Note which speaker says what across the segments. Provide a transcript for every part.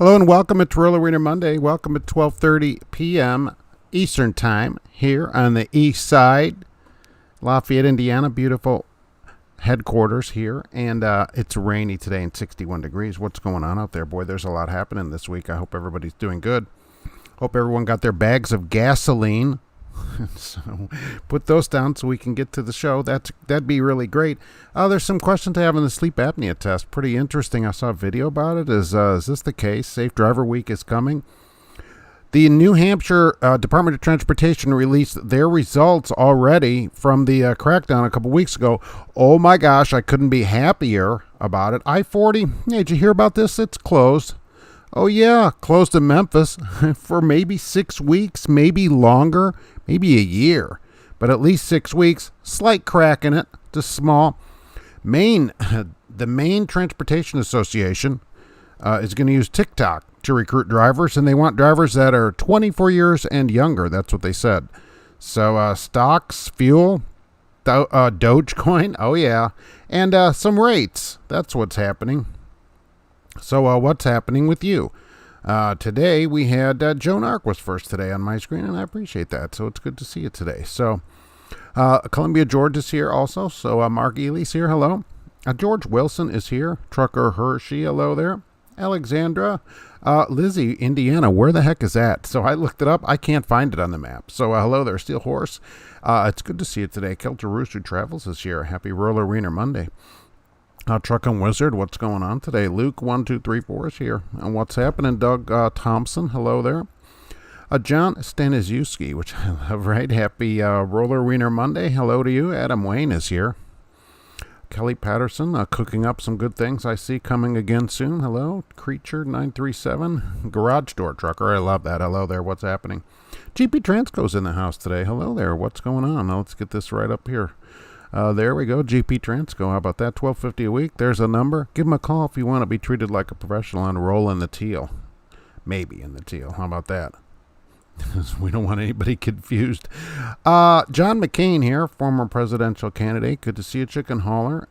Speaker 1: Hello and welcome at Wiener Monday. Welcome at 12:30 p.m. Eastern Time here on the east side, Lafayette, Indiana. Beautiful headquarters here, and it's rainy today and 61 degrees. What's going on out there? Boy, there's a lot happening this week. I hope everybody's doing good. Hope everyone got their bags of gasoline. So put those down so we can get to the show. That'd be really great. There's some questions I have on the sleep apnea test. Pretty interesting. I saw a video about it. Is this the case? Safe Driver Week is coming. The New Hampshire Department of Transportation released their results already from the crackdown a couple weeks ago. Oh my gosh, I couldn't be happier about it. I-40, hey, did you hear about this? It's closed. Oh yeah, closed in Memphis for maybe 6 weeks, maybe longer, maybe a year, but at least 6 weeks. Slight crack in it, just small. The Maine Transportation Association is going to use TikTok to recruit drivers, and they want drivers that are 24 years and younger. That's what they said. So stocks, fuel, Dogecoin, oh yeah, and some rates. That's what's happening. So what's happening with you? Today we had Joan Arc was first today on my screen, and I appreciate that. So it's good to see you today. So Columbia George is here also. So Mark Ely's here. Hello. George Wilson is here. Trucker Hershey. Hello there. Alexandra. Lizzie, Indiana. Where the heck is that? So I looked it up. I can't find it on the map. So hello there, Steel Horse. It's good to see you today. Kelter Rooster Travels is here. Happy Roller Wiener Monday. Trucking Wizard, what's going on today? Luke 1234 is here. And what's happening? Doug Thompson, hello there. John Staniszewski, which I love, right? Happy Roller Wiener Monday. Hello to you. Adam Wayne is here. Kelly Patterson, cooking up some good things I see coming again soon. Hello. Creature 937. Garage Door Trucker, I love that. Hello there. What's happening? GP Transco's in the house today. Hello there. What's going on? Now let's get this right up here. There we go. GP Transco. How about that? $12.50 a week. There's a number. Give them a call if you want to be treated like a professional and roll in the teal. Maybe in the teal. How about that? We don't want anybody confused. John McCain here, former presidential candidate. Good to see you, Chicken Hauler.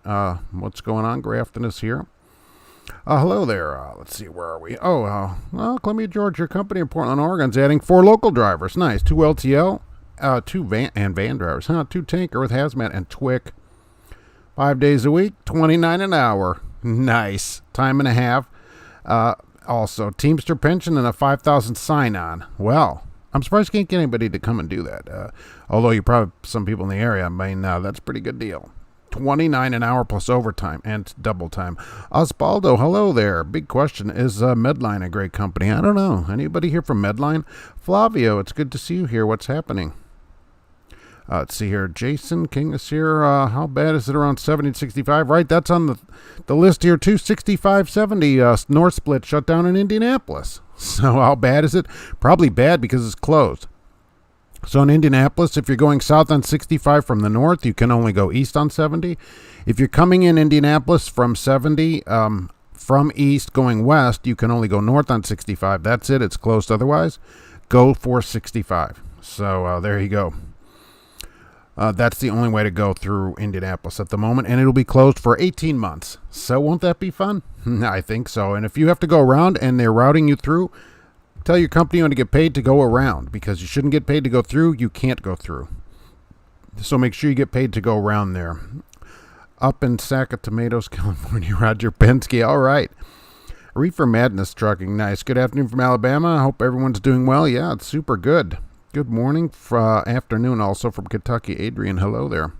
Speaker 1: What's going on? Grafton is here. Hello there. Let's see. Where are we? Columbia, Georgia, your company in Portland, Oregon is adding 4 local drivers. Nice. 2 LTL. 2 van drivers, 2 tanker with hazmat and Twic. 5 days a week, $29 an hour. Nice. Time and a half. Also, Teamster pension and a $5,000 sign-on. Well, I'm surprised you can't get anybody to come and do that. Although you probably, some people in the area, I mean, that's a pretty good deal. $29 an hour plus overtime and double time. Osbaldo, hello there. Big question. Is Medline a great company? I don't know. Anybody here from Medline? Flavio, it's good to see you here. What's happening? Let's see here. Jason King is here. How bad is it around 70 and 65? Right, that's on the list here too. 65-70 North Split shut down in Indianapolis. So how bad is it? Probably bad because it's closed. So in Indianapolis, if you're going south on 65 from the north, you can only go east on 70. If you're coming in Indianapolis from 70 from east going west, you can only go north on 65. That's it. It's closed otherwise. Go for 65. So there you go. That's the only way to go through Indianapolis at the moment, and it'll be closed for 18 months. So won't that be fun? I think so. And if you have to go around and they're routing you through, tell your company you want to get paid to go around, because you shouldn't get paid to go through. You can't go through. So make sure you get paid to go around there. Up in Sack of Tomatoes, California, Roger Penske. All right. Reefer Madness Trucking. Nice. Good afternoon from Alabama. I hope everyone's doing well. Yeah, it's super good. Good morning, afternoon also from Kentucky. Adrian, hello there.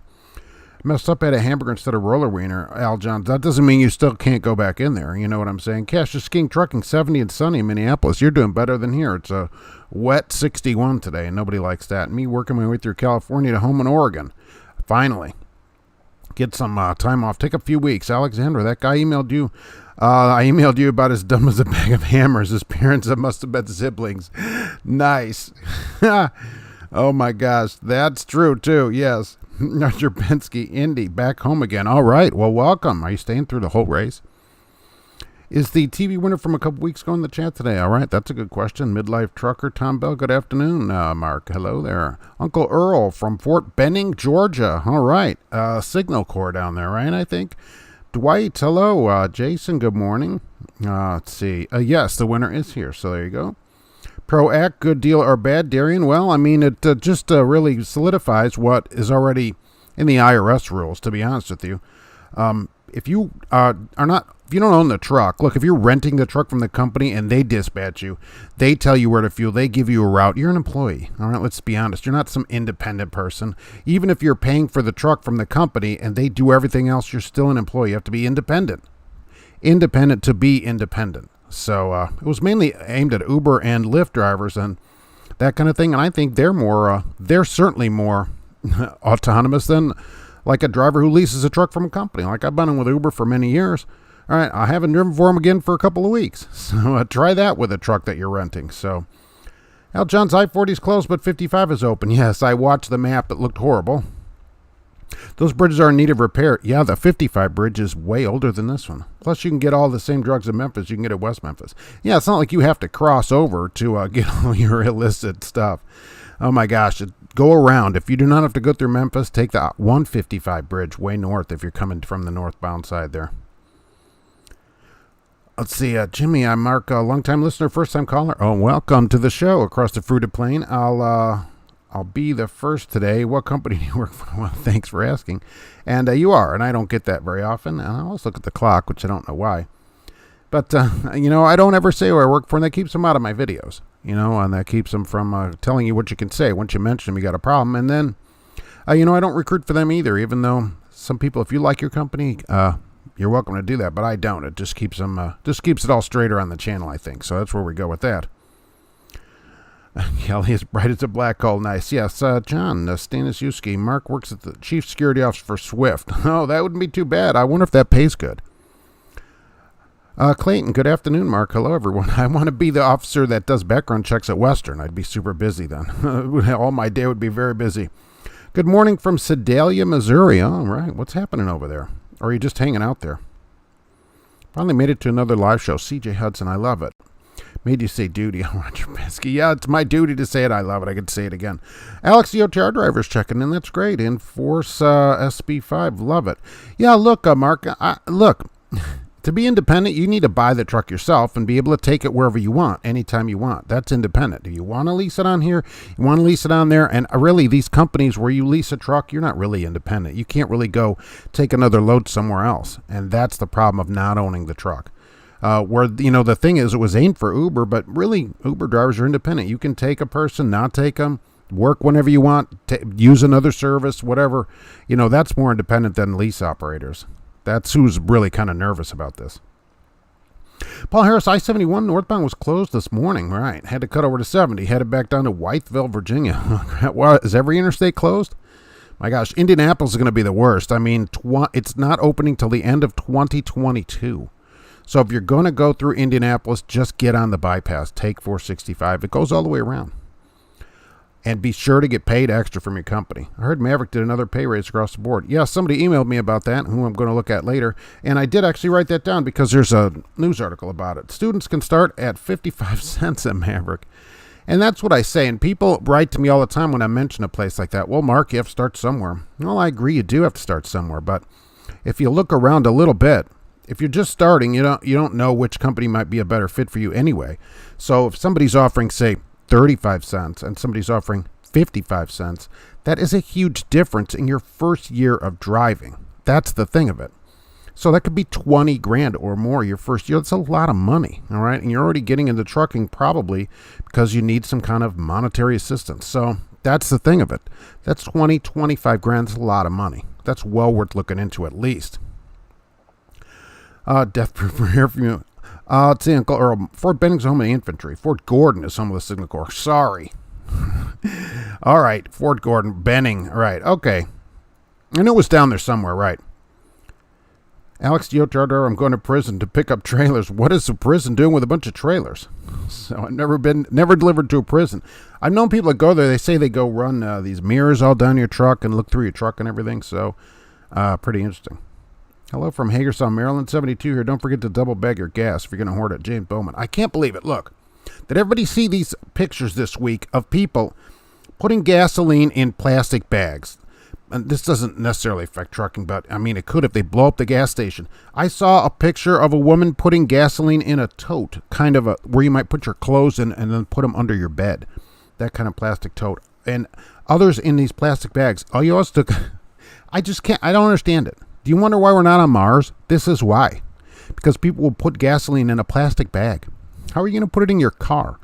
Speaker 1: Messed up at a hamburger instead of roller wiener. Al Johns, that doesn't mean you still can't go back in there. You know what I'm saying? Cassius King Trucking, 70 and sunny in Minneapolis. You're doing better than here. It's a wet 61 today, and nobody likes that. Me working my way through California to home in Oregon. Finally. Get some time off. Take a few weeks. Alexandra, that guy emailed you. I emailed you about as dumb as a bag of hammers. His parents must have been siblings. Nice. Oh my gosh. That's true too. Yes. Roger Penske, Indy, back home again. All right. Well, welcome. Are you staying through the whole race? Is the TV winner from a couple weeks ago in the chat today? All right. That's a good question. Midlife Trucker, Tom Bell. Good afternoon, Mark. Hello there. Uncle Earl from Fort Benning, Georgia. All right. Signal Corps down there, right? I think. Dwight, hello. Jason, good morning. Let's see. Yes, the winner is here. So there you go. Pro Act, good deal or bad, Darian? Well, I mean, it just really solidifies what is already in the IRS rules, to be honest with you. If you if you don't own the truck, look, if you're renting the truck from the company and they dispatch you, they tell you where to fuel, they give you a route, you're an employee. All right, let's be honest. You're not some independent person. Even if you're paying for the truck from the company and they do everything else, you're still an employee. You have to be independent. Independent to be independent. So it was mainly aimed at Uber and Lyft drivers and that kind of thing. And I think they're certainly more autonomous than like a driver who leases a truck from a company. Like I've been in with Uber for many years. All right, I haven't driven for them again for a couple of weeks. So try that with a truck that you're renting. So, Al John's I-40 is closed, but 55 is open. Yes, I watched the map. It looked horrible. Those bridges are in need of repair. Yeah, the 55 bridge is way older than this one. Plus, you can get all the same drugs in Memphis you can get at West Memphis. Yeah, it's not like you have to cross over to get all your illicit stuff. Oh, my gosh. Go around. If you do not have to go through Memphis, take the 155 bridge way north if you're coming from the northbound side there. Let's see, Jimmy, I'm Mark, a long-time listener, first-time caller. Oh, welcome to the show across the fruited plain. I'll be the first today. What company do you work for? Well, thanks for asking. And you are, and I don't get that very often. And I always look at the clock, which I don't know why. But, I don't ever say where I work for, and that keeps them out of my videos, and that keeps them from telling you what you can say. Once you mention them, you got a problem. And then, I don't recruit for them either, even though some people, if you like your company, you're welcome to do that, but I don't. It just keeps them, just keeps it all straighter on the channel, I think. So that's where we go with that. Kelly is bright as a black hole. Nice. Yes, John Stanisiewski. Mark works at the Chief Security Officer for Swift. Oh, that wouldn't be too bad. I wonder if that pays good. Clayton, good afternoon, Mark. Hello, everyone. I want to be the officer that does background checks at Western. I'd be super busy then. All my day would be very busy. Good morning from Sedalia, Missouri. All right. What's happening over there? Or are you just hanging out there? Finally made it to another live show. CJ Hudson, I love it. Made you say duty. Roger Pesky. Yeah, it's my duty to say it. I love it. I could say it again. Alex, the OTR driver's checking in. That's great. Enforce SB5. Love it. Yeah, look, Mark. Look, to be independent, you need to buy the truck yourself and be able to take it wherever you want, anytime you want. That's independent. Do you want to lease it on here? You want to lease it on there? And really, these companies where you lease a truck, you're not really independent. You can't really go take another load somewhere else. And that's the problem of not owning the truck. Where, the thing is, it was aimed for Uber, but really, Uber drivers are independent. You can take a person, not take them, work whenever you want, use another service, whatever. That's more independent than lease operators. That's who's really kind of nervous about this. Paul Harris, I-71 northbound was closed this morning. Right. Had to cut over to 70. Headed back down to Whiteville, Virginia. Is every interstate closed? My gosh, Indianapolis is going to be the worst. I mean, it's not opening till the end of 2022. So if you're going to go through Indianapolis, just get on the bypass. Take 465. It goes all the way around. And be sure to get paid extra from your company. I heard Maverick did another pay raise across the board. Yeah, somebody emailed me about that, who I'm going to look at later. And I did actually write that down because there's a news article about it. Students can start at 55 cents at Maverick. And that's what I say. And people write to me all the time when I mention a place like that. Well, Mark, you have to start somewhere. Well, I agree. You do have to start somewhere. But if you look around a little bit, if you're just starting, you don't know which company might be a better fit for you anyway. So if somebody's offering, say, 35 cents and somebody's offering 55 cents, that is a huge difference in your first year of driving. That's the thing of it. So that could be 20 grand or more your first year. That's a lot of money, all right? And you're already getting into trucking probably because you need some kind of monetary assistance. So that's the thing of it. That's 20, 25 grand. That's a lot of money. That's well worth looking into at least. Death proof for here from you. Let's see, Uncle Earl. Fort Benning's home of the infantry. Fort Gordon is home of the Signal Corps. Sorry. All right, Fort Gordon, Benning. All right, okay. I knew it was down there somewhere, right? Alex Geotab, I'm going to prison to pick up trailers. What is the prison doing with a bunch of trailers? So I've never delivered to a prison. I've known people that go there. They say they go run these mirrors all down your truck and look through your truck and everything. So pretty interesting. Hello from Hagerstown, Maryland, 72 here. Don't forget to double bag your gas if you're going to hoard it. James Bowman. I can't believe it. Look, did everybody see these pictures this week of people putting gasoline in plastic bags? and this doesn't necessarily affect trucking, but I mean, it could if they blow up the gas station. I saw a picture of a woman putting gasoline in a tote, kind of where you might put your clothes in and then put them under your bed. That kind of plastic tote. And others in these plastic bags. All you always took, I just can't, I don't understand it. Do you wonder why we're not on Mars? This is why. Because people will put gasoline in a plastic bag. How are you going to put it in your car?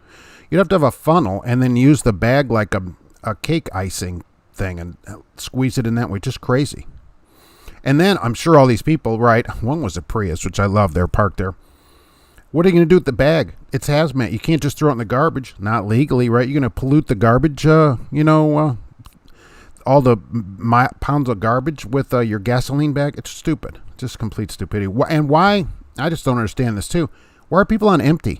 Speaker 1: You'd have to have a funnel and then use the bag like a cake icing thing and squeeze it in that way. Just crazy. And then I'm sure all these people, right? One was a Prius, which I love. They're parked there. What are you going to do with the bag? It's hazmat. You can't just throw it in the garbage. Not legally, right? You're going to pollute the garbage, all the pounds of garbage with your gasoline bag. It's stupid. Just complete stupidity. And why? I just don't understand this too. Why are people on empty?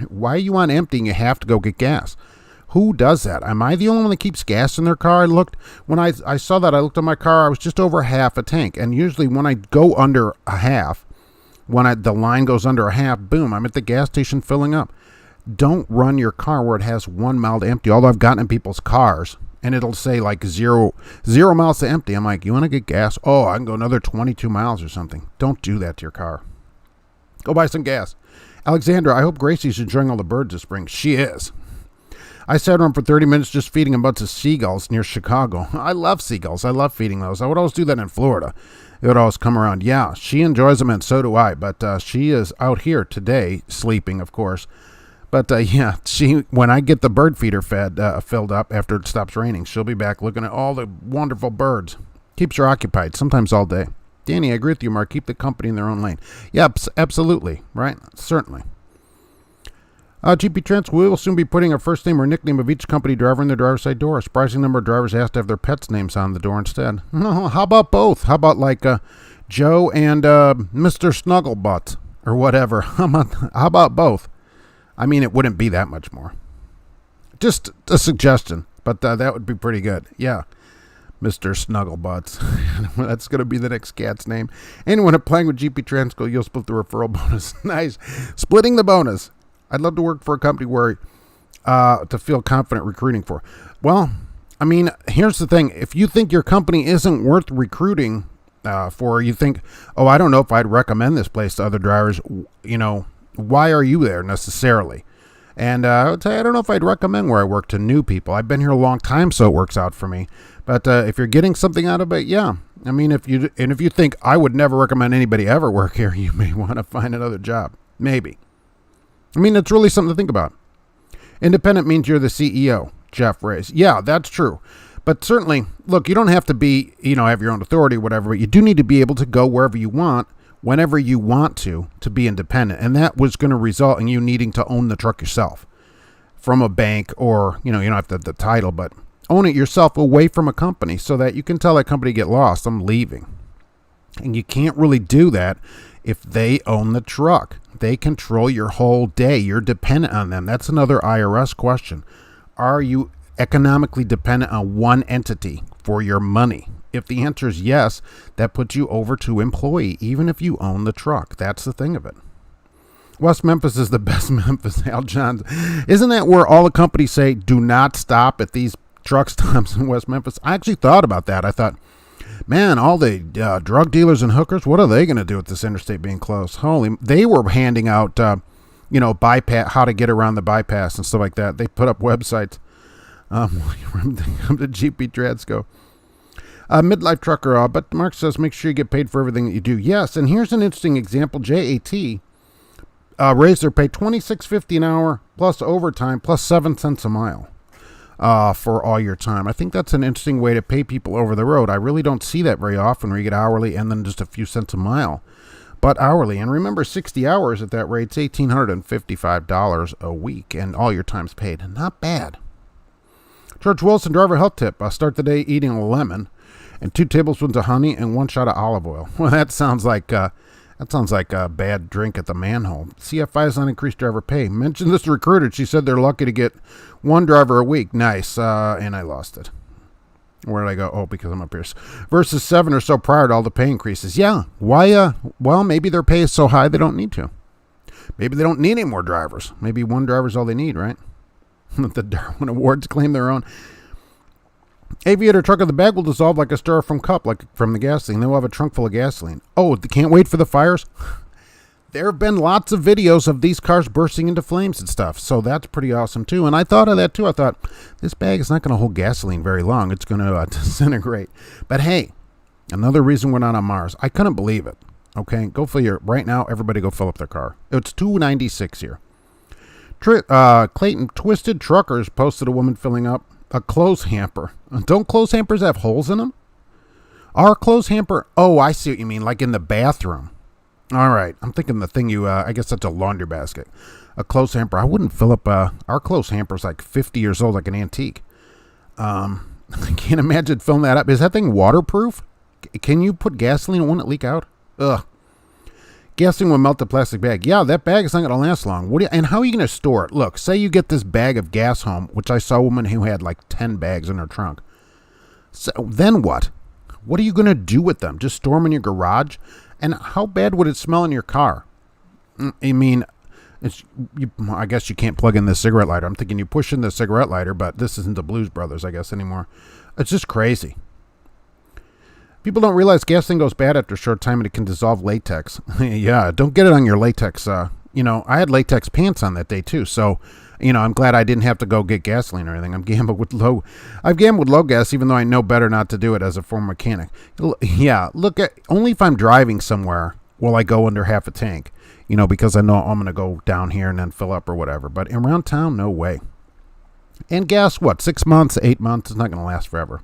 Speaker 1: Why are you on empty and you have to go get gas? Who does that? Am I the only one that keeps gas in their car? When I saw that, I looked at my car. I was just over half a tank. And usually when I go under a half, the line goes under a half, boom, I'm at the gas station filling up. Don't run your car where it has 1 mile to empty. Although I've gotten in people's cars and it'll say like zero miles to empty. I'm like, you want to get gas? Oh, I can go another 22 miles or something. Don't do that to your car. Go buy some gas. Alexandra, I hope Gracie's enjoying all the birds this spring. She is. I sat around for 30 minutes just feeding a bunch of seagulls near Chicago. I love seagulls. I love feeding those. I would always do that in Florida. It would always come around. Yeah, she enjoys them, and so do I. But she is out here today, sleeping, of course. But when I get the bird feeder filled up after it stops raining, she'll be back looking at all the wonderful birds. Keeps her occupied, sometimes all day. Danny, I agree with you, Mark. Keep the company in their own lane. Yep, absolutely. Right? Certainly. GP Transco, we will soon be putting a first name or nickname of each company driver in the driver's side door. A surprising number of drivers asked to have their pets' names on the door instead. How about both? How about like Joe and Mr. Snugglebutt or whatever? How about both? I mean, it wouldn't be that much more. Just a suggestion, but that would be pretty good. Yeah. Mr. Snugglebutts. That's going to be the next cat's name. Anyone applying with GP Transco, you'll split the referral bonus. Nice. Splitting the bonus. I'd love to work for a company where to feel confident recruiting for. Well, I mean, here's the thing. If you think your company isn't worth recruiting for, you think, oh, I don't know if I'd recommend this place to other drivers. Why are you there necessarily? And I would say, I don't know if I'd recommend where I work to new people. I've been here a long time, so it works out for me. But if you're getting something out of it, yeah. I mean, if you think I would never recommend anybody ever work here, you may want to find another job. Maybe. I mean, it's really something to think about. Independent means you're the CEO, Jeff Reyes. Yeah, that's true. But certainly, look, you don't have to be, have your own authority or whatever, but you do need to be able to go wherever you want, whenever you want to be independent. And that was going to result in you needing to own the truck yourself from a bank or, you don't have to have the title, but own it yourself away from a company so that you can tell that company, get lost, I'm leaving. And you can't really do that if they own the truck. They control your whole day. You're dependent on them. That's another IRS question. Are you economically dependent on one entity for your money? If the answer is yes, that puts you over to employee, even if you own the truck. That's the thing of it. West Memphis is the best Memphis, Al Johns. Isn't that where all the companies say, do not stop at these truck stops in West Memphis? I actually thought about that. I thought, man, all the drug dealers and hookers, what are they going to do with this interstate being closed? They were handing out, bypass, how to get around the bypass and stuff like that. They put up websites. Come to GP Transco. Midlife trucker, but Mark says, make sure you get paid for everything that you do. Yes, and here's an interesting example. JAT raised their pay $26.50 an hour plus overtime plus 7 cents a mile. For all your time. I think that's an interesting way to pay people over the road. I really don't see that very often where you get hourly and then just a few cents a mile. But hourly. And remember, 60 hours at that rate's $1,855 a week and all your time's paid. Not bad. George Wilson, driver health tip. Start the day eating a lemon and 2 tablespoons of honey and 1 shot of olive oil. Well, that sounds like a bad drink at the manhole. CFI is on increased driver pay. Mentioned this to recruiter. She said they're lucky to get 1 driver a week. Nice. And I lost it. Where did I go? Oh, because I'm up here. Versus 7 or so prior to all the pay increases. Yeah. Why? Well, maybe their pay is so high they don't need to. Maybe they don't need any more drivers. Maybe 1 driver is all they need, right? The Darwin Awards claim their own. Aviator trucker, the bag will dissolve like a styrofoam cup, like from the gasoline. They'll have a trunk full of gasoline. Oh, they can't wait for the fires? There have been lots of videos of these cars bursting into flames and stuff, so that's pretty awesome too. And I thought of that too. I thought, this bag is not going to hold gasoline very long. It's going to disintegrate. But hey, another reason we're not on Mars. I couldn't believe it. Okay, go fill your, right now, everybody go fill up their car. It's $2.96 here. Clayton Twisted Truckers posted a woman filling up a clothes hamper. Don't clothes hampers have holes in them? Our clothes hamper, oh, I see what you mean, like in the bathroom. All right, I'm thinking the thing I guess that's a laundry basket. A clothes hamper. I wouldn't fill up, our clothes hamper's like 50 years old, like an antique. I can't imagine filling that up. Is that thing waterproof? Can you put gasoline and won't it leak out? Ugh. Gasoline will melt the plastic bag. Yeah, that bag is not going to last long. And how are you going to store it? Look, say you get this bag of gas home, which I saw a woman who had like 10 bags in her trunk. So then what? What are you going to do with them? Just store them in your garage? And how bad would it smell in your car? I mean, I guess you can't plug in the cigarette lighter. I'm thinking you push in the cigarette lighter, but this isn't the Blues Brothers, I guess, anymore. It's just crazy. People don't realize gasoline goes bad after a short time and it can dissolve latex. Yeah, don't get it on your latex. I had latex pants on that day too, so I'm glad I didn't have to go get gasoline or anything. I've gambled with low gas, even though I know better not to do it as a former mechanic. Yeah, only if I'm driving somewhere will I go under half a tank, because I know I'm going to go down here and then fill up or whatever. But around town, no way. And gas, 6 months, 8 months, it's not going to last forever.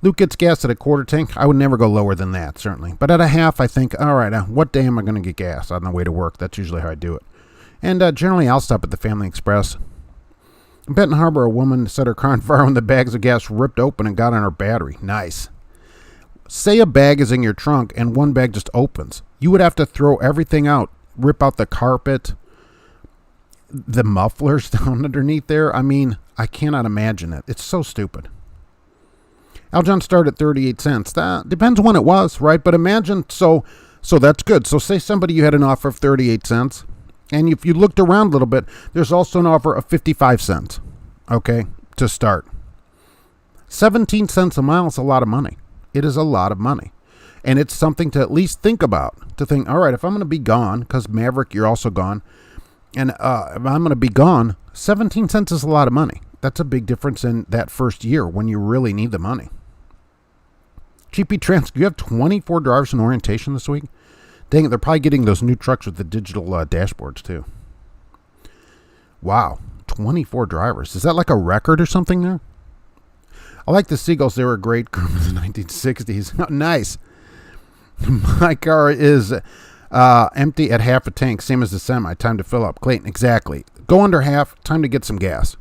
Speaker 1: Luke gets gas at a quarter tank. I would never go lower than that, certainly. But at a half, I think, all right, what day am I going to get gas on the way to work? That's usually how I do it. And generally, I'll stop at the Family Express. In Benton Harbor, a woman set her car on fire when the bags of gas ripped open and got on her battery. Nice. Say a bag is in your trunk and one bag just opens. You would have to throw everything out, rip out the carpet, the mufflers down underneath there. I mean, I cannot imagine it. It's so stupid. Aljon started at 38 cents. That depends when it was, right? But imagine, so that's good. So say somebody you had an offer of 38 cents. And if you looked around a little bit, there's also an offer of 55 cents, okay, to start. 17 cents a mile is a lot of money. It is a lot of money. And it's something to at least think about. To think, all right, if I'm going to be gone, because Maverick, you're also gone, and if I'm going to be gone, 17 cents is a lot of money. That's a big difference in that first year when you really need the money. GP Transco, you have 24 drivers in orientation this week? Dang it, they're probably getting those new trucks with the digital dashboards, too. Wow, 24 drivers. Is that like a record or something there? I like the Seagulls. They were a great group in the 1960s. Nice. My car is empty at half a tank, same as the semi. Time to fill up. Clayton, exactly. Go under half. Time to get some gas.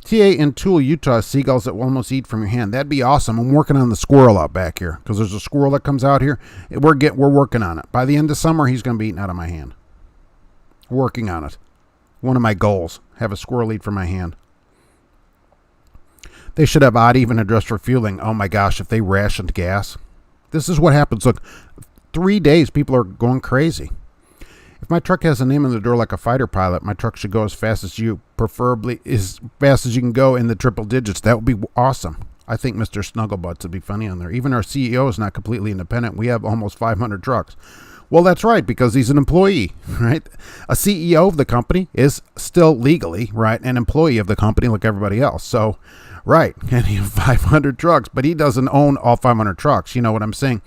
Speaker 1: TA in Tool, Utah, seagulls that will almost eat from your hand. That'd be awesome. I'm working on the squirrel out back here because there's a squirrel that comes out here. We're working on it. By the end of summer, he's going to be eaten out of my hand. Working on it. One of my goals, have a squirrel eat from my hand. They should have odd even address refueling. Oh my gosh, if they rationed gas. This is what happens. Look, 3 days, people are going crazy. If my truck has a name on the door like a fighter pilot, my truck should go as fast as you, preferably as fast as you can go in the triple digits. That would be awesome. I think Mr. Snugglebutts would be funny on there. Even our CEO is not completely independent. We have almost 500 trucks. Well, that's right, because he's an employee, right? A CEO of the company is still legally, right, an employee of the company like everybody else. So, right, and he has 500 trucks, but he doesn't own all 500 trucks. You know what I'm saying?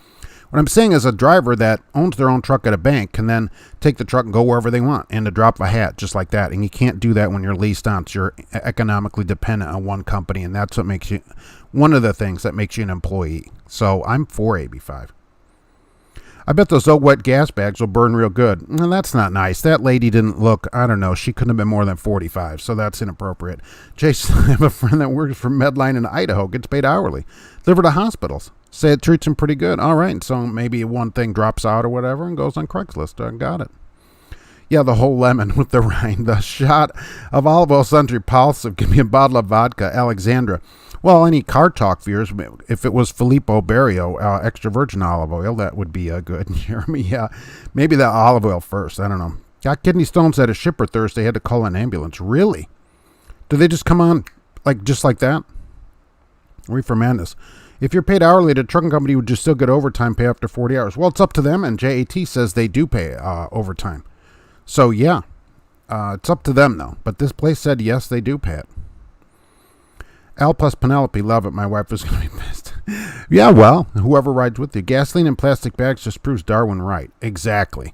Speaker 1: What I'm saying is a driver that owns their own truck at a bank can then take the truck and go wherever they want and to drop a hat just like that. And you can't do that when you're leased on. So you're economically dependent on one company, and that's what makes you one of the things that makes you an employee. So I'm for AB5. I bet those old wet gas bags will burn real good. Well, that's not nice. That lady didn't look, I don't know, she couldn't have been more than 45, so that's inappropriate. Jason, I have a friend that works for Medline in Idaho, gets paid hourly, delivered to hospitals. Say it treats him pretty good. All right, so maybe one thing drops out or whatever and goes on Craigslist. I got it. Yeah, the whole lemon with the rind. The shot of olive oil Sundry Pulsive. Give me a bottle of vodka. Alexandra. Well, any car talk viewers, if it was Filippo Berio, extra virgin olive oil, that would be good. Jeremy, yeah, maybe the olive oil first. I don't know. Got kidney stones at a shipper Thursday. Had to call an ambulance. Really? Do they just come on just like that? Reefer Madness. If you're paid hourly, the trucking company would just still get overtime pay after 40 hours. Well, it's up to them, and JAT says they do pay overtime. So, yeah, it's up to them, though. But this place said, yes, they do pay it. Al plus Penelope, love it. My wife was going to be pissed. Yeah, well, whoever rides with you. Gasoline in plastic bags just proves Darwin right. Exactly.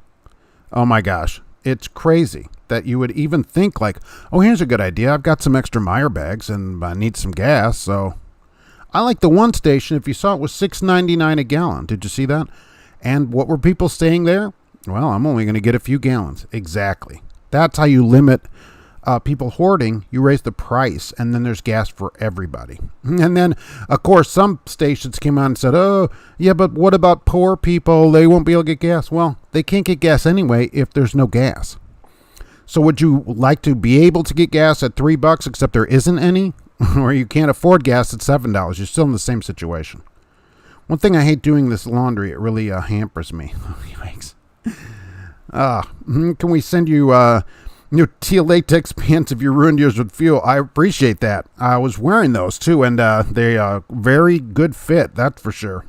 Speaker 1: Oh, my gosh. It's crazy that you would even think like, oh, here's a good idea. I've got some extra Meyer bags and I need some gas. So I like the one station. If you saw it was $6.99 a gallon. Did you see that? And what were people saying there? Well, I'm only going to get a few gallons. Exactly. That's how you limit people hoarding. You raise the price, and then there's gas for everybody. And then, of course, some stations came on and said, oh, yeah, but what about poor people? They won't be able to get gas. Well, they can't get gas anyway if there's no gas. So would you like to be able to get gas at $3 except there isn't any? Or you can't afford gas at $7? You're still in the same situation. One thing I hate doing this laundry, it really hampers me. Yikes. Can we send you new teal latex pants if you ruined yours with fuel? I appreciate that. I was wearing those too, and they are very good fit, that's for sure.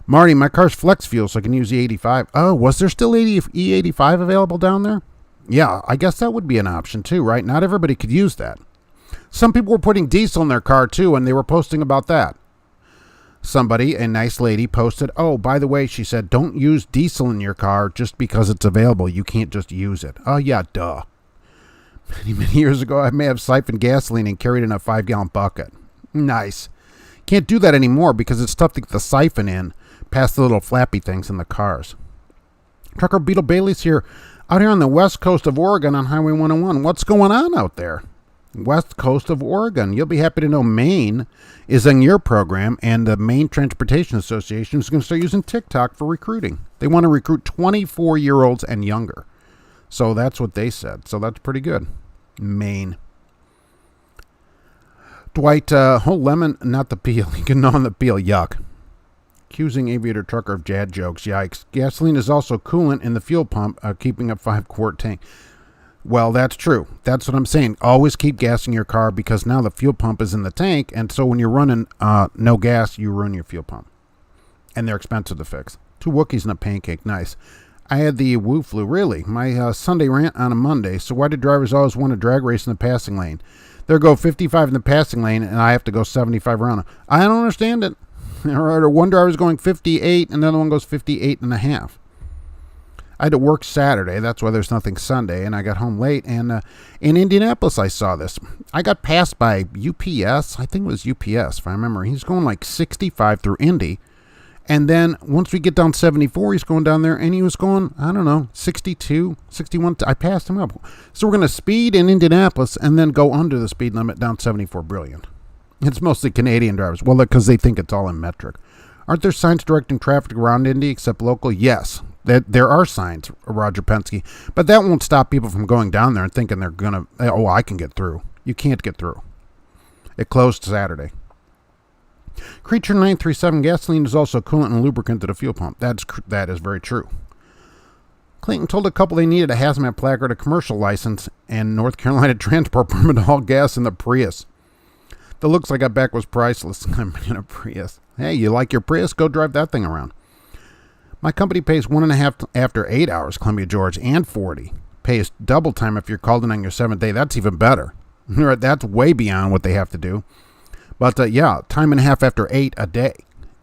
Speaker 1: Marty, my car's flex fuel, so I can use E85. Oh, was there still E85 available down there? Yeah, I guess that would be an option too, right? Not everybody could use that. Some people were putting diesel in their car too, and they were posting about that. Somebody, a nice lady, posted, oh, by the way, she said, don't use diesel in your car just because it's available. You can't just use it. Oh, yeah, duh. Many years ago, I may have siphoned gasoline and carried in a 5-gallon bucket. Nice. Can't do that anymore because it's tough to get the siphon in past the little flappy things in the cars. Trucker Beetle Bailey's here, out here on the west coast of Oregon on Highway 101. What's going on out there? West coast of Oregon. You'll be happy to know Maine is in your program, and the Maine Transportation Association is going to start using TikTok for recruiting. They want to recruit 24-year-olds and younger. So that's what they said. So that's pretty good. Maine. Dwight, whole lemon, not the peel. You can gnaw on the peel. Yuck. Accusing aviator trucker of jad jokes. Yikes. Gasoline is also coolant in the fuel pump, keeping a 5-quart tank. Well, that's true. That's what I'm saying. Always keep gassing your car because now the fuel pump is in the tank, and so when you're running no gas, you ruin your fuel pump. And they're expensive to fix. 2 Wookiees and a pancake. Nice. I had the woo flu. Really? My Sunday rant on a Monday. So why do drivers always want to drag race in the passing lane? They go 55 in the passing lane, and I have to go 75 around them. I don't understand it. Or one driver's going 58, and the other one goes 58 and a half. I had to work Saturday. That's why there's nothing Sunday. And I got home late. And in Indianapolis, I saw this. I got passed by UPS. I think it was UPS, if I remember. He's going like 65 through Indy. And then once we get down 74, he's going down there. And he was going, I don't know, 62, 61. I passed him up. So we're going to speed in Indianapolis and then go under the speed limit down 74. Brilliant. It's mostly Canadian drivers. Well, because they think it's all in metric. Aren't there signs directing traffic around Indy except local? Yes. There are signs, Roger Penske, but that won't stop people from going down there and thinking they're going to, oh, I can get through. You can't get through. It closed Saturday. Creature 937, gasoline is also coolant and lubricant to the fuel pump. That is very true. Clayton told a couple they needed a hazmat placard, a commercial license, and North Carolina transport permit to haul gas in the Prius. The looks I got back was priceless. I'm in a Prius. Hey, you like your Prius? Go drive that thing around. My company pays 1.5 after 8 hours, Columbia George, and 40. Pays double time if you're called in on your 7th day. That's even better. That's way beyond what they have to do. But yeah, time and a half after 8 a day,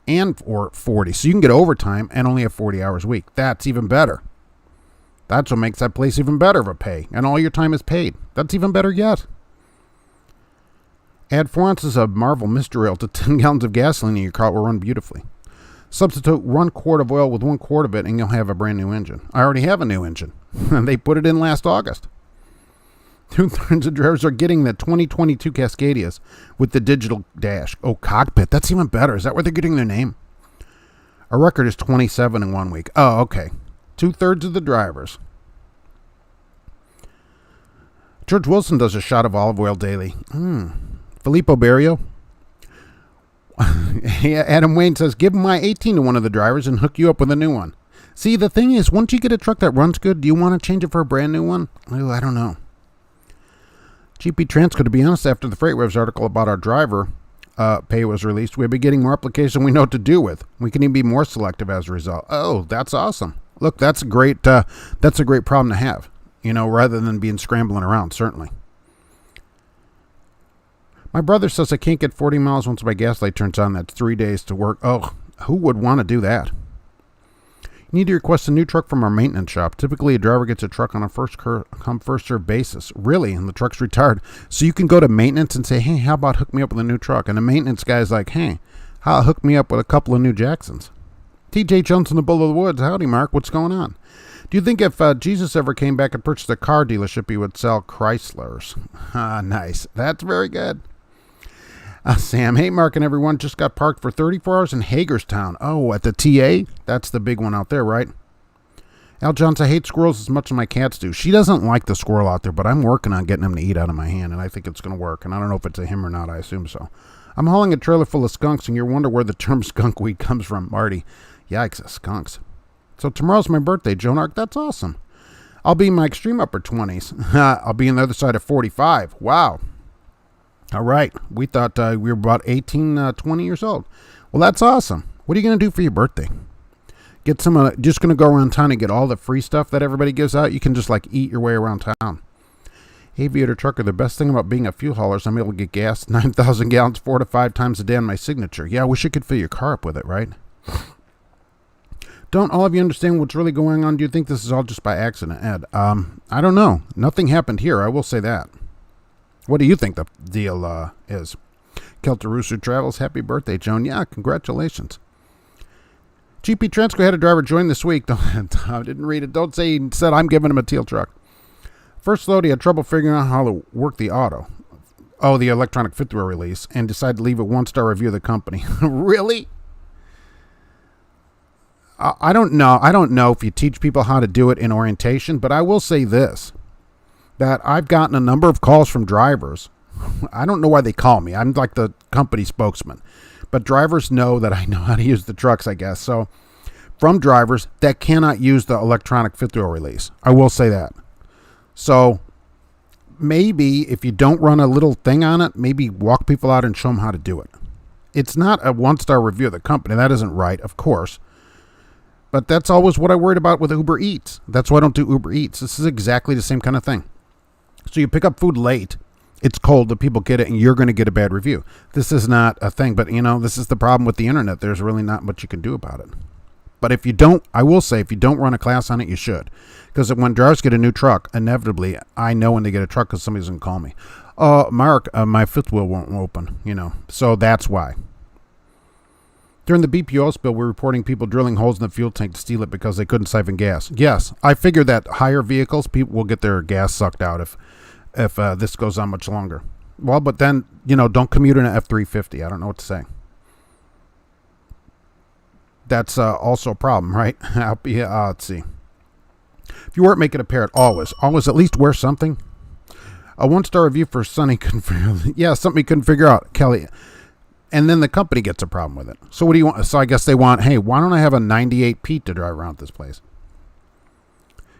Speaker 1: and or 40. So you can get overtime and only have 40 hours a week. That's even better. That's what makes that place even better of a pay. And all your time is paid. That's even better yet. Add 4 ounces of Marvel Mystery Oil to 10 gallons of gasoline and your car will run beautifully. Substitute 1 quart of oil with 1 quart of it and you'll have a brand new engine. I already have a new engine. They put it in last August. 2/3 of drivers are getting the 2022 Cascadias with the digital dash. Oh, cockpit. That's even better. Is that where they're getting their name? Our record is 27 in 1 week. Oh, okay. 2/3 of the drivers. George Wilson does a shot of olive oil daily. Filippo Barrio. Adam Wayne says, give my 18 to one of the drivers and hook you up with a new one. See, the thing is, once you get a truck that runs good, do you want to change it for a brand new one? Oh, I don't know. GP Transco, to be honest, after the Freight Revs article about our driver, pay was released, we'll be getting more applications than we know what to do with. We can even be more selective as a result. Oh, that's awesome. Look, that's a great problem to have, rather than being scrambling around, certainly. My brother says I can't get 40 miles once my gas light turns on. That's 3 days to work. Oh, who would want to do that? You need to request a new truck from our maintenance shop. Typically, a driver gets a truck on a first-come, first-served basis. Really? And the truck's retired. So you can go to maintenance and say, hey, how about hook me up with a new truck? And the maintenance guy's like, hey, hook me up with a couple of new Jacksons. TJ Jones in the Bull of the Woods. Howdy, Mark. What's going on? Do you think if Jesus ever came back and purchased a car dealership, he would sell Chryslers? Nice. That's very good. Sam, hey, Mark and everyone, just got parked for 34 hours in Hagerstown. Oh, at the TA? That's the big one out there, right? Al Johnson, I hate squirrels as much as my cats do. She doesn't like the squirrel out there, but I'm working on getting him to eat out of my hand, and I think it's going to work. And I don't know if it's a him or not. I assume so. I'm hauling a trailer full of skunks, and you wonder where the term skunk weed comes from. Marty, yikes, skunks. So tomorrow's my birthday, Joan Arc. That's awesome. I'll be in my extreme upper 20s. I'll be on the other side of 45. Wow. All right. We thought we were about 18, 20 years old. Well, that's awesome. What are you going to do for your birthday? Get some, just going to go around town and get all the free stuff that everybody gives out. You can just eat your way around town. Aviator Trucker, the best thing about being a fuel hauler is I'm able to get gas 9,000 gallons 4 to 5 times a day on my signature. Yeah, I wish you could fill your car up with it, right? Don't all of you understand what's really going on? Do you think this is all just by accident, Ed? I don't know. Nothing happened here. I will say that. What do you think the deal is? Kelter Rooster Travels, happy birthday, Joan. Yeah, congratulations. GP Transco had a driver join this week. I didn't read it. Don't say he said I'm giving him a teal truck. First load, he had trouble figuring out how to work the auto. Oh, the electronic fit-through release, and decided to leave a 1-star review of the company. Really? I don't know. I don't know if you teach people how to do it in orientation, but I will say this. That I've gotten a number of calls from drivers. I don't know why they call me. I'm like the company spokesman. But drivers know that I know how to use the trucks, I guess. So from drivers that cannot use the electronic fit-through release. I will say that. So maybe if you don't run a little thing on it, maybe walk people out and show them how to do it. It's not a 1-star review of the company. That isn't right, of course. But that's always what I worried about with Uber Eats. That's why I don't do Uber Eats. This is exactly the same kind of thing. So you pick up food late, it's cold, the people get it, and you're going to get a bad review. This is not a thing, but, this is the problem with the internet. There's really not much you can do about it. But if you don't, I will say, if you don't run a class on it, you should. Because when drivers get a new truck, inevitably, I know when they get a truck because somebody's going to call me. Mark, my fifth wheel won't open, So that's why. During the BP oil spill, we're reporting people drilling holes in the fuel tank to steal it because they couldn't siphon gas. Yes, I figure that higher vehicles, people will get their gas sucked out if this goes on much longer. Well, but then, don't commute in an F-350. I don't know what to say. That's also a problem, right? Let's see. If you weren't making a parrot, always at least wear something. A 1-star review for Sonny couldn't figure. Yeah, something he couldn't figure out, Kelly. And then the company gets a problem with it. So what do you want? So I guess they want, hey, why don't I have a 98 Pete to drive around this place?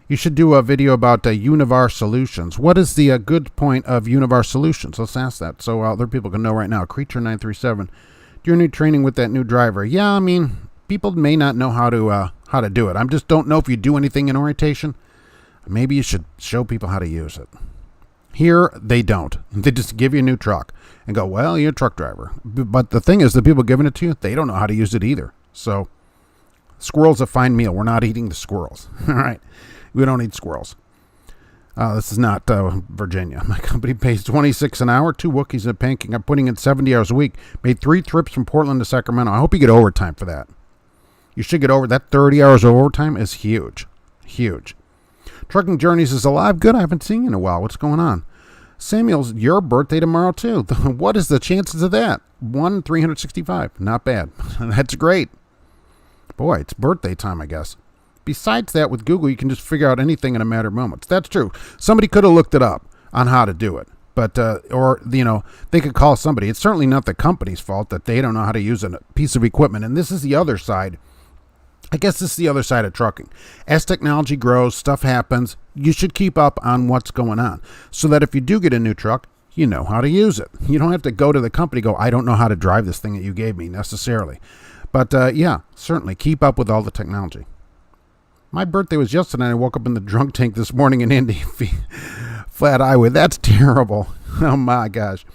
Speaker 1: You should do a video about Univar Solutions. What is the good point of Univar Solutions? Let's ask that so other people can know right now. Creature 937. Do you need training with that new driver? Yeah, I mean, people may not know how to do it. I just don't know if you do anything in orientation. Maybe you should show people how to use it. Here, they don't. They just give you a new truck and go, well, you're a truck driver. But the thing is, the people giving it to you, they don't know how to use it either. So, squirrel's a fine meal. We're not eating the squirrels. All right. We don't eat squirrels. This is not Virginia. My company pays $26 an hour, 2 Wookiees and a pancake. I'm putting in 70 hours a week. Made 3 trips from Portland to Sacramento. I hope you get overtime for that. You should get over that. 30 hours of overtime is huge. Huge. Trucking Journeys is alive. Good. I haven't seen you in a while. What's going on? Samuel's your birthday tomorrow, too. What is the chances of that? 1 in 365. Not bad. That's great. Boy, it's birthday time, I guess. Besides that, with Google, you can just figure out anything in a matter of moments. That's true. Somebody could have looked it up on how to do it. But, they could call somebody. It's certainly not the company's fault that they don't know how to use a piece of equipment. And this is the other side. I guess this is the other side of trucking. As technology grows, stuff happens. You should keep up on what's going on so that if you do get a new truck, you know how to use it. You don't have to go to the company, go, I don't know how to drive this thing that you gave me necessarily. But yeah, certainly keep up with all the technology. My birthday was yesterday, and I woke up in the drunk tank this morning in Indy. Flat highway. That's terrible. Oh my gosh.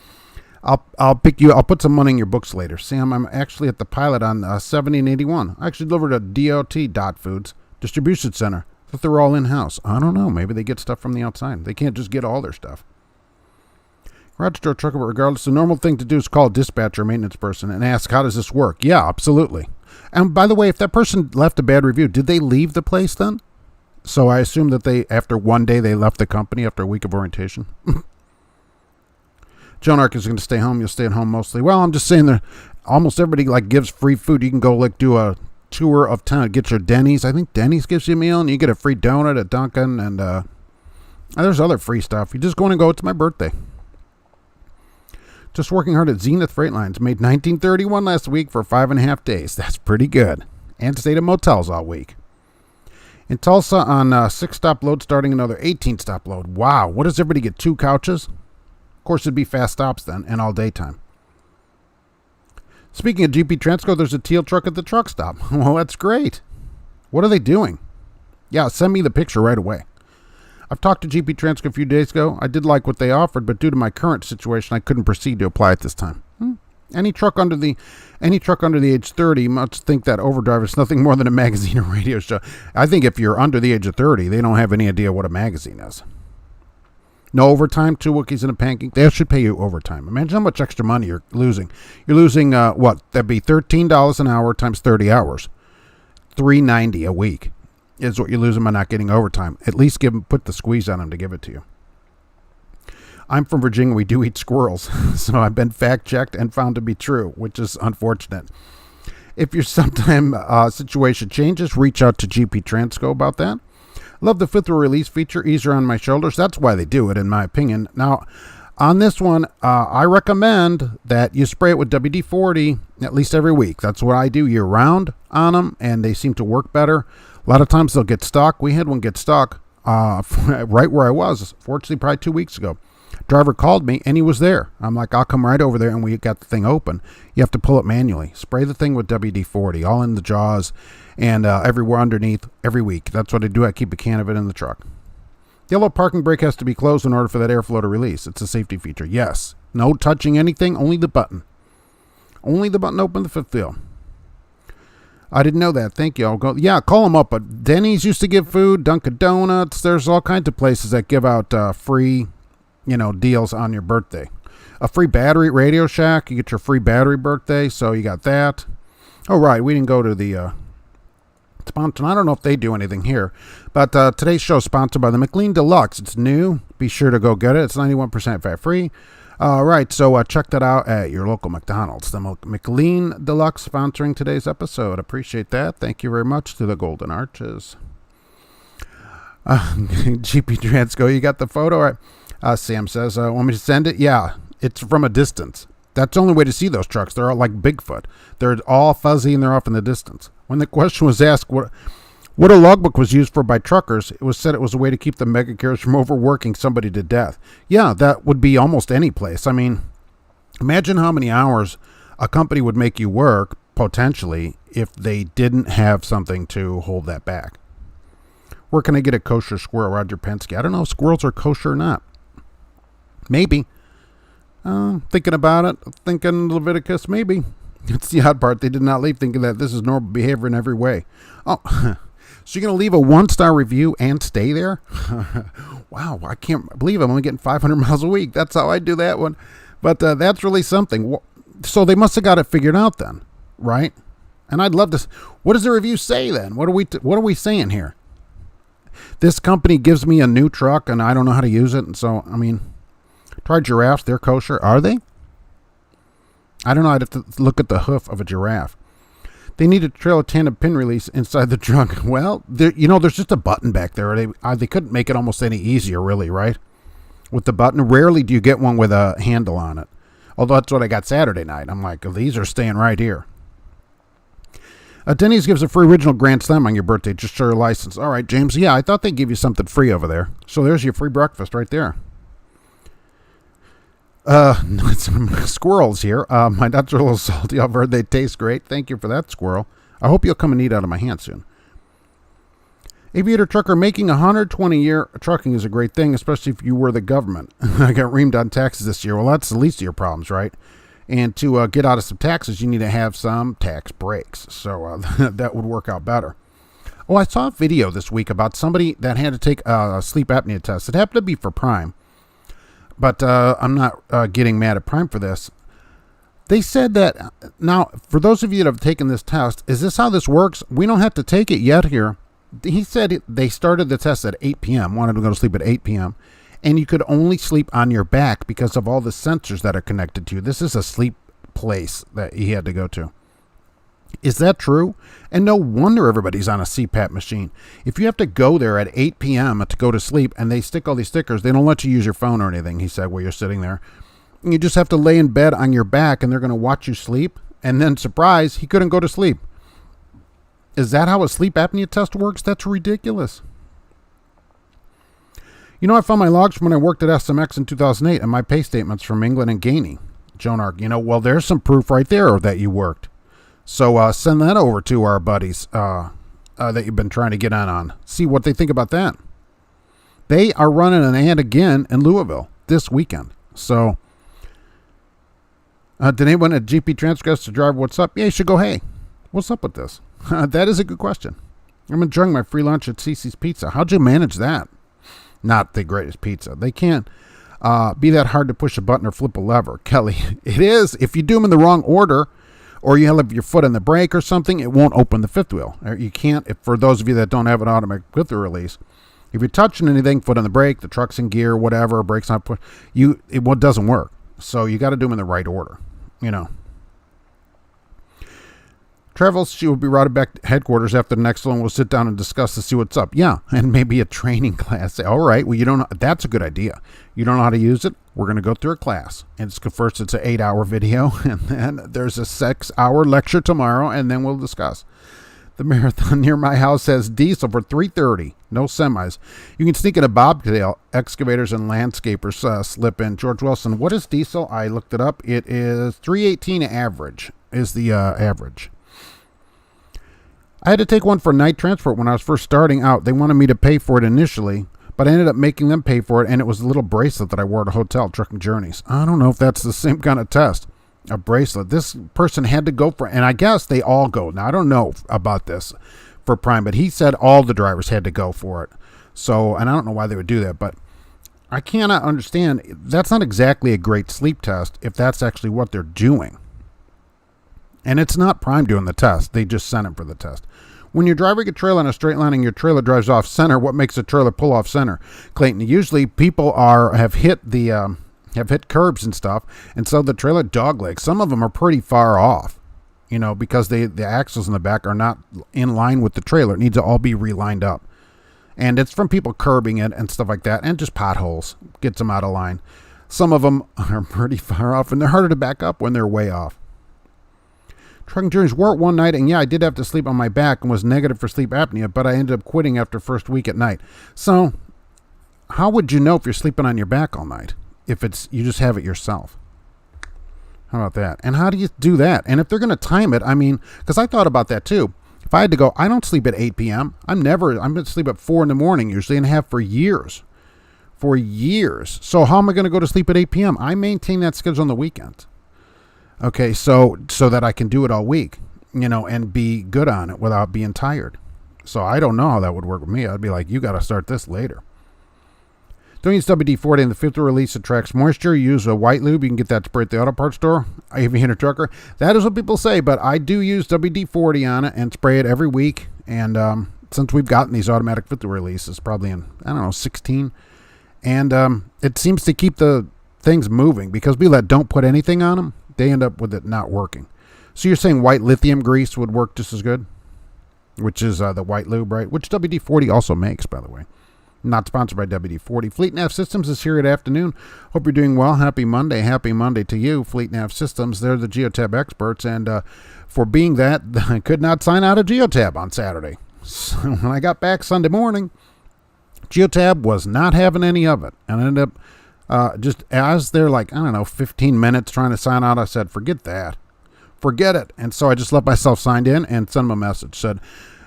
Speaker 1: I'll put some money in your books later. Sam, I'm actually at the pilot on 70 and 81. I actually delivered a DOT Foods distribution center. But they're all in-house. I don't know. Maybe they get stuff from the outside. They can't just get all their stuff. Garage door trucker, but regardless, the normal thing to do is call a dispatcher or maintenance person and ask, how does this work? Yeah, absolutely. And by the way, if that person left a bad review, did they leave the place then? So I assume that after one day, they left the company after a week of orientation. Joan Ark is going to stay home. You'll stay at home mostly. Well, I'm just saying that almost everybody gives free food. You can go do a tour of town, get your Denny's. I think Denny's gives you a meal, and you get a free donut at Dunkin', and there's other free stuff. You just go in and go, it's my birthday. Just working hard at Zenith Freight Lines. Made $19.31 last week for 5.5 days. That's pretty good. And stayed at motels all week. In Tulsa on 6-stop load, starting another 18-stop load. Wow, what does everybody get, 2 couches? Of course, it'd be fast stops then, and all daytime. Speaking of GP Transco, there's a teal truck at the truck stop. Well, that's great. What are they doing? Yeah, send me the picture right away. I've talked to GP Transco a few days ago. I did like what they offered, but due to my current situation, I couldn't proceed to apply at this time. Any truck under the age 30 must think that overdrive is nothing more than a magazine or radio show. I think if you're under the age of 30, they don't have any idea what a magazine is. No overtime, 2 Wookiees and a pancake. They should pay you overtime. Imagine how much extra money you're losing. You're losing, what? That'd be $13 an hour times 30 hours. $3.90 a week is what you're losing by not getting overtime. At least put the squeeze on them to give it to you. I'm from Virginia. We do eat squirrels. So I've been fact-checked and found to be true, which is unfortunate. If your sometime situation changes, reach out to GP Transco about that. Love the fifth wheel release feature, easier on my shoulders. That's why they do it, in my opinion. Now, on this one, I recommend that you spray it with WD-40 at least every week. That's what I do year-round on them, and they seem to work better. A lot of times they'll get stuck. We had one get stuck right where I was, fortunately, probably 2 weeks ago. Driver called me, and he was there. I'm like, I'll come right over there, and we got the thing open. You have to pull it manually. Spray the thing with WD-40, all in the jaws, and everywhere underneath every week. That's what I do. I keep a can of it in the truck. Yellow parking brake has to be closed in order for that airflow to release. It's a safety feature. Yes. No touching anything, only the button. Only the button to open the fifth wheel. I didn't know that. Thank you. I'll go. Yeah, call them up. But Denny's used to give food, Dunkin' Donuts. There's all kinds of places that give out free, deals on your birthday. A free battery at Radio Shack. You get your free battery birthday, so you got that. Oh, right. We didn't go to the sponsor. I don't know if they do anything here, but today's show is sponsored by the McLean Deluxe. It's new. Be sure to go get it. It's 91% fat free. All right, so check that out at your local McDonald's. The McLean Deluxe sponsoring today's episode. Appreciate that. Thank you very much to the Golden Arches. GP Transco, you got the photo? All right. Sam says, want me to send it? Yeah, it's from a distance. That's the only way to see those trucks. They're all like Bigfoot. They're all fuzzy and they're off in the distance. When the question was asked what a logbook was used for by truckers, it was said it was a way to keep the mega carriers from overworking somebody to death. Yeah, that would be almost any place. I mean, imagine how many hours a company would make you work, potentially, if they didn't have something to hold that back. Where can I get a kosher squirrel, Roger Penske? I don't know if squirrels are kosher or not. Maybe. Thinking about it, thinking Leviticus, maybe. It's the odd part. They did not leave thinking that this is normal behavior in every way. Oh, so you're going to leave a 1-star review and stay there? Wow, I can't believe I'm only getting 500 miles a week. That's how I do that one. But that's really something. So they must have got it figured out then, right? And I'd love to. What does the review say then? What are we saying here? This company gives me a new truck and I don't know how to use it. And so, I mean, try giraffes. They're kosher. Are they? I don't know. I'd have to look at the hoof of a giraffe. They need a trailer tandem pin release inside the trunk. Well, there's just a button back there. They couldn't make it almost any easier, really, right? With the button. Rarely do you get one with a handle on it. Although that's what I got Saturday night. I'm like, oh, these are staying right here. Denny's gives a free original Grand Slam on your birthday. Just show your license. All right, James. Yeah, I thought they'd give you something free over there. So there's your free breakfast right there. Some squirrels here. My nuts are a little salty. I've heard they taste great. Thank you for that, squirrel. I hope you'll come and eat out of my hand soon. Aviator trucker, making 120-year trucking is a great thing, especially if you were the government. I got reamed on taxes this year. Well, that's the least of your problems, right? And to get out of some taxes, you need to have some tax breaks. So that would work out better. Oh, I saw a video this week about somebody that had to take a sleep apnea test. It happened to be for Prime. But I'm not getting mad at Prime for this. They said that, now, for those of you that have taken this test, is this how this works? We don't have to take it yet here. He said they started the test at 8 p.m., wanted to go to sleep at 8 p.m., and you could only sleep on your back because of all the sensors that are connected to you. This is a sleep place that he had to go to. Is that true? And no wonder everybody's on a CPAP machine. If you have to go there at 8 p.m. to go to sleep and they stick all these stickers, they don't let you use your phone or anything, he said, while you're sitting there. You just have to lay in bed on your back and they're going to watch you sleep. And then, surprise, he couldn't go to sleep. Is that how a sleep apnea test works? That's ridiculous. You know, I found my logs from when I worked at SMX in 2008 and my pay statements from England and Gainey. Joan Arc, well, there's some proof right there that you worked. So send that over to our buddies that you've been trying to get on. See what they think about that. They are running an ad again in Louisville this weekend. So, did anyone at GP Transco to drive what's up? Yeah, you should go, hey, what's up with this? That is a good question. I'm enjoying my free lunch at Cece's Pizza. How'd you manage that? Not the greatest pizza. They can't be that hard to push a button or flip a lever. Kelly, it is. If you do them in the wrong order, or you have your foot on the brake or something, it won't open the fifth wheel. You can't, for those of you that don't have an automatic fifth wheel release, if you're touching anything, foot on the brake, the truck's in gear, whatever, brake's not put, it doesn't work. So you got to do them in the right order, Travels, she will be routed back to headquarters after the next one. We'll sit down and discuss to see what's up. Yeah, and maybe a training class. All right, well, you don't know. That's a good idea. You don't know how to use it? We're going to go through a class. And first, it's an 8-hour video, and then there's a 6-hour lecture tomorrow, and then we'll discuss. The marathon near my house has diesel for $3.30. No semis. You can sneak in a bobtail. Excavators and landscapers slip in. George Wilson, what is diesel? I looked it up. It is $3.18 average is the average. I had to take one for night transport when I was first starting out. They wanted me to pay for it initially, but I ended up making them pay for it, and it was a little bracelet that I wore at a hotel, Trucking Journeys. I don't know if that's the same kind of test, a bracelet. This person had to go for it, and I guess they all go. Now, I don't know about this for Prime, but he said all the drivers had to go for it. So, and I don't know why they would do that, but I cannot understand. That's not exactly a great sleep test if that's actually what they're doing. And it's not Prime doing the test. They just sent him for the test. When you're driving a trailer on a straight line and your trailer drives off center, what makes a trailer pull off center? Clayton, usually people have hit curbs and stuff, and so the trailer doglegs. Some of them are pretty far off, because the axles in the back are not in line with the trailer. It needs to all be relined up. And it's from people curbing it and stuff like that, and just potholes gets them out of line. Some of them are pretty far off, and they're harder to back up when they're way off. Trucking Journeys worked one night, and yeah, I did have to sleep on my back and was negative for sleep apnea, but I ended up quitting after first week at night. So, how would you know if you're sleeping on your back all night? If you just have it yourself. How about that? And how do you do that? And if they're going to time it, because I thought about that too. If I had to go, I don't sleep at 8 p.m. I'm going to sleep at 4 in the morning usually and have for years. For years. So how am I going to go to sleep at 8 p.m.? I maintain that schedule on the weekends. Okay, so that I can do it all week, and be good on it without being tired. So I don't know how that would work with me. I'd be like, you got to start this later. Don't use WD-40 in the fifth release. Attracts moisture. Use a white lube. You can get that sprayed at the auto parts store. Aviator trucker. That is what people say, but I do use WD-40 on it and spray it every week. And since we've gotten these automatic fifth releases, probably in, 16. And it seems to keep the things moving because people that don't put anything on them, they end up with it not working. So you're saying white lithium grease would work just as good? Which is the white lube, right? Which WD-40 also makes, by the way. Not sponsored by WD-40. Fleet Nav Systems is here at afternoon. Hope you're doing well. Happy Monday. Happy Monday to you. Fleet Nav Systems, they're the Geotab experts. And for being that, I could not sign out of Geotab on Saturday. So when I got back Sunday morning, Geotab was not having any of it. And I ended up Just as they're like, I don't know, 15 minutes trying to sign out, I said, forget that. Forget it. And so I just left myself signed in and sent them a message. Said,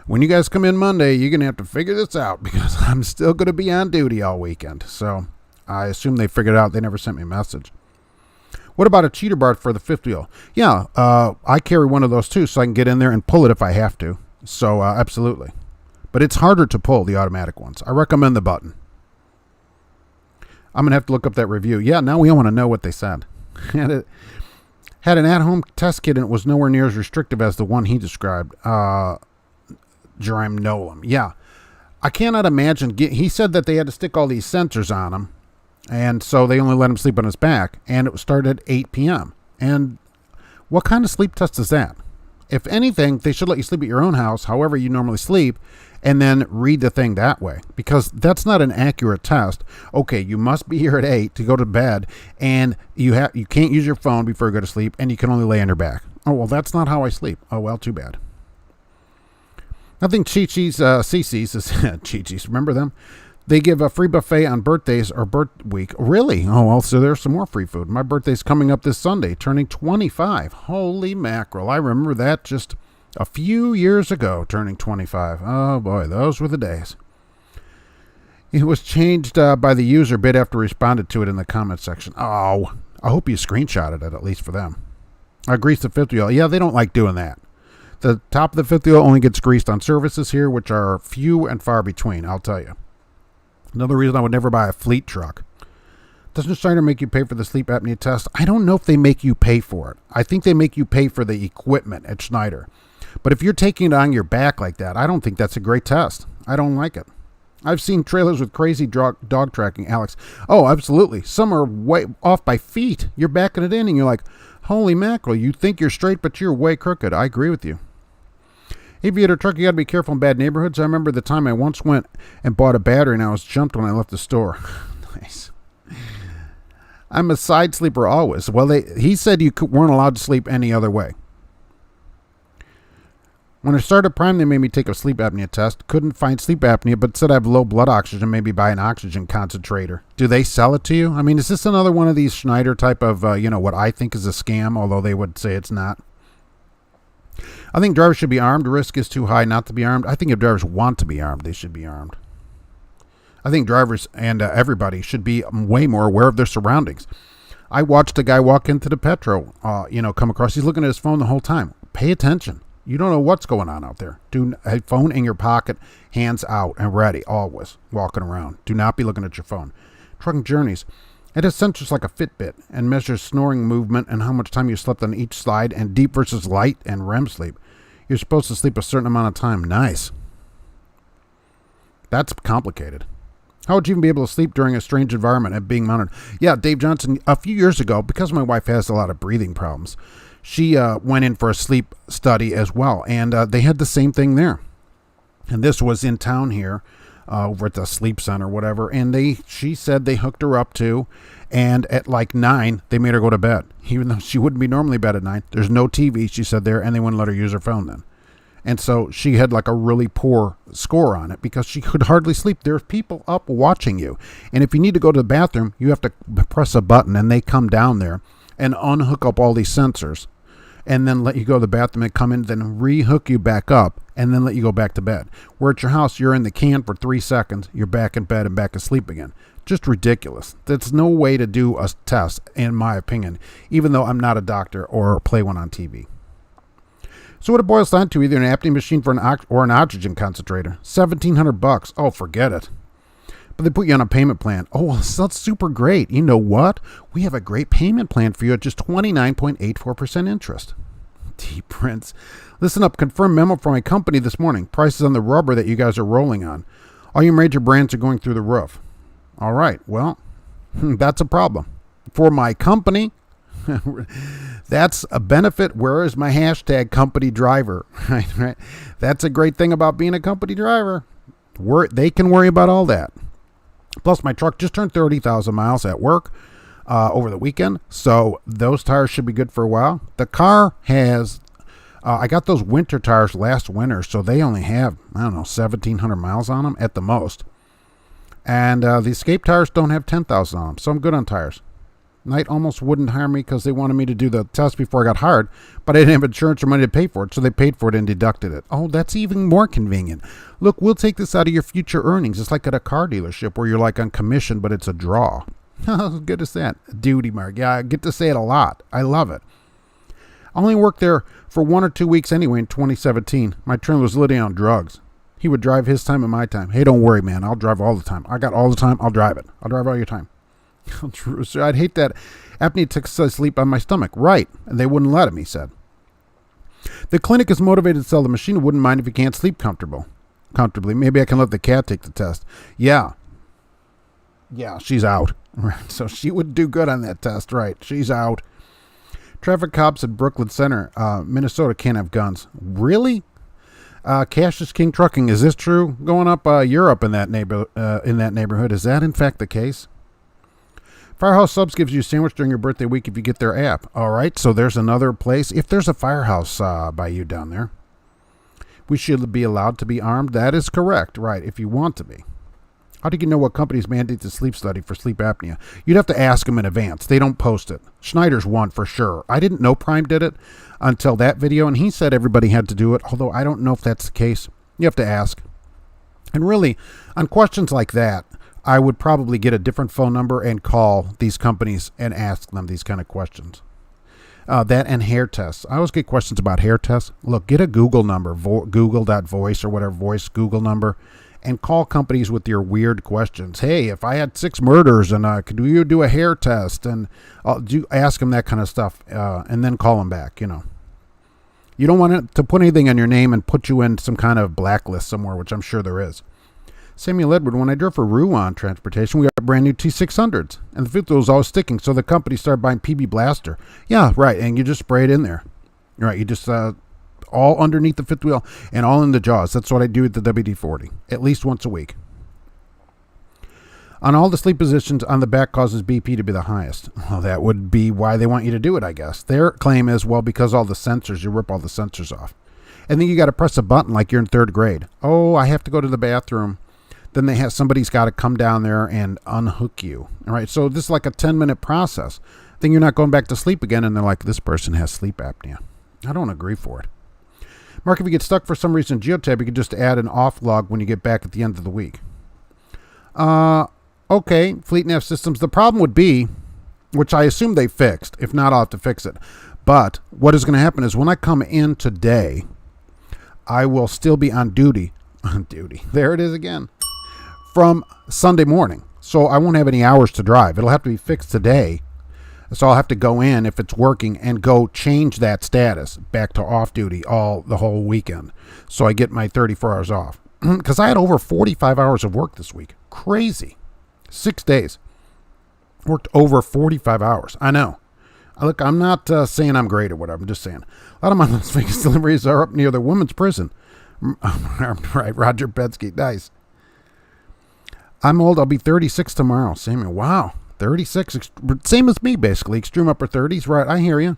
Speaker 1: when you guys come in Monday, you're going to have to figure this out because I'm still going to be on duty all weekend. So I assume they figured it out. They never sent me a message. What about a cheater bar for the fifth wheel? Yeah, I carry one of those too, so I can get in there and pull it if I have to. So absolutely. But it's harder to pull the automatic ones. I recommend the button. I'm going to have to look up that review. Yeah, now we want to know what they said. Had an at-home test kit, and it was nowhere near as restrictive as the one he described. Jerome Nolan. Yeah. I cannot imagine. He said that they had to stick all these sensors on him, and so they only let him sleep on his back, and it started at 8 p.m. And what kind of sleep test is that? If anything, they should let you sleep at your own house, however you normally sleep, and then read the thing that way, because that's not an accurate test. Okay, you must be here at 8 to go to bed, and you can't use your phone before you go to sleep, and you can only lay on your back. Oh, well, that's not how I sleep. Oh, well, too bad. Nothing Chi-Chi's, CC's is Chi-Chi's. Remember them? They give a free buffet on birthdays or birth week. Really? Oh, well, so there's some more free food. My birthday's coming up this Sunday, turning 25. Holy mackerel. I remember that just a few years ago, turning 25. Oh, boy, those were the days. It was changed by the user bit after responded to it in the comment section. Oh, I hope you screenshotted it, at least for them. I greased the fifth wheel. Yeah, they don't like doing that. The top of the fifth wheel only gets greased on services here, which are few and far between, I'll tell you. Another reason I would never buy a fleet truck. Doesn't Schneider make you pay for the sleep apnea test? I don't know if they make you pay for it. I think they make you pay for the equipment at Schneider. But if you're taking it on your back like that, I don't think that's a great test. I don't like it. I've seen trailers with crazy dog tracking, Alex. Oh, absolutely. Some are way off by feet. You're backing it in and you're like, holy mackerel, you think you're straight, but you're way crooked. I agree with you. Aviator truck, you got to be careful in bad neighborhoods. I remember the time I once went and bought a battery and I was jumped when I left the store. Nice. I'm a side sleeper always. Well, he said you weren't allowed to sleep any other way. When I started Prime, they made me take a sleep apnea test. Couldn't find sleep apnea, but said I have low blood oxygen, maybe buy an oxygen concentrator. Do they sell it to you? I mean, is this another one of these Schneider type of, what I think is a scam, although they would say it's not? I think drivers should be armed. The risk is too high not to be armed. I think if drivers want to be armed, they should be armed. I think drivers and everybody should be way more aware of their surroundings. I watched a guy walk into the Petro, come across. He's looking at his phone the whole time. Pay attention. You don't know what's going on out there. Do a phone in your pocket, hands out and ready, always walking around. Do not be looking at your phone. Trucking journeys. It has sensors like a Fitbit and measures snoring movement and how much time you slept on each side and deep versus light and REM sleep. You're supposed to sleep a certain amount of time. Nice. That's complicated. How would you even be able to sleep during a strange environment and being monitored? Yeah, Dave Johnson, a few years ago, because my wife has a lot of breathing problems, she went in for a sleep study as well, and they had the same thing there. And this was in town here, over at the sleep center, whatever, and she said they hooked her up too, and at like 9, they made her go to bed, even though she wouldn't be normally bed at 9. There's no TV, she said there, and they wouldn't let her use her phone then. And so she had like a really poor score on it because she could hardly sleep. There's people up watching you. And if you need to go to the bathroom, you have to press a button and they come down there and unhook up all these sensors and then let you go to the bathroom and come in, then rehook you back up and then let you go back to bed. Where at your house, you're in the can for 3 seconds, you're back in bed and back asleep again. Just ridiculous. That's no way to do a test, in my opinion, even though I'm not a doctor or play one on TV. So what it boils down to, either an apnea machine for an oxygen concentrator. $1,700. Oh, forget it. But they put you on a payment plan. Oh, well, that's super great. You know what? We have a great payment plan for you at just 29.84% interest. Deep Prince. Listen up. Confirmed memo from my company this morning. Prices on the rubber that you guys are rolling on. All your major brands are going through the roof. All right. Well, that's a problem. For my company, that's a benefit. Where is my hashtag company driver? Right? That's a great thing about being a company driver. They can worry about all that. Plus, my truck just turned 30,000 miles at work over the weekend, so those tires should be good for a while. The car has, I got those winter tires last winter, so they only have, 1,700 miles on them at the most. And the escape tires don't have 10,000 on them, so I'm good on tires. Knight almost wouldn't hire me because they wanted me to do the test before I got hired, but I didn't have insurance or money to pay for it, so they paid for it and deducted it. Oh, that's even more convenient. Look, we'll take this out of your future earnings. It's like at a car dealership where you're like on commission, but it's a draw. How good is that? Duty mark. Yeah, I get to say it a lot. I love it. I only worked there for 1 or 2 weeks anyway in 2017. My trainer was literally on drugs. He would drive his time and my time. Hey, don't worry, man. I'll drive all the time. I got all the time. I'll drive it. I'll drive all your time. I'd hate that apnea took sleep on my stomach. Right. And they wouldn't let him, he said. The clinic is motivated to sell the machine. Wouldn't mind if you can't sleep comfortably. Maybe I can let the cat take the test. Yeah, she's out. Right. So she would do good on that test. Right. She's out. Traffic cops at Brooklyn Center, Minnesota can't have guns. Really? Cash is King Trucking. Is this true? Going up Europe in that neighborhood. Is that in fact the case? Firehouse Subs gives you a sandwich during your birthday week if you get their app. All right, so there's another place. If there's a firehouse by you down there, we should be allowed to be armed. That is correct, right, if you want to be. How do you know what companies mandate the sleep study for sleep apnea? You'd have to ask them in advance. They don't post it. Schneider's one for sure. I didn't know Prime did it until that video, and he said everybody had to do it, although I don't know if that's the case. You have to ask. And really, on questions like that, I would probably get a different phone number and call these companies and ask them these kind of questions. That and hair tests. I always get questions about hair tests. Look, get a Google number, google.voice or whatever, voice Google number, and call companies with your weird questions. Hey, if I had 6 murders, and could you do a hair test? And ask them that kind of stuff, and then call them back, You don't want it to put anything on your name and put you in some kind of blacklist somewhere, which I'm sure there is. Samuel Edward, when I drove for Ruan Transportation, we got brand new T600s, and the fifth wheel was always sticking, so the company started buying PB Blaster. Yeah, right, and you just spray it in there. Right, you just all underneath the fifth wheel and all in the jaws. That's what I do with the WD-40, at least once a week. On all the sleep positions on the back causes BP to be the highest. Well, that would be why they want you to do it, I guess. Their claim is, well, because all the sensors, you rip all the sensors off. And then you got to press a button like you're in 3rd grade. Oh, I have to go to the bathroom. Then somebody's got to come down there and unhook you. All right, so this is like a 10-minute process. Then you're not going back to sleep again, and they're like, this person has sleep apnea. I don't agree for it. Mark, if you get stuck for some reason in Geotab, you can just add an off log when you get back at the end of the week. Okay, Fleet Nav Systems. The problem would be, which I assume they fixed. If not, I'll have to fix it. But what is going to happen is when I come in today, I will still be on duty. On duty. There it is again. From Sunday morning. So I won't have any hours to drive. It'll have to be fixed today. So I'll have to go in, if it's working, and go change that status back to off duty the whole weekend. So I get my 34 hours off. Because I had over 45 hours of work this week. Crazy. 6 days. Worked over 45 hours. I know. Look, I'm not saying I'm great or whatever. I'm just saying. A lot of my Las Vegas deliveries are up near the women's prison. Right, Roger Betsky. Nice. I'm old. I'll be 36 tomorrow. Samuel, wow. 36. Same as me, basically. Extreme upper 30s. Right, I hear you.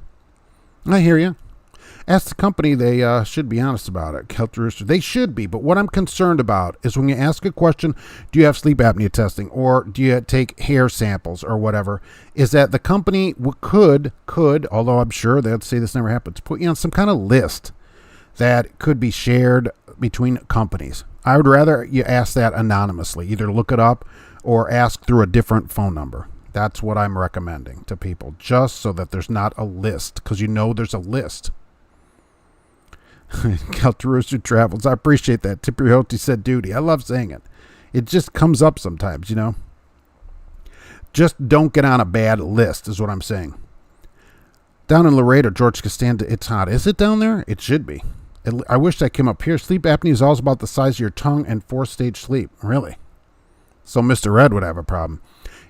Speaker 1: Ask the company. They should be honest about it. Kelter Rooster. They should be. But what I'm concerned about is when you ask a question, do you have sleep apnea testing? Or do you take hair samples or whatever? Is that the company could, although I'm sure they'd say this never happens, put you on some kind of list that could be shared between companies. I would rather you ask that anonymously. Either look it up or ask through a different phone number. That's what I'm recommending to people, just so that there's not a list, because there's a list. Caltarusu Travels. I appreciate that. Tiprioti said duty. I love saying it. It just comes up sometimes, Just don't get on a bad list is what I'm saying. Down in Laredo, George Costanza, it's hot. Is it down there? It should be. I wish that came up here. Sleep apnea is all about the size of your tongue and 4-stage sleep. Really? So Mr. Red would have a problem.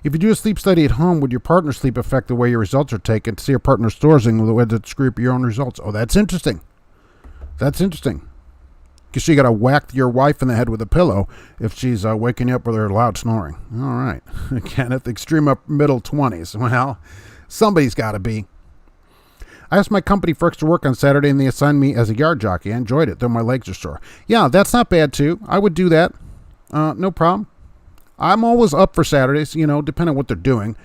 Speaker 1: If you do a sleep study at home, would your partner's sleep affect the way your results are taken? To see your partner's stores and the way that screw up your own results. Oh, that's interesting. That's interesting. Because you got to whack your wife in the head with a pillow if she's waking you up with her loud snoring. All right. Kenneth, extreme up middle 20s. Well, somebody's got to be. I asked my company for extra work on Saturday, and they assigned me as a yard jockey. I enjoyed it, though my legs are sore. Yeah, that's not bad, too. I would do that. No problem. I'm always up for Saturdays, depending on what they're doing.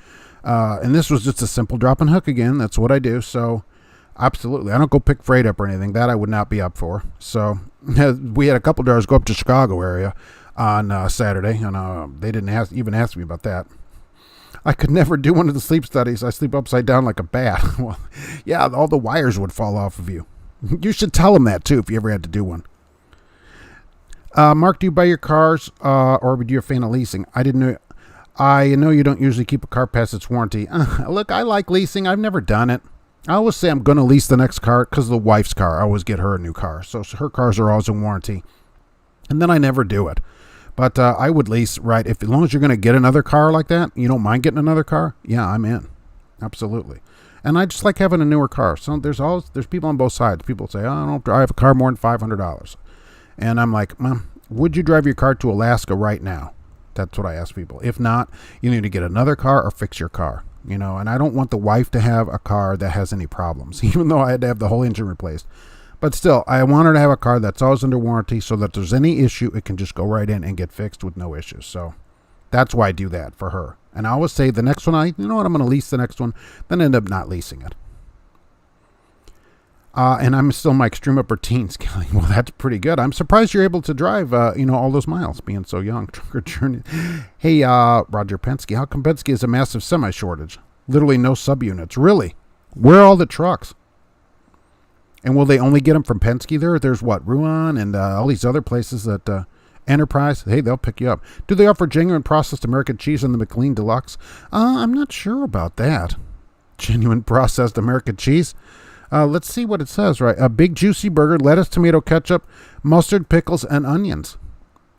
Speaker 1: And this was just a simple drop and hook again. That's what I do. So absolutely. I don't go pick freight up or anything. That I would not be up for. So we had a couple drivers go up to Chicago area on Saturday, and they didn't even ask me about that. I could never do one of the sleep studies. I sleep upside down like a bat. Well, yeah, all the wires would fall off of you. You should tell them that, too, if you ever had to do one. Mark, do you buy your cars or are you a fan of leasing? I didn't know. I know you don't usually keep a car past its warranty. Look, I like leasing. I've never done it. I always say I'm going to lease the next car because of the wife's car. I always get her a new car. So her cars are always in warranty. And then I never do it. But I would lease, right, as long as you're going to get another car like that, you don't mind getting another car, yeah, I'm in. Absolutely. And I just like having a newer car. So there's people on both sides. People say, I don't drive a car more than $500. And I'm like, Mom, would you drive your car to Alaska right now? That's what I ask people. If not, you need to get another car or fix your car. And I don't want the wife to have a car that has any problems, even though I had to have the whole engine replaced. But still, I want her to have a car that's always under warranty so that if there's any issue, it can just go right in and get fixed with no issues. So that's why I do that for her. And I always say the next one, I'm going to lease the next one, then end up not leasing it. And I'm still in my extreme upper teens, Kelly. Well, that's pretty good. I'm surprised you're able to drive, all those miles, being so young. Hey, Roger Penske, how come Penske is a massive semi-shortage? Literally no subunits. Really? Where are all the trucks? And will they only get them from Penske there? There's Rouen and all these other places that Enterprise, hey, they'll pick you up. Do they offer genuine processed American cheese on the McLean Deluxe? I'm not sure about that. Genuine processed American cheese? Let's see what it says, right? A big juicy burger, lettuce, tomato, ketchup, mustard, pickles, and onions.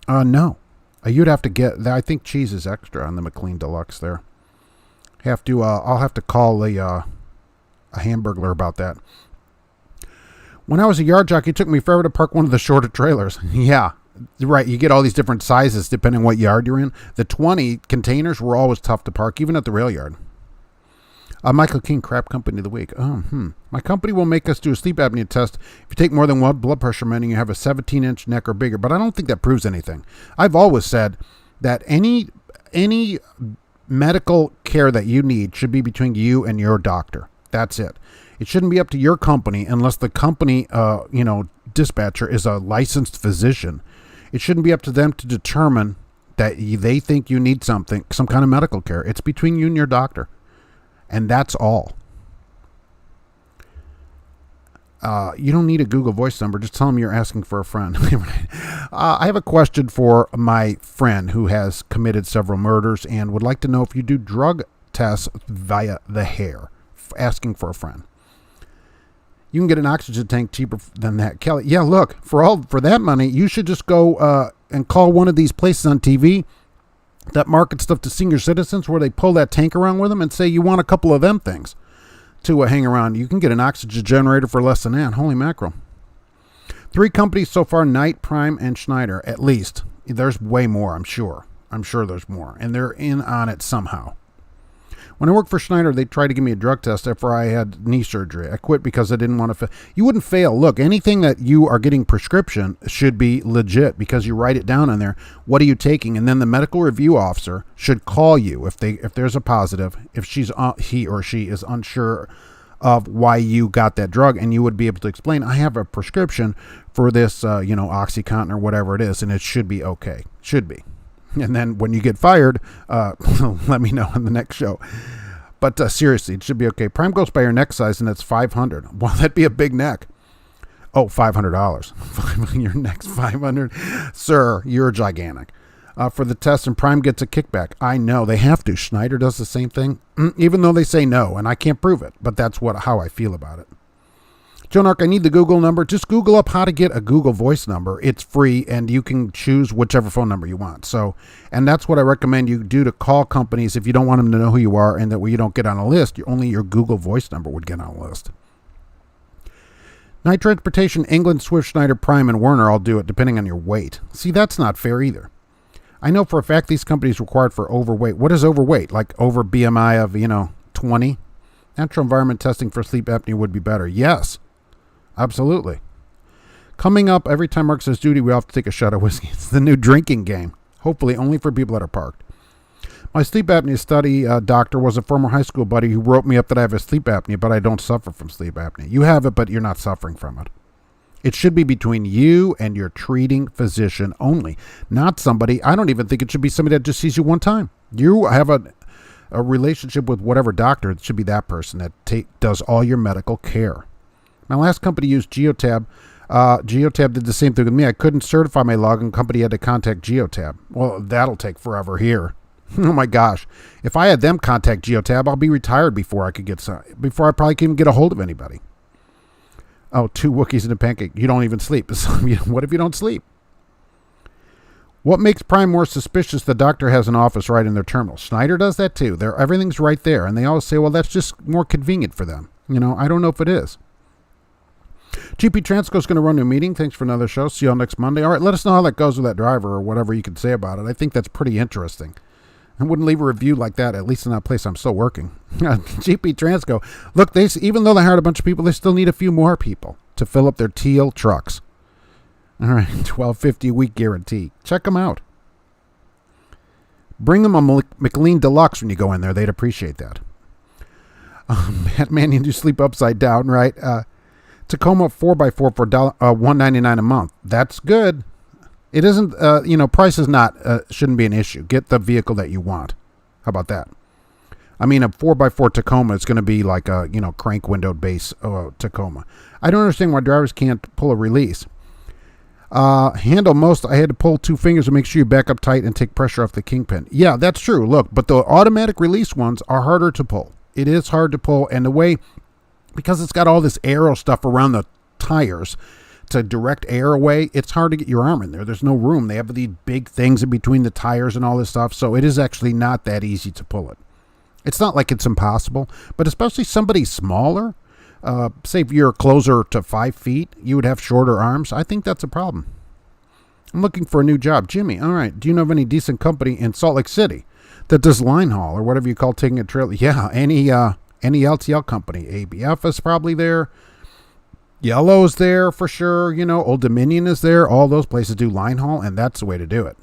Speaker 1: No. You'd have to get, I think cheese is extra on the McLean Deluxe there. I'll have to call a Hamburglar about that. When I was a yard jockey, it took me forever to park one of the shorter trailers. Yeah, right. You get all these different sizes depending on what yard you're in. The 20 containers were always tough to park, even at the rail yard. Michael King, Crap Company of the Week. My company will make us do a sleep apnea test if you take more than one blood pressure medicine, you have a 17-inch neck or bigger. But I don't think that proves anything. I've always said that any medical care that you need should be between you and your doctor. That's it. It shouldn't be up to your company unless the company, dispatcher is a licensed physician. It shouldn't be up to them to determine that they think you need some kind of medical care. It's between you and your doctor. And that's all. You don't need a Google Voice number. Just tell them you're asking for a friend. I have a question for my friend who has committed several murders and would like to know if you do drug tests via the hair. Asking for a friend. You can get an oxygen tank cheaper than that, Kelly. Yeah, look, for that money, you should just go and call one of these places on TV that market stuff to senior citizens where they pull that tank around with them and say you want a couple of them things to hang around. You can get an oxygen generator for less than that. Holy mackerel. 3 companies so far, Knight, Prime, and Schneider, at least. There's way more, I'm sure. I'm sure there's more. And they're in on it somehow. When I worked for Schneider, they tried to give me a drug test after I had knee surgery. I quit because I didn't want to fail. You wouldn't fail. Look, anything that you are getting prescription should be legit because you write it down on there. What are you taking? And then the medical review officer should call you if there's a positive, if he or she is unsure of why you got that drug, and you would be able to explain, I have a prescription for this, OxyContin or whatever it is, and it should be okay. Should be. And then when you get fired, let me know on the next show. But seriously, it should be okay. Prime goes by your neck size, and it's $500. Well, that'd be a big neck. Oh, $500. Your neck's $500. Sir, you're gigantic. For the test, and Prime gets a kickback. I know. They have to. Schneider does the same thing, even though they say no, and I can't prove it. But that's how I feel about it. Joan Arc, I need the Google number. Just Google up how to get a Google Voice number. It's free, and you can choose whichever phone number you want. And that's what I recommend you do to call companies if you don't want them to know who you are, and that way you don't get on a list. Only your Google Voice number would get on a list. Knight Transportation, England, Swift, Schneider, Prime, and Werner all do it, depending on your weight. See, that's not fair either. I know for a fact these companies required for overweight. What is overweight? Like over BMI of, 20? Natural environment testing for sleep apnea would be better. Yes. Absolutely. Coming up, every time Mark says duty, we all have to take a shot of whiskey. It's the new drinking game. Hopefully only for people that are parked. My sleep apnea study doctor was a former high school buddy who wrote me up that I have a sleep apnea, but I don't suffer from sleep apnea. You have it, but you're not suffering from it. It should be between you and your treating physician only, not somebody. I don't even think it should be somebody that just sees you one time. You have a relationship with whatever doctor. It should be that person that does all your medical care. My last company used Geotab. Geotab did the same thing with me. I couldn't certify my login. Company had to contact Geotab. Well, that'll take forever here. Oh my gosh. If I had them contact Geotab, I'll be retired before I probably can even get a hold of anybody. Oh, 2 Wookiees and a pancake. You don't even sleep. What if you don't sleep? What makes Prime more suspicious? The doctor has an office right in their terminal. Schneider does that too. Everything's right there. And they always say, well, that's just more convenient for them. I don't know if it is. GP Transco is going to run a meeting. Thanks for another show. See you all next Monday. All right, let us know how that goes with that driver or whatever you can say about it. I think that's pretty interesting. I wouldn't leave a review like that, at least in that place I'm still working. GP Transco. Look, even though they hired a bunch of people, they still need a few more people to fill up their teal trucks. All right, $12.50 a week guarantee. Check them out. Bring them a McLean Deluxe when you go in there. They'd appreciate that. Batman, you sleep upside down, right? Tacoma 4x4 for $199 a month. That's good. It isn't, price is not, shouldn't be an issue. Get the vehicle that you want. How about that? I mean, a 4x4 Tacoma is going to be like a, crank windowed base Tacoma. I don't understand why drivers can't pull a release. Handle most, I had to pull 2 fingers to make sure you back up tight and take pressure off the kingpin. Yeah, that's true. Look, but the automatic release ones are harder to pull. It is hard to pull, and the way, because it's got all this aero stuff around the tires to direct air away, it's hard to get your arm in there. There's no room. They have these big things in between the tires and all this stuff, so it is actually not that easy to pull it. It's not like it's impossible, but especially somebody smaller, say if you're closer to 5 feet, you would have shorter arms. I think that's a problem. I'm looking for a new job. Jimmy, all right, do you know of any decent company in Salt Lake City that does line haul or whatever you call taking a trailer? Yeah, any LTL company. ABF is probably there. Yellow's there for sure. Old Dominion is there. All those places do line haul, and that's the way to do it.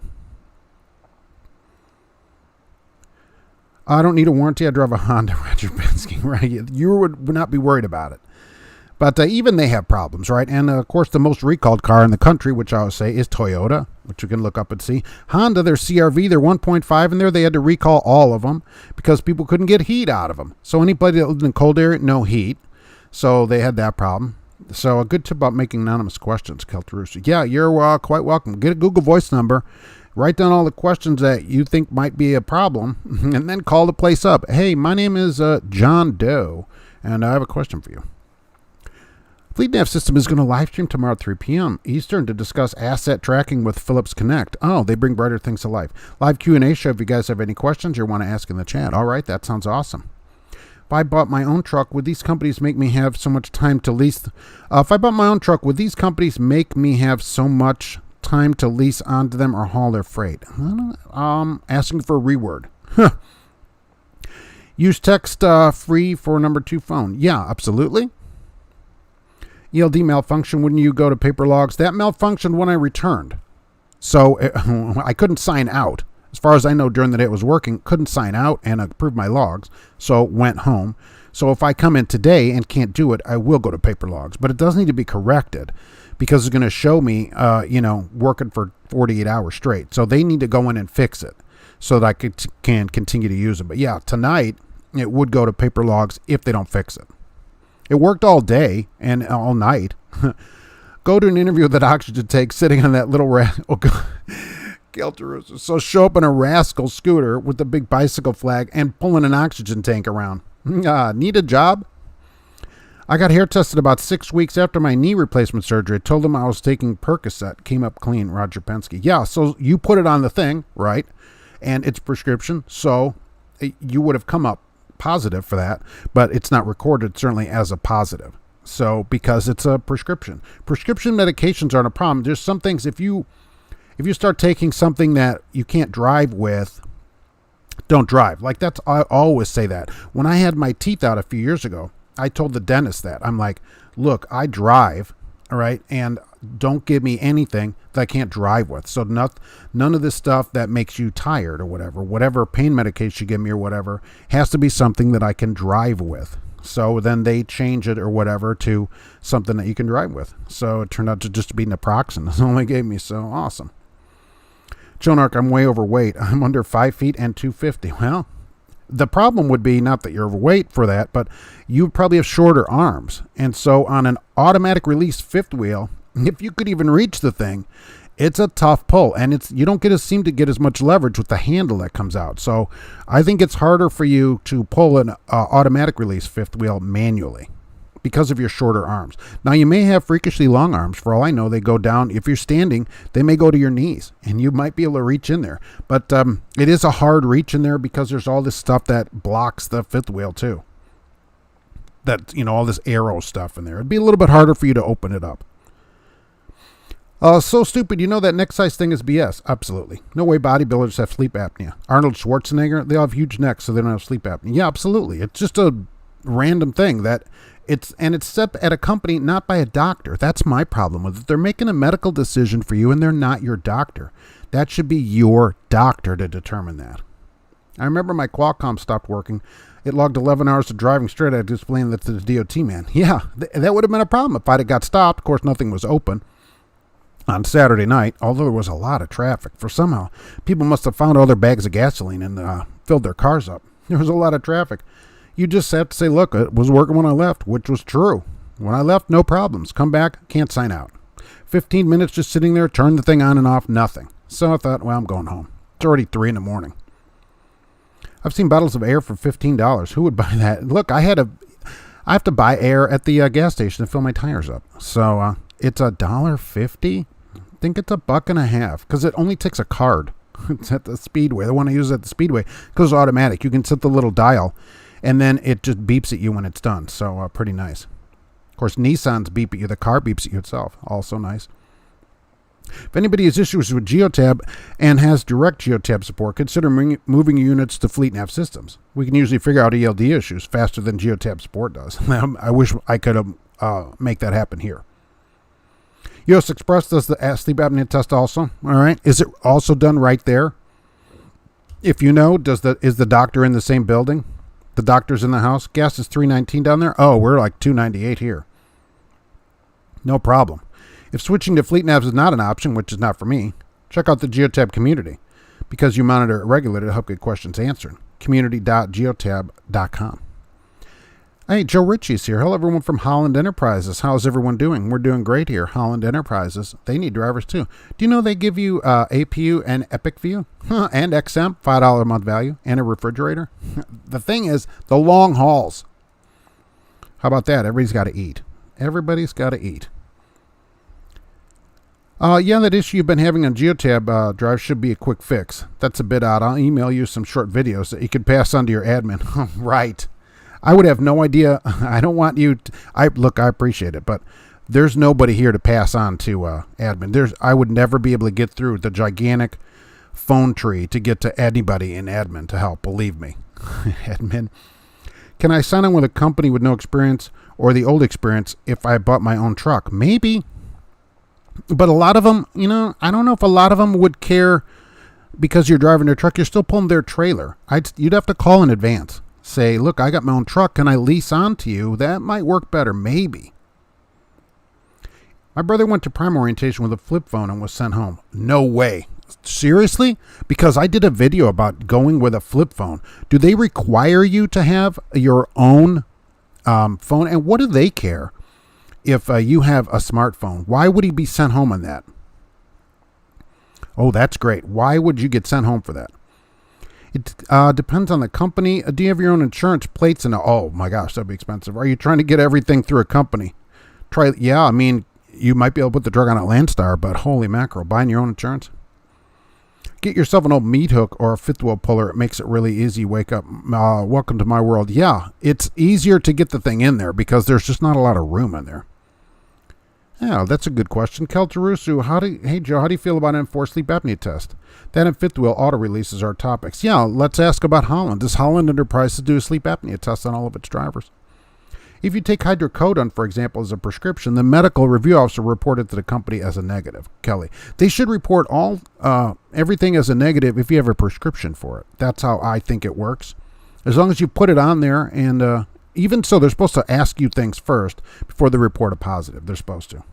Speaker 1: I don't need a warranty. I drive a Honda Roger Penske, right? You would not be worried about it. But even they have problems, right? And, of course, the most recalled car in the country, which I always say, is Toyota, which you can look up and see. Honda, their CRV, their 1.5 in there, they had to recall all of them because people couldn't get heat out of them. So anybody that lived in a cold area, no heat. So they had that problem. So a good tip about making anonymous questions, Kelterusi. Yeah, you're quite welcome. Get a Google Voice number. Write down all the questions that you think might be a problem, and then call the place up. Hey, my name is John Doe, and I have a question for you. Fleet Nav Systems is going to live stream tomorrow at 3 p.m. Eastern to discuss asset tracking with Phillips Connect. Oh, they bring brighter things to life. Live Q&A show if you guys have any questions or want to ask in the chat. All right, that sounds awesome. If I bought my own truck, would these companies make me have so much time to lease? If I bought my own truck, would these companies make me have so much time to lease onto them or haul their freight? Asking for a reword. Use text free for number 2 phone. Yeah, absolutely. ELD malfunction when you go to paper logs. That malfunctioned when I returned. So I couldn't sign out. As far as I know, during the day it was working, couldn't sign out and approve my logs, so went home. So if I come in today and can't do it, I will go to paper logs. But it does need to be corrected because it's going to show me, working for 48 hours straight. So they need to go in and fix it so that I can continue to use it. But yeah, tonight it would go to paper logs if they don't fix it. It worked all day and all night. Go to an interview with that oxygen tank sitting on that little So show up in a rascal scooter with the big bicycle flag and pulling an oxygen tank around. Need a job? I got hair tested about 6 weeks after my knee replacement surgery. I told them I was taking Percocet. Came up clean, Roger Penske. Yeah, so you put it on the thing, right? And it's prescription, so you would have come up positive for that, but it's not recorded certainly as a positive. So because it's a prescription. Prescription medications aren't a problem. There's some things if you start taking something that you can't drive with, don't drive. Like I always say that. When I had my teeth out a few years ago, I told the dentist that. I'm like, look, I drive, all right, and Don't give me anything that I can't drive with. So none of this stuff that makes you tired or whatever pain medication you give me or whatever, has to be something that I can drive with. So then they change it or whatever to something that you can drive with. So it turned out to just be naproxen. That's all they gave me. So awesome. Joan Arc, I'm way overweight. I'm under 5 feet and 250. Well, the problem would be not that you're overweight for that, but you probably have shorter arms. And so on an automatic release fifth wheel, if you could even reach the thing, it's a tough pull, and you don't seem to get as much leverage with the handle that comes out. So I think it's harder for you to pull an automatic release fifth wheel manually because of your shorter arms. Now, you may have freakishly long arms. For all I know, they go down. If you're standing, they may go to your knees, and you might be able to reach in there. But it is a hard reach in there because there's all this stuff that blocks the fifth wheel too. That, all this arrow stuff in there. It'd be a little bit harder for you to open it up. So stupid, that neck size thing is BS. Absolutely. No way bodybuilders have sleep apnea. Arnold Schwarzenegger, they all have huge necks, so they don't have sleep apnea. Yeah, absolutely. It's just a random thing that it's set at a company, not by a doctor. That's my problem with it. They're making a medical decision for you, and they're not your doctor. That should be your doctor to determine that. I remember my Qualcomm stopped working. It logged 11 hours of driving straight. I had to explain that to the DOT man. Yeah, that would have been a problem if I'd have got stopped. Of course, nothing was open on Saturday night, although there was a lot of traffic. For somehow, people must have found all their bags of gasoline and filled their cars up. There was a lot of traffic. You just have to say, look, it was working when I left, which was true. When I left, no problems. Come back, can't sign out. 15 minutes just sitting there, turn the thing on and off, nothing. So I thought, well, I'm going home. It's already 3 in the morning. I've seen bottles of air for $15. Who would buy that? Look, I have to buy air at the gas station to fill my tires up. So it's $1.50. I think it's $1.50 because it only takes a card. It's at the Speedway. The one I use at the Speedway goes automatic. You can set the little dial, and then it just beeps at you when it's done. So pretty nice. Of course, Nissan's beep at you. The car beeps at you itself. Also nice. If anybody has issues with Geotab and has direct Geotab support, consider moving units to Fleet Nav Systems. We can usually figure out ELD issues faster than Geotab support does. I wish I could make that happen here. US Express does the sleep apnea test also. All right. Is it also done right there? If you know, is the doctor in the same building? The doctor's in the house. Gas is $3.19 down there. Oh, we're like $2.98 here. No problem. If switching to Fleet Navs is not an option, which is not for me, check out the Geotab community because you monitor it regularly to help get questions answered. Community.geotab.com. Hey, Joe Ritchie's here. Hello, everyone from Holland Enterprises. How's everyone doing? We're doing great here. Holland Enterprises. They need drivers, too. Do you know they give you APU and Epic View? And XM, $5 a month value, and a refrigerator? The thing is, the long hauls. How about that? Everybody's got to eat. Everybody's got to eat. Yeah, that issue you've been having on Geotab drive should be a quick fix. That's a bit odd. I'll email you some short videos that you could pass on to your admin. Right. I would have no idea. I don't want you to, I appreciate it, but there's nobody here to pass on to admin. I would never be able to get through the gigantic phone tree to get to anybody in admin to help. Believe me. Admin. Can I sign on with a company with no experience or the old experience if I bought my own truck? Maybe. But a lot of them, I don't know if a lot of them would care because you're driving their truck. You're still pulling their trailer. You'd have to call in advance. Say, look, I got my own truck. Can I lease on to you? That might work better. Maybe. My brother went to prime orientation with a flip phone and was sent home. No way. Seriously? Because I did a video about going with a flip phone. Do they require you to have your own phone? And what do they care if you have a smartphone? Why would he be sent home on that? Oh, that's great. Why would you get sent home for that? It depends on the company. Do you have your own insurance plates? And oh my gosh, that'd be expensive. Are you trying to get everything through a company? Yeah, I mean, you might be able to put the truck on a Landstar, but holy mackerel, buying your own insurance? Get yourself an old meat hook or a fifth wheel puller. It makes it really easy. Wake up. Welcome to my world. Yeah, it's easier to get the thing in there because there's just not a lot of room in there. Yeah, that's a good question. Keltarusu, hey Joe, how do you feel about enforced sleep apnea test? That and fifth wheel auto releases are topics. Yeah, let's ask about Holland. Does Holland Enterprises do a sleep apnea test on all of its drivers? If you take hydrocodone, for example, as a prescription, the medical review officer reported to the company as a negative. Kelly, they should report everything as a negative if you have a prescription for it. That's how I think it works. As long as you put it on there, and even so, they're supposed to ask you things first before they report a positive. They're supposed to.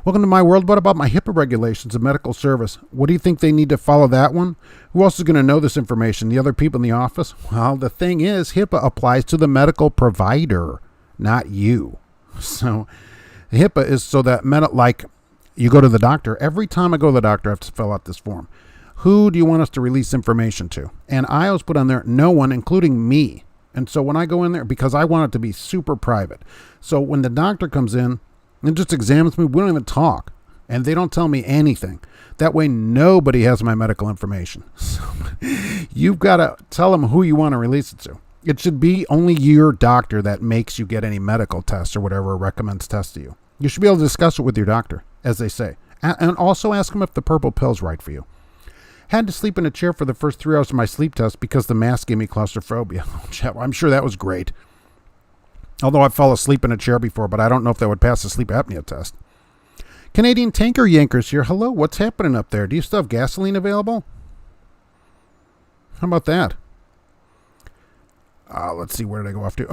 Speaker 1: Welcome to my world. What about my HIPAA regulations of medical service? What do you think they need to follow that one? Who else is going to know this information? The other people in the office? Well, the thing is, HIPAA applies to the medical provider, not you. So HIPAA is so that like you go to the doctor. Every time I go to the doctor, I have to fill out this form. Who do you want us to release information to? And I always put on there, no one, including me. And so when I go in there, because I want it to be super private. So when the doctor comes in, and just examines me, we don't even talk. And they don't tell me anything. That way, nobody has my medical information. So you've got to tell them who you want to release it to. It should be only your doctor that makes you get any medical tests or whatever, or recommends tests to you. You should be able to discuss it with your doctor, as they say. And also ask them if the purple pill's right for you. Had to sleep in a chair for the first 3 hours of my sleep test because the mask gave me claustrophobia. I'm sure that was great. Although I fell asleep in a chair before, but I don't know if that would pass the sleep apnea test. Canadian Tanker Yankers here. Hello, what's happening up there? Do you still have gasoline available? How about that? Let's see, where did I go off to?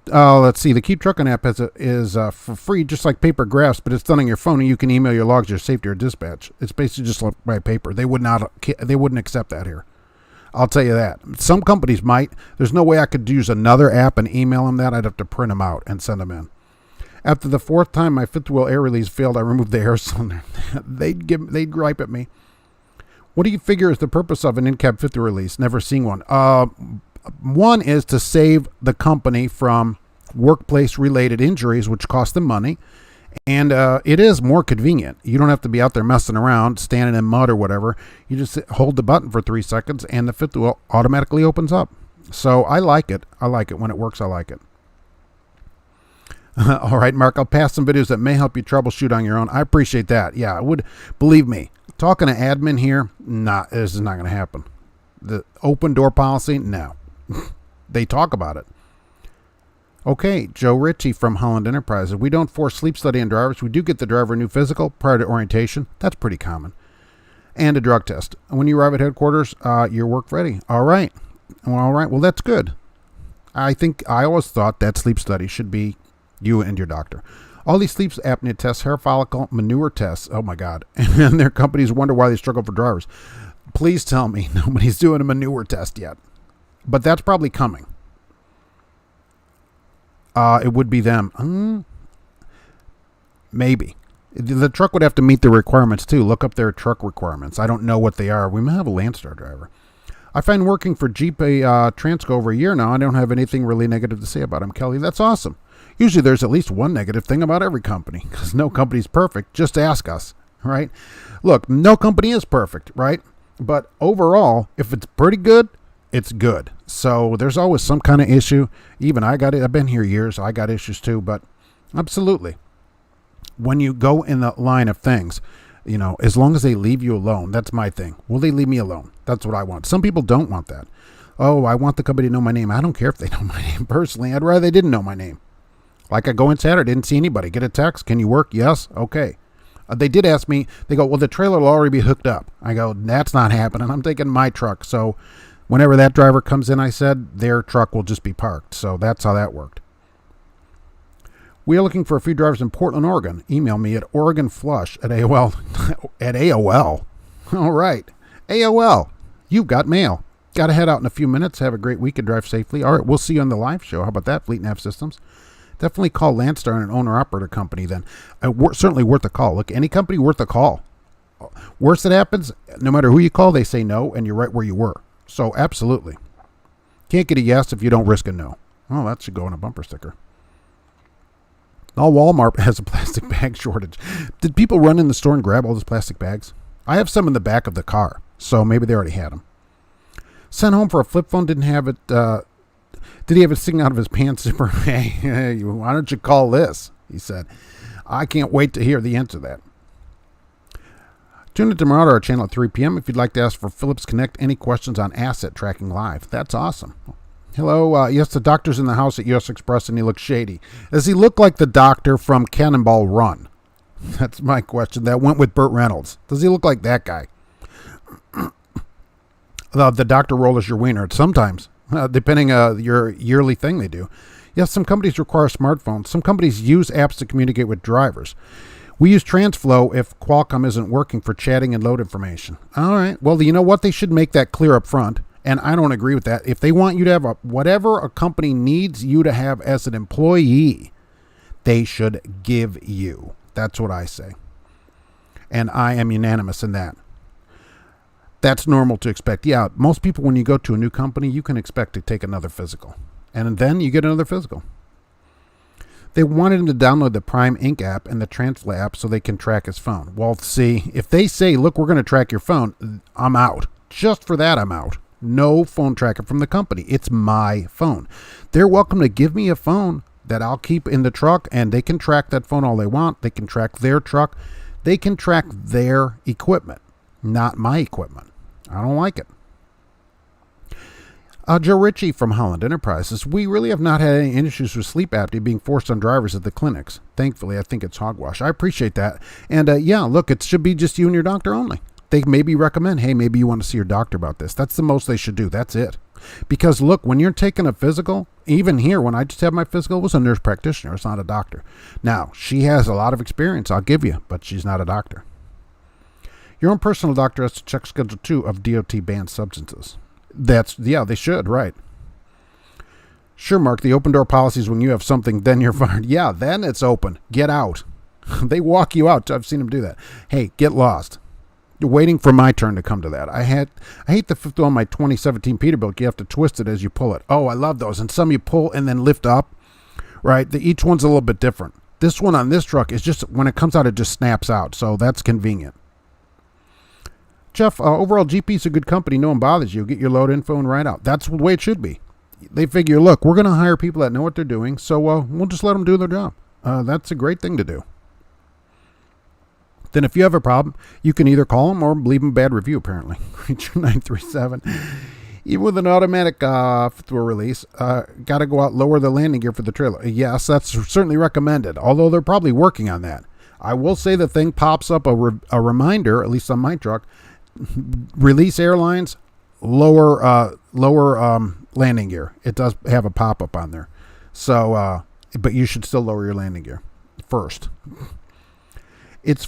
Speaker 1: Let's see. The Keep Trucking app is for free, just like paper graphs, but it's done on your phone, and you can email your logs, your safety, or dispatch. It's basically just like by paper. They wouldn't accept that here. I'll tell you that. Some companies might. There's no way I could use another app and email them that. I'd have to print them out and send them in. After the 4th time my fifth wheel air release failed, I removed the air cylinder. They'd gripe at me. What do you figure is the purpose of an in-cab fifth wheel release? Never seen one. One is to save the company from workplace-related injuries, which cost them money. And it is more convenient. You don't have to be out there messing around, standing in mud or whatever. You just hold the button for 3 seconds, and the fifth wheel automatically opens up. So I like it. I like it. When it works, I like it. All right, Mark, I'll pass some videos that may help you troubleshoot on your own. I appreciate that. Yeah, I would. Believe me, talking to admin here, this is not going to happen. The open door policy, no. They talk about it. Okay, Joe Ritchie from Holland Enterprises. We don't force sleep study on drivers. We do get the driver a new physical prior to orientation. That's pretty common. And a drug test. When you arrive at headquarters, you're work ready. All right. Well, that's good. I always thought that sleep study should be you and your doctor. All these sleep apnea tests, hair follicle, manure tests. Oh, my God. And their companies wonder why they struggle for drivers. Please tell me nobody's doing a manure test yet. But that's probably coming. It would be them. Maybe. The truck would have to meet the requirements, too. Look up their truck requirements. I don't know what they are. We may have a Landstar driver. I find working for Jeep Transco over a year now. I don't have anything really negative to say about him, Kelly. That's awesome. Usually there's at least one negative thing about every company, because no company's perfect. Just ask us, right? Look, no company is perfect, right? But overall, if it's pretty good, it's good. So there's always some kind of issue. Even I got it. I've been here years. I got issues too. But absolutely, when you go in the line of things, as long as they leave you alone, that's my thing. Will they leave me alone? That's what I want. Some people don't want that. Oh, I want the company to know my name. I don't care if they know my name personally. I'd rather they didn't know my name. Like I go in Saturday, didn't see anybody. Get a text. Can you work? Yes. Okay. They did ask me. They go, well, the trailer will already be hooked up. I go, that's not happening. I'm taking my truck. So whenever that driver comes in, I said, their truck will just be parked. So that's how that worked. We are looking for a few drivers in Portland, Oregon. Email me at OregonFlush@AOL. At AOL. All right. AOL. You've got mail. Got to head out in a few minutes. Have a great week and drive safely. All right. We'll see you on the live show. How about that, Fleet Nav Systems? Definitely call Landstar and an owner-operator company then. Certainly worth a call. Look, any company worth a call. Worst that happens, no matter who you call, they say no, and you're right where you were. So absolutely. Can't get a yes if you don't risk a no. Oh, that should go on a bumper sticker. All Walmart has a plastic bag shortage. Did people run in the store and grab all those plastic bags? I have some in the back of the car, so maybe they already had them. Sent home for a flip phone, didn't have it. Did he have it sticking out of his pants zipper? Hey, why don't you call this? He said. I can't wait to hear the answer to that. Tune in tomorrow to our channel at 3 p.m. if you'd like to ask for Phillips Connect any questions on asset tracking live. That's awesome. Hello. Yes, the doctor's in the house at US Express and he looks shady. Does he look like the doctor from Cannonball Run? That's my question. That went with Burt Reynolds. Does he look like that guy? The doctor rollers your wiener. Sometimes, depending your yearly thing they do. Yes, some companies require smartphones. Some companies use apps to communicate with drivers. We use TransFlow if Qualcomm isn't working for chatting and load information. All right. Well, you know what? They should make that clear up front. And I don't agree with that. If they want you to have whatever a company needs you to have as an employee, they should give you. That's what I say. And I am unanimous in that. That's normal to expect. Yeah, most people, when you go to a new company, you can expect to take another physical. And then you get another physical. They wanted him to download the Prime Inc. app and the Transflow app so they can track his phone. Well, see, if they say, look, we're going to track your phone, I'm out. Just for that, I'm out. No phone tracker from the company. It's my phone. They're welcome to give me a phone that I'll keep in the truck, and they can track that phone all they want. They can track their truck. They can track their equipment, not my equipment. I don't like it. Joe Ritchie from Holland Enterprises. We really have not had any issues with sleep apnea being forced on drivers at the clinics. Thankfully, I think it's hogwash. I appreciate that. And yeah, look, it should be just you and your doctor only. They maybe recommend, hey, maybe you want to see your doctor about this. That's the most they should do. That's it. Because look, when you're taking a physical, even here, when I just had my physical, it was a nurse practitioner. It's not a doctor. Now, she has a lot of experience, I'll give you, but she's not a doctor. Your own personal doctor has to check Schedule 2 of DOT banned substances. Yeah, they should, right. Sure, Mark, the open door policy is when you have something, then you're fired. Yeah, then it's open. Get out. They walk you out. I've seen them do that. Hey, get lost. Waiting for my turn to come to that. I hate the fifth wheel on my 2017 Peterbilt. You have to twist it as you pull it. Oh, I love those. And some you pull and then lift up, right? Each one's a little bit different. This one on this truck is just, when it comes out, it just snaps out. So that's convenient. Jeff, overall, GP's a good company. No one bothers you. Get your load info and ride out. That's the way it should be. They figure, look, we're going to hire people that know what they're doing, so we'll just let them do their job. That's a great thing to do. Then if you have a problem, you can either call them or leave them a bad review, apparently. Creature 937. Even with an automatic fifth wheel release, got to go out, lower the landing gear for the trailer. Yes, that's certainly recommended, although they're probably working on that. I will say the thing pops up a reminder, at least on my truck, release airlines, lower landing gear. It does have a pop-up on there. So, but you should still lower your landing gear first. It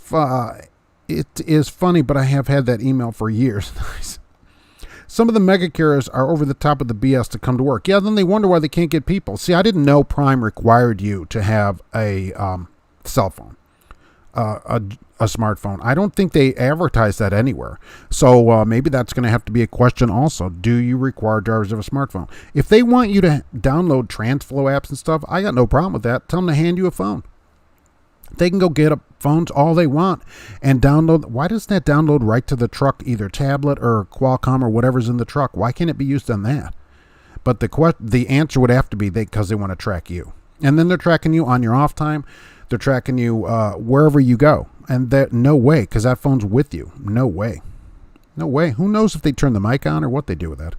Speaker 1: is funny, but I have had that email for years. Some of the mega carriers are over the top of the BS to come to work. Yeah, then they wonder why they can't get people. See, I didn't know Prime required you to have a cell phone, a smartphone. I don't think they advertise that anywhere. So maybe that's going to have to be a question also. Do you require drivers of a smartphone? If they want you to download TransFlow apps and stuff, I got no problem with that. Tell them to hand you a phone. They can go get phones all they want and download. Why doesn't that download right to the truck, either tablet or Qualcomm or whatever's in the truck? Why can't it be used on that? But the answer would have to be because they want to track you. And then they're tracking you on your off time. They're tracking you wherever you go. And no way, because that phone's with you. No way. No way. Who knows if they turn the mic on or what they do with that?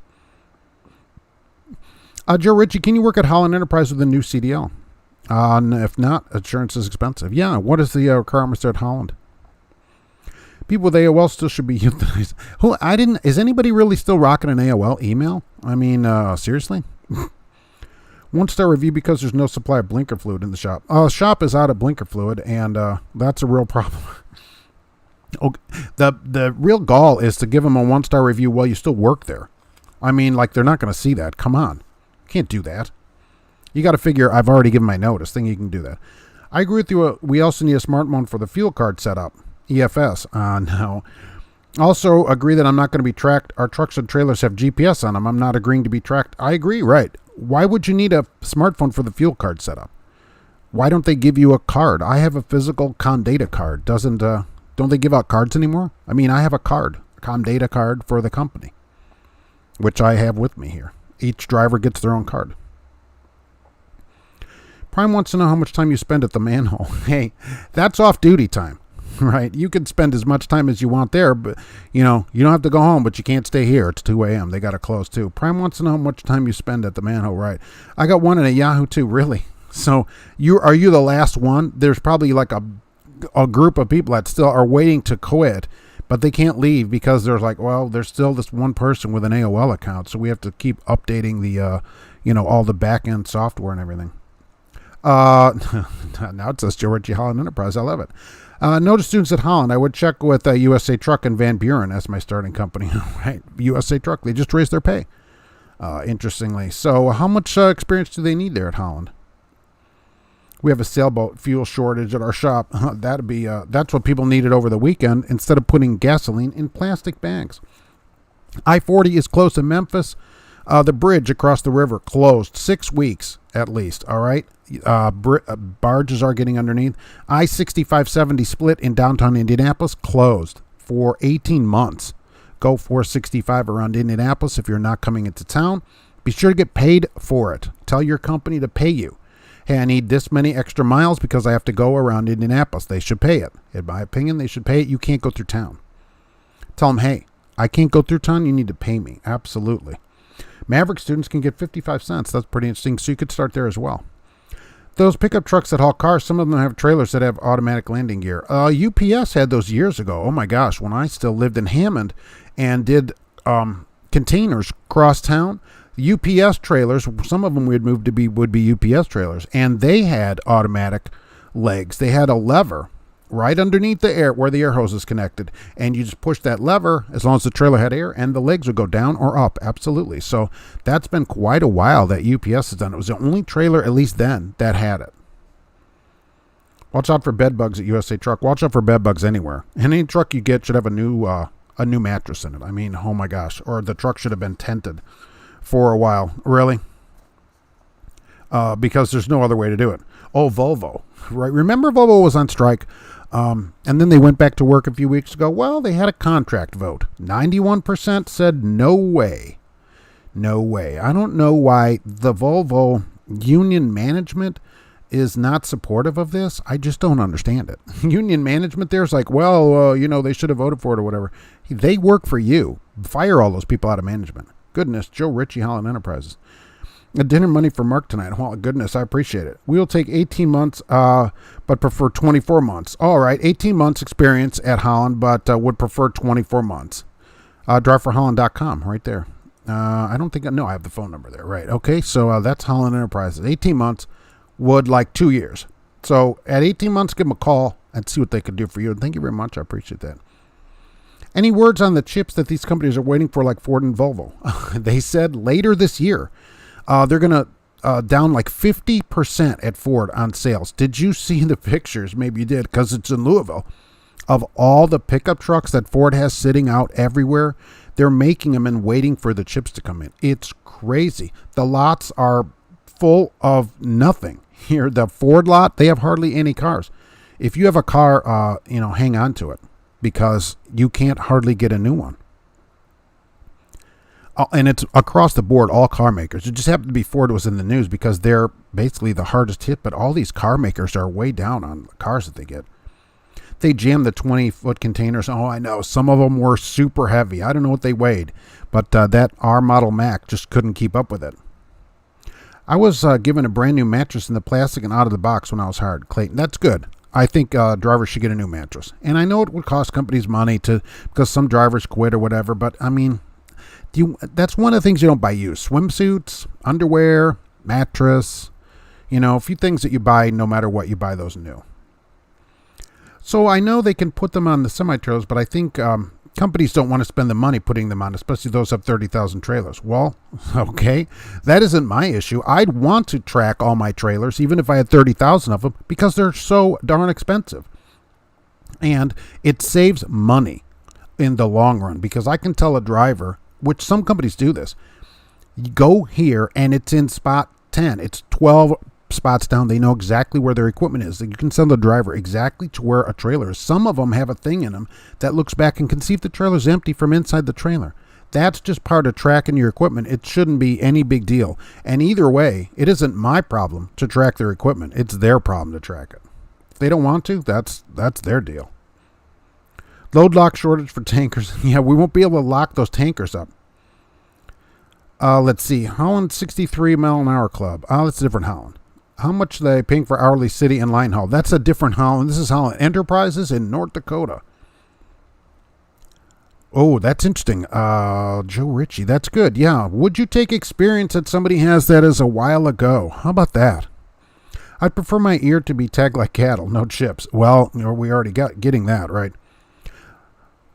Speaker 1: Joe Ritchie, can you work at Holland Enterprises with a new CDL? If not, insurance is expensive. Yeah, what is the requirements at Holland? People with AOL still should be euthanized. Is anybody really still rocking an AOL email? I mean, seriously? 1-star review because there's no supply of blinker fluid in the shop. Shop is out of blinker fluid, and that's a real problem. The real gall is to give them a 1-star review while you still work there. I mean, like, they're not going to see that. Come on. Can't do that. You got to figure, I've already given my notice. Think you can do that. I agree with you. We also need a smartphone for the fuel card setup. EFS. No. Also agree that I'm not going to be tracked. Our trucks and trailers have GPS on them. I'm not agreeing to be tracked. I agree, right. Why would you need a smartphone for the fuel card setup? Why don't they give you a card? I have a physical Comdata card. Don't they give out cards anymore? I mean, I have a card, a Comdata card for the company, which I have with me here. Each driver gets their own card. Prime wants to know how much time you spend at the manhole. Hey, that's off-duty time. right? You can spend as much time as you want there, but you don't have to go home, but you can't stay here. It's 2 a.m. They got to close too. Prime wants to know how much time you spend at the manhole, right? I got one in a Yahoo too, really. So are you the last one? There's probably like a group of people that still are waiting to quit, but they can't leave because there's there's still this one person with an AOL account, so we have to keep updating the all the back end software and everything. Now it says Georgia Holland Enterprise. I love it. Notice students at Holland. I would check with USA Truck and Van Buren as my starting company. Right, USA Truck. They just raised their pay. Interestingly, so how much experience do they need there at Holland? We have a sailboat fuel shortage at our shop. That's what people needed over the weekend instead of putting gasoline in plastic bags. I-40 is closed in Memphis. The bridge across the river closed 6 weeks at least. All right. Barges are getting underneath. I-65/70 split in downtown Indianapolis closed for 18 months. Go 465 around Indianapolis if you're not coming into town. Be sure to get paid for it. Tell your company to pay you. Hey, I need this many extra miles because I have to go around Indianapolis. They should pay it. In my opinion, they should pay it. You can't go through town. Tell them, hey, I can't go through town. You need to pay me. Absolutely. Maverick students can get 55 cents. That's pretty interesting. So you could start there as well. Those pickup trucks that haul cars, some of them have trailers that have automatic landing gear. UPS had those years ago. Oh my gosh, when I still lived in Hammond and did containers cross town, UPS trailers, some of them would be UPS trailers, and they had automatic legs. They had a lever right underneath where the air hose is connected, and you just push that lever as long as the trailer had air, and the legs would go down or up. Absolutely. So that's been quite a while that UPS has done. It was the only trailer, at least then, that had it. Watch out for bed bugs at USA Truck. Watch out for bed bugs anywhere. Any truck you get should have a new mattress in it. I mean, oh my gosh. Or the truck should have been tented for a while. Really? Because there's no other way to do it. Oh, Volvo. Right? Remember Volvo was on strike, and then they went back to work a few weeks ago. Well, they had a contract vote. 91% said no way. No way. I don't know why the Volvo union management is not supportive of this. I just don't understand it. Union management there's like, they should have voted for it or whatever. They work for you. Fire all those people out of management. Goodness, Joe Ritchie, Holland Enterprises. A dinner money for Mark tonight. Well, goodness, I appreciate it. We'll take 18 months, but prefer 24 months. All right, 18 months experience at Holland, but would prefer 24 months. Driveforholland.com, right there. I have the phone number there, right? Okay, so that's Holland Enterprises. 18 months, would like 2 years. So at 18 months, give them a call and see what they can do for you. And thank you very much. I appreciate that. Any words on the chips that these companies are waiting for, like Ford and Volvo? They said later this year, they're going to down like 50% at Ford on sales. Did you see the pictures? Maybe you did, because it's in Louisville. Of all the pickup trucks that Ford has sitting out everywhere, they're making them and waiting for the chips to come in. It's crazy. The lots are full of nothing. Here, the Ford lot, they have hardly any cars. If you have a car, hang on to it, because you can't hardly get a new one. And it's across the board, all car makers. It just happened to be Ford was in the news because they're basically the hardest hit, but all these car makers are way down on the cars that they get. They jammed the 20-foot containers. Oh, I know. Some of them were super heavy. I don't know what they weighed, but that R model Mac just couldn't keep up with it. I was given a brand new mattress in the plastic and out of the box when I was hired, Clayton. That's good. I think drivers should get a new mattress. And I know it would cost companies money because some drivers quit or whatever, but I mean, that's one of the things you don't buy used. Swimsuits, underwear, mattress, a few things that you buy no matter what, you buy those new. So I know they can put them on the semi-trailers, but I think companies don't want to spend the money putting them on, especially those have 30,000 trailers. Well, okay, that isn't my issue. I'd want to track all my trailers, even if I had 30,000 of them, because they're so darn expensive. And it saves money in the long run, because I can tell a driver, which some companies do this, you go here and it's in spot 10. It's 12 spots down. They know exactly where their equipment is. You can send the driver exactly to where a trailer is. Some of them have a thing in them that looks back and can see if the trailer's empty from inside the trailer. That's just part of tracking your equipment. It shouldn't be any big deal. And either way, it isn't my problem to track their equipment. It's their problem to track it. If they don't want to, that's their deal. Load lock shortage for tankers. Yeah, we won't be able to lock those tankers up. Let's see. Holland 63 mile an hour club. That's a different Holland. How much are they paying for hourly city and line haul? That's a different Holland. This is Holland Enterprises in North Dakota. Oh, that's interesting. Joe Ritchie. That's good. Yeah. Would you take experience that somebody has that as a while ago? How about that? I'd prefer my ear to be tagged like cattle, no chips. Well, we already got getting that, right?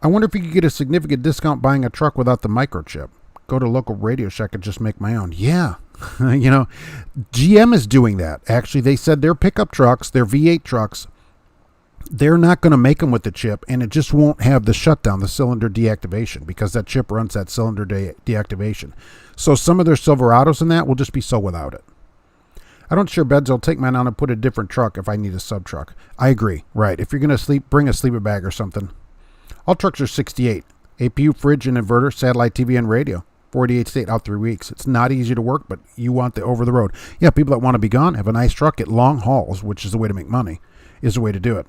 Speaker 1: I wonder if you could get a significant discount buying a truck without the microchip. Go to local Radio Shack and just make my own. Yeah. GM is doing that. Actually, they said their pickup trucks, their V8 trucks, they're not going to make them with the chip, and it just won't have the shutdown, the cylinder deactivation, because that chip runs that cylinder deactivation. So some of their Silverados and that will just be so without it. I don't sure beds. I'll take mine on and put a different truck if I need a sub truck. I agree. Right. If you're going to sleep, bring a sleeper bag or something. All trucks are 68. APU, fridge, and inverter, satellite TV, and radio. 48 state out 3 weeks. It's not easy to work, but you want the over the road. Yeah, people that want to be gone, have a nice truck, get long hauls, which is the way to make money, is the way to do it.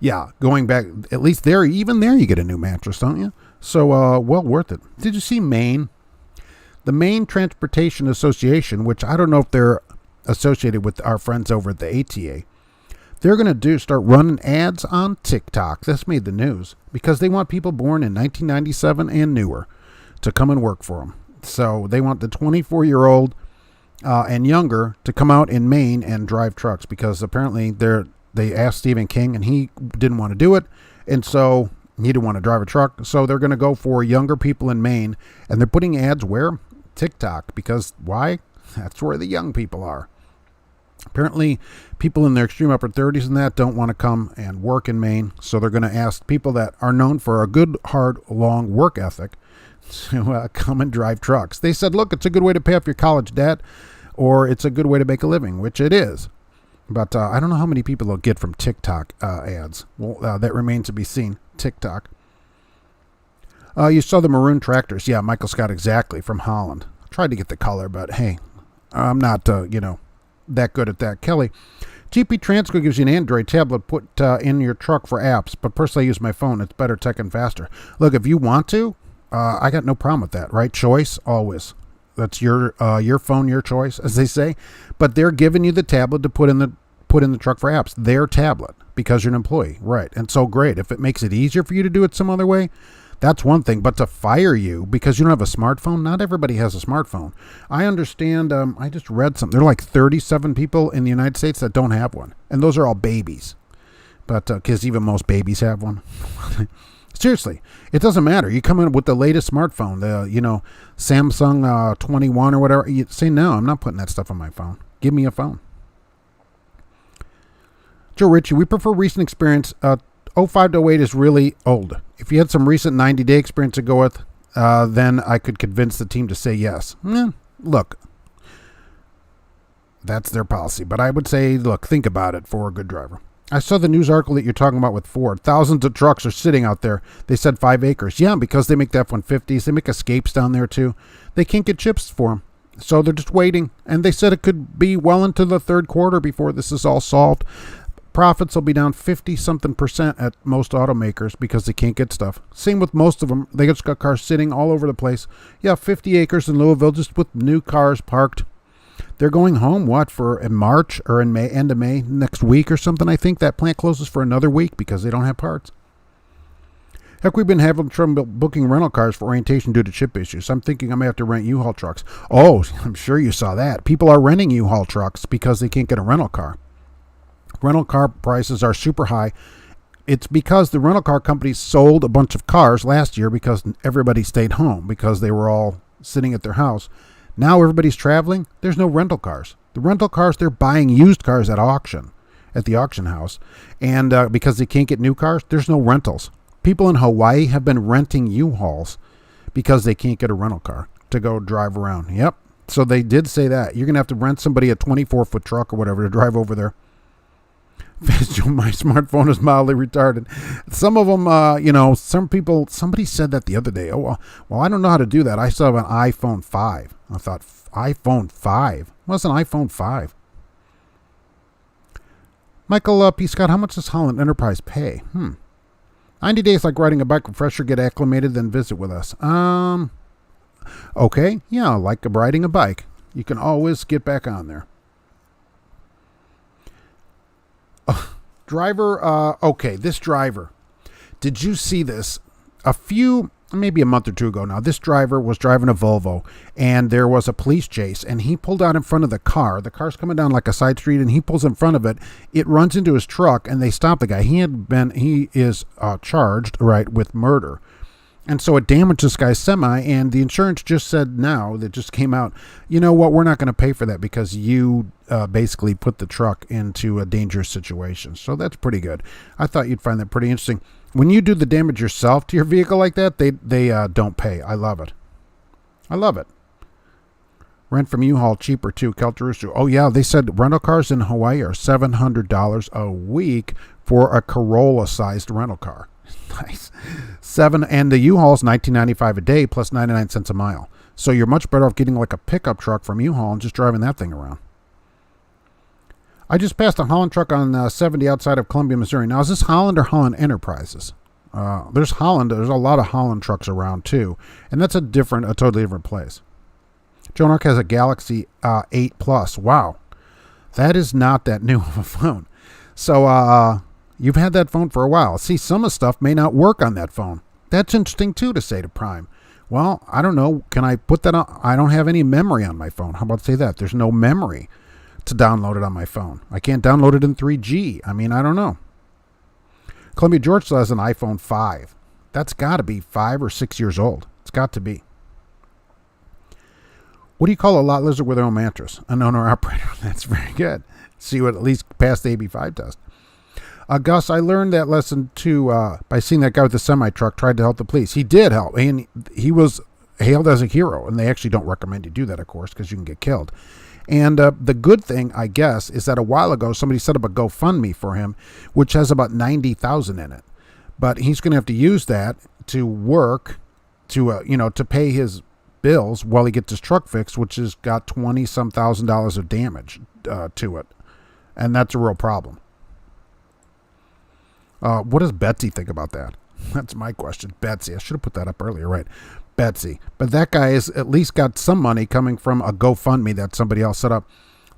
Speaker 1: Yeah, going back, at least there, even there you get a new mattress, don't you? So, well worth it. Did you see Maine? The Maine Transportation Association, which I don't know if they're associated with our friends over at the ATA, they're going to start running ads on TikTok. This made the news because they want people born in 1997 and newer to come and work for them. So they want the 24-year-old and younger to come out in Maine and drive trucks because apparently they asked Stephen King and he didn't want to do it. And so he didn't want to drive a truck. So they're going to go for younger people in Maine. And they're putting ads where? TikTok. Because why? That's where the young people are. Apparently, people in their extreme upper 30s and that don't want to come and work in Maine. So they're going to ask people that are known for a good, hard, long work ethic to come and drive trucks. They said, look, it's a good way to pay off your college debt, or it's a good way to make a living, which it is. But I don't know how many people they'll get from TikTok ads. Well, that remains to be seen. TikTok. You saw the maroon tractors. Yeah, Michael Scott, exactly, from Holland. I tried to get the color, but hey, I'm not, that good at that. Kelly, GP Transco gives you an Android tablet put in your truck for apps, but personally I use my phone. It's better tech and faster. Look, if you want to, I got no problem with that, right? Choice, always. That's your phone, your choice, as they say. But they're giving you the tablet to put in the truck for apps. Their tablet, because you're an employee, right? And so great. If it makes it easier for you to do it some other way, that's one thing. But to fire you because you don't have a smartphone, not everybody has a smartphone. I understand. I just read something. There are like 37 people in the United States that don't have one, and those are all babies. But because even most babies have one. Seriously, it doesn't matter. You come in with the latest smartphone, the Samsung 21 or whatever. You say, no, I'm not putting that stuff on my phone. Give me a phone. Joe Ritchie, we prefer recent experience. 05 to 08 is really old. If you had some recent 90-day experience to go with, then I could convince the team to say yes. Look, that's their policy. But I would say, look, think about it for a good driver. I saw the news article that you're talking about with Ford. Thousands of trucks are sitting out there. They said 5 acres. Yeah, because they make the F-150s. They make Escapes down there, too. They can't get chips for them. So they're just waiting. And they said it could be well into the third quarter before this is all solved. Profits will be down 50-something% at most automakers because they can't get stuff. Same with most of them. They just got cars sitting all over the place. Yeah, 50 acres in Louisville just with new cars parked. They're going home, in March or in May, end of May, next week or something. I think that plant closes for another week because they don't have parts. Heck, we've been having trouble booking rental cars for orientation due to chip issues. I'm thinking I may have to rent U-Haul trucks. Oh, I'm sure you saw that. People are renting U-Haul trucks because they can't get a rental car. Rental car prices are super high. It's because the rental car companies sold a bunch of cars last year because everybody stayed home because they were all sitting at their house. Now everybody's traveling. There's no rental cars. The rental cars, they're buying used cars at auction, at the auction house. And because they can't get new cars, there's no rentals. People in Hawaii have been renting U-Hauls because they can't get a rental car to go drive around. Yep. So they did say that. You're going to have to rent somebody a 24-foot truck or whatever to drive over there. My smartphone is mildly retarded. Some of them, some people, somebody said that the other day. Oh, well, I don't know how to do that. I still have an iPhone 5. I thought, iPhone 5? What's an iPhone 5? Michael P. Scott, how much does Holland Enterprise pay? 90 days like riding a bike. Refresher, get acclimated, then visit with us. Okay. Yeah, like riding a bike. You can always get back on there. Driver, okay, this driver. Did you see this? Maybe a month or two ago now, this driver was driving a Volvo, and there was a police chase, and he pulled out in front of the car. The car's coming down like a side street, and he pulls in front of it. It runs into his truck, and they stop the guy. He is charged, right, with murder. And so it damaged this guy's semi, and the insurance just said now, that just came out, you know what, we're not going to pay for that because you basically put the truck into a dangerous situation. So that's pretty good. I thought you'd find that pretty interesting. When you do the damage yourself to your vehicle like that, they don't pay. I love it. I love it. Rent from U-Haul cheaper too. Kelterusu. Oh yeah, they said rental cars in Hawaii are $700 a week for a Corolla-sized rental car. Nice. And the U-Haul's $19.95 a day plus 99 cents a mile. So you're much better off getting like a pickup truck from U-Haul and just driving that thing around. I just passed a Holland truck on 70 outside of Columbia, Missouri. Now, is this Holland or Holland Enterprises? There's Holland. There's a lot of Holland trucks around, too. And that's a totally different place. Joan Arc has a Galaxy 8 Plus. Wow. That is not that new of a phone. So you've had that phone for a while. See, some of the stuff may not work on that phone. That's interesting, too, to say to Prime. Well, I don't know. Can I put that on? I don't have any memory on my phone. How about say that? There's no memory to download it on my phone. I can't download it in 3G. I mean, I don't know. Columbia George still has an iPhone 5. That's got to be 5 or 6 years old. It's got to be. What do you call a lot lizard with their own mattress? An owner-operator. That's very good. See what at least passed the AB5 test. Gus, I learned that lesson too by seeing that guy with the semi-truck tried to help the police. He did help, and he was hailed as a hero, and they actually don't recommend you do that, of course, because you can get killed. And the good thing, I guess, is that a while ago somebody set up a GoFundMe for him, which has about $90,000 in it. But he's going to have to use that to work to pay his bills while he gets his truck fixed, which has got $20-some thousand of damage to it, and that's a real problem. What does Betsy think about that? That's my question. Betsy, I should have put that up earlier, right? Betsy. But that guy has at least got some money coming from a GoFundMe that somebody else set up.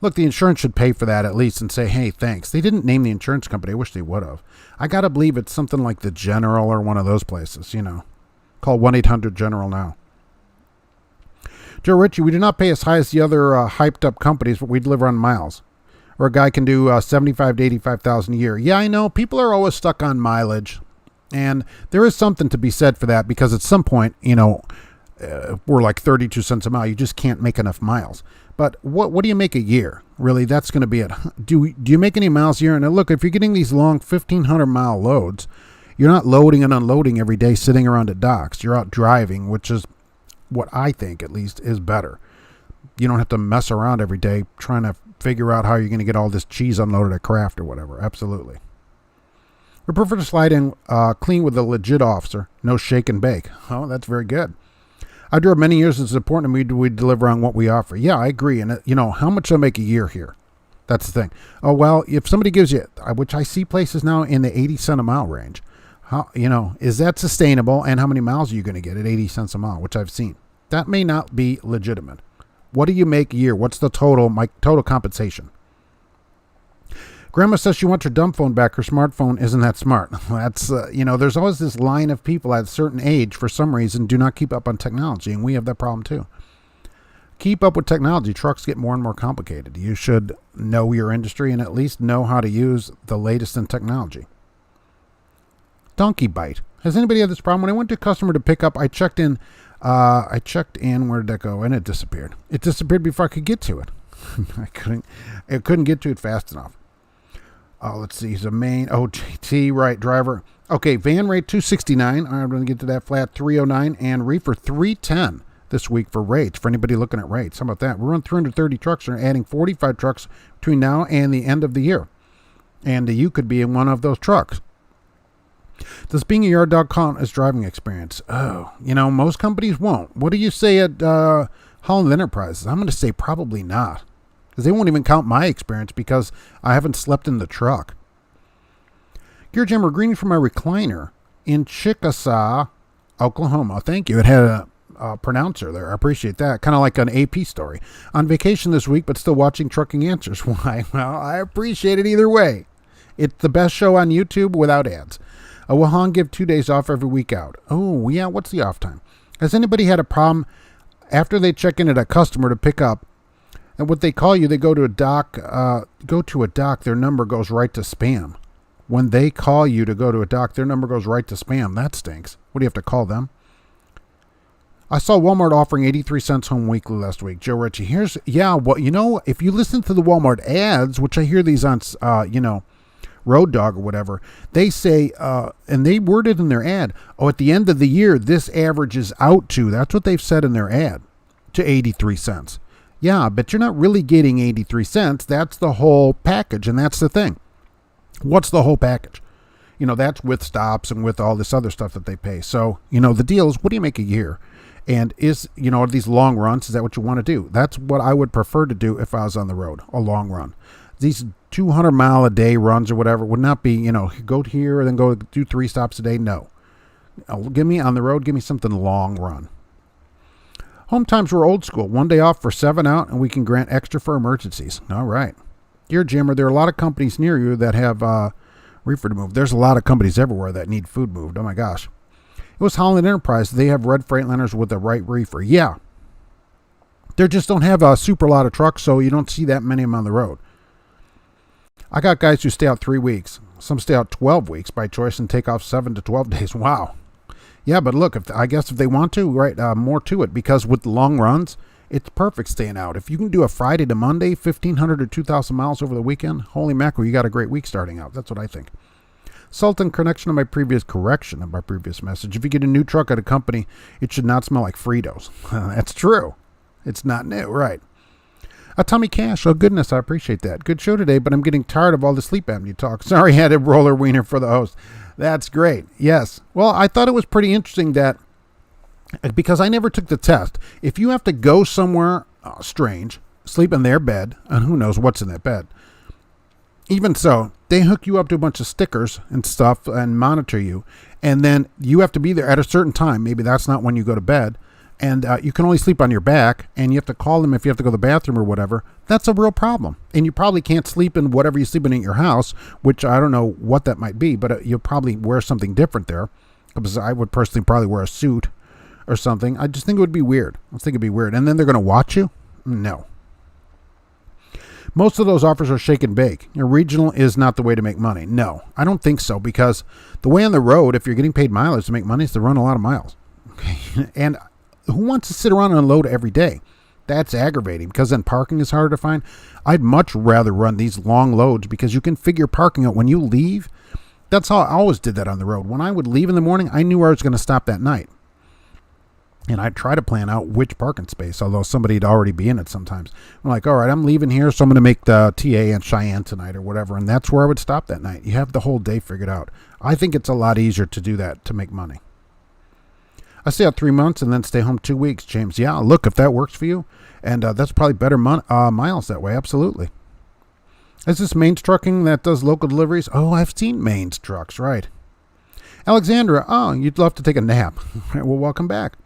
Speaker 1: Look, the insurance should pay for that at least and say, hey, thanks. They didn't name the insurance company. I wish they would have. I got to believe it's something like the General or one of those places, Call 1-800-GENERAL now. Joe Ritchie, we do not pay as high as the other hyped up companies, but we deliver on miles. Or a guy can do 75 to 85,000 a year. Yeah, I know. People are always stuck on mileage. And there is something to be said for that because at some point, we're like 32 cents a mile. You just can't make enough miles. But what do you make a year? Really, that's going to be it. Do you make any miles a year? And look, if you're getting these long 1,500-mile loads, you're not loading and unloading every day sitting around at docks. You're out driving, which is what I think, at least, is better. You don't have to mess around every day trying to figure out how you're going to get all this cheese unloaded at Kraft or whatever. Absolutely. We prefer to slide in clean with a legit officer. No shake and bake. Oh, that's very good. I drove many years. It's important to me we deliver on what we offer. Yeah, I agree. And, how much do I make a year here? That's the thing. Oh, well, if somebody gives you, which I see places now in the 80 cent a mile range, is that sustainable? And how many miles are you going to get at 80 cents a mile, which I've seen? That may not be legitimate. What do you make a year? What's the my total compensation? Grandma says she wants her dumb phone back. Her smartphone isn't that smart. That's, there's always this line of people at a certain age, for some reason, do not keep up on technology, and we have that problem too. Keep up with technology. Trucks get more and more complicated. You should know your industry and at least know how to use the latest in technology. Donkey bite. Has anybody had this problem? When I went to a customer to pick up, I checked in, where did that go? And it disappeared. It disappeared before I could get to it. I couldn't get to it fast enough. Let's see. He's a main OJT, right, driver. Okay, van rate $269. I'm going to get to that. Flat $309 and reefer $310 this week for rates. For anybody looking at rates, how about that? We're on 330 trucks and adding 45 trucks between now and the end of the year. And you could be in one of those trucks. Does being a yard dog count as driving experience? Oh, most companies won't. What do you say at Holland Enterprises? I'm going to say probably not. Because they won't even count my experience because I haven't slept in the truck. Gear Jammer, greeting from my recliner in Chickasaw, Oklahoma. Thank you. It had a pronouncer there. I appreciate that. Kind of like an AP story. On vacation this week, but still watching Trucking Answers. Why? Well, I appreciate it either way. It's the best show on YouTube without ads. Wahan give 2 days off every week out. Oh, yeah. What's the off time? Has anybody had a problem after they check in at a customer to pick up, and what they call you, they go to a dock, their number goes right to spam. When they call you to go to a dock, their number goes right to spam. That stinks. What do you have to call them? I saw Walmart offering 83 cents home weekly last week. Joe Ritchie. If you listen to the Walmart ads, which I hear these on, Road Dog or whatever, they say, and they worded in their ad, at the end of the year, this averages out to, that's what they've said in their ad, to 83 cents. Yeah, but you're not really getting 83 cents. That's the whole package, and that's the thing. What's the whole package? That's with stops and with all this other stuff that they pay. So, the deal is, what do you make a year? And are these long runs, is that what you want to do? That's what I would prefer to do if I was on the road, a long run. These 200-mile-a-day runs or whatever would not be, go here and then go do 3 stops a day. No. Give me on the road, give me something long run. Home times were old school. 1 day off for 7 out, and we can grant extra for emergencies. All right. Dear Jimmer, there are a lot of companies near you that have reefer to move. There's a lot of companies everywhere that need food moved. Oh, my gosh. It was Holland Enterprises. They have red Freightliners with the right reefer. Yeah. They just don't have a super lot of trucks, so you don't see that many of them on the road. I got guys who stay out 3 weeks. Some stay out 12 weeks by choice and take off 7 to 12 days. Wow. Yeah, but look, if they want to, right, more to it, because with the long runs, it's perfect staying out. If you can do a Friday to Monday, 1,500 or 2,000 miles over the weekend, holy mackerel, you got a great week starting out. That's what I think. Sultan, correction of my previous message. If you get a new truck at a company, it should not smell like Fritos. That's true. It's not new, right? Tommy Cash, oh goodness, I appreciate that. Good show today, but I'm getting tired of all the sleep apnea talk. Sorry, I had a roller wiener for the host. That's great. Yes. Well, I thought it was pretty interesting that, because I never took the test, if you have to go somewhere strange, sleep in their bed, and who knows what's in that bed, even so, they hook you up to a bunch of stickers and stuff and monitor you, and then you have to be there at a certain time. Maybe that's not when you go to bed. And you can only sleep on your back, and you have to call them if you have to go to the bathroom or whatever. That's a real problem. And you probably can't sleep in whatever you're sleeping in your house, which I don't know what that might be, but you'll probably wear something different there. Because I would personally probably wear a suit or something. I just think it would be weird. I think it'd be weird. And then they're going to watch you? No. Most of those offers are shake and bake. Your regional is not the way to make money. No, I don't think so, because the way on the road, if you're getting paid mileage to make money, is to run a lot of miles. Okay. And who wants to sit around and unload every day? That's aggravating, because then parking is harder to find. I'd much rather run these long loads, because you can figure parking out when you leave. That's how I always did that on the road. When I would leave in the morning, I knew where I was going to stop that night. And I'd try to plan out which parking space, although somebody'd already be in it sometimes. I'm like, all right, I'm leaving here, so I'm going to make the TA in Cheyenne tonight or whatever, and that's where I would stop that night. You have the whole day figured out. I think it's a lot easier to do that to make money. I stay out 3 months and then stay home 2 weeks, James. Yeah, look, if that works for you, and that's probably better miles that way, absolutely. Is this Maine's Trucking that does local deliveries? Oh, I've seen Maine's trucks, right. Alexandra, oh, you'd love to take a nap. Well, welcome back.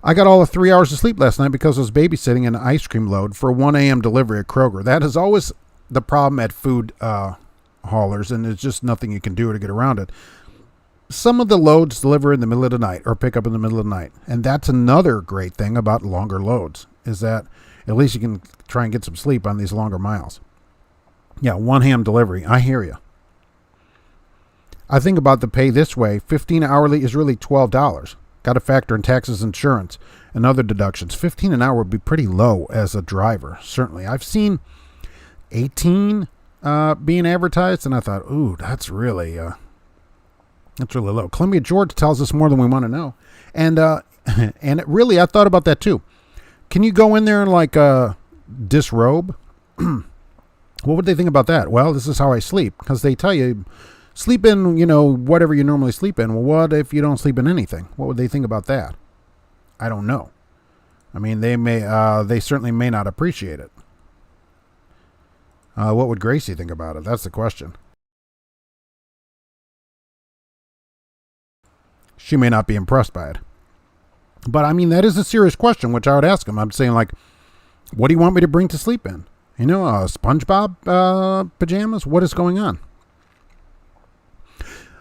Speaker 1: I got all of 3 hours of sleep last night because I was babysitting an ice cream load for a 1 a.m. delivery at Kroger. That is always the problem at food haulers, and there's just nothing you can do to get around it. Some of the loads deliver in the middle of the night or pick up in the middle of the night. And that's another great thing about longer loads, is that at least you can try and get some sleep on these longer miles. Yeah, 1 a.m. delivery. I hear you. I think about the pay this way. 15 hourly is really $12. Got to factor in taxes, insurance, and other deductions. 15 an hour would be pretty low as a driver, certainly. I've seen 18 being advertised, and I thought, ooh, that's really low. Columbia, Georgia tells us more than we want to know. And and it really, I thought about that too. Can you go in there and like disrobe? What would they think about that? Well, this is how I sleep, because they tell you sleep in, whatever you normally sleep in. Well, what if you don't sleep in anything? What would they think about that? I don't know. I mean, they certainly may not appreciate it. What would Gracie think about it? That's the question. she may not be impressed by it. But I mean, that is a serious question, which I would ask him. I'm saying, like, what do you want me to bring to sleep in? You know, SpongeBob pajamas? What is going on?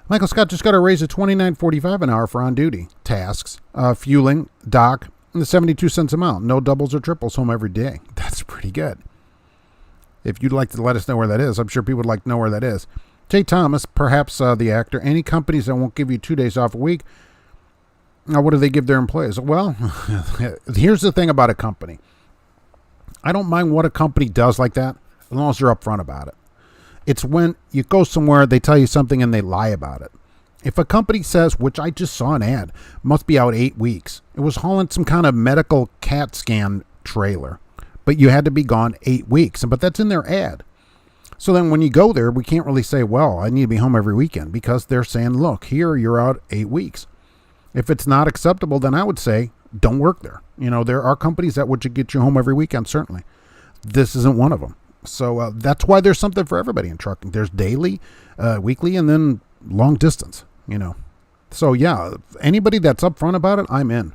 Speaker 1: Michael Scott just got a raise of $29.45 an hour for on-duty tasks, fueling, dock, and the 72 cents a mile. No doubles or triples, home every day. That's pretty good. If you'd like to let us know where that is, I'm sure people would like to know where that is. Jay Thomas, perhaps the actor. Any companies that won't give you 2 days off a week, what do they give their employees? Well, here's the thing about a company. I don't mind what a company does like that, as long as they're upfront about it. It's when you go somewhere, they tell you something and they lie about it. If a company says, which I just saw an ad, must be out 8 weeks. It was hauling some kind of medical CAT scan trailer, but you had to be gone 8 weeks. But that's in their ad. So then when you go there, we can't really say, well, I need to be home every weekend, because they're saying, look, here you're out 8 weeks. If it's not acceptable, then I would say, don't work there. You know, there are companies that would get you home every weekend, certainly. This isn't one of them. So that's why there's something for everybody in trucking. There's daily, weekly, and then long distance, you know. So, yeah, anybody that's upfront about it, I'm in.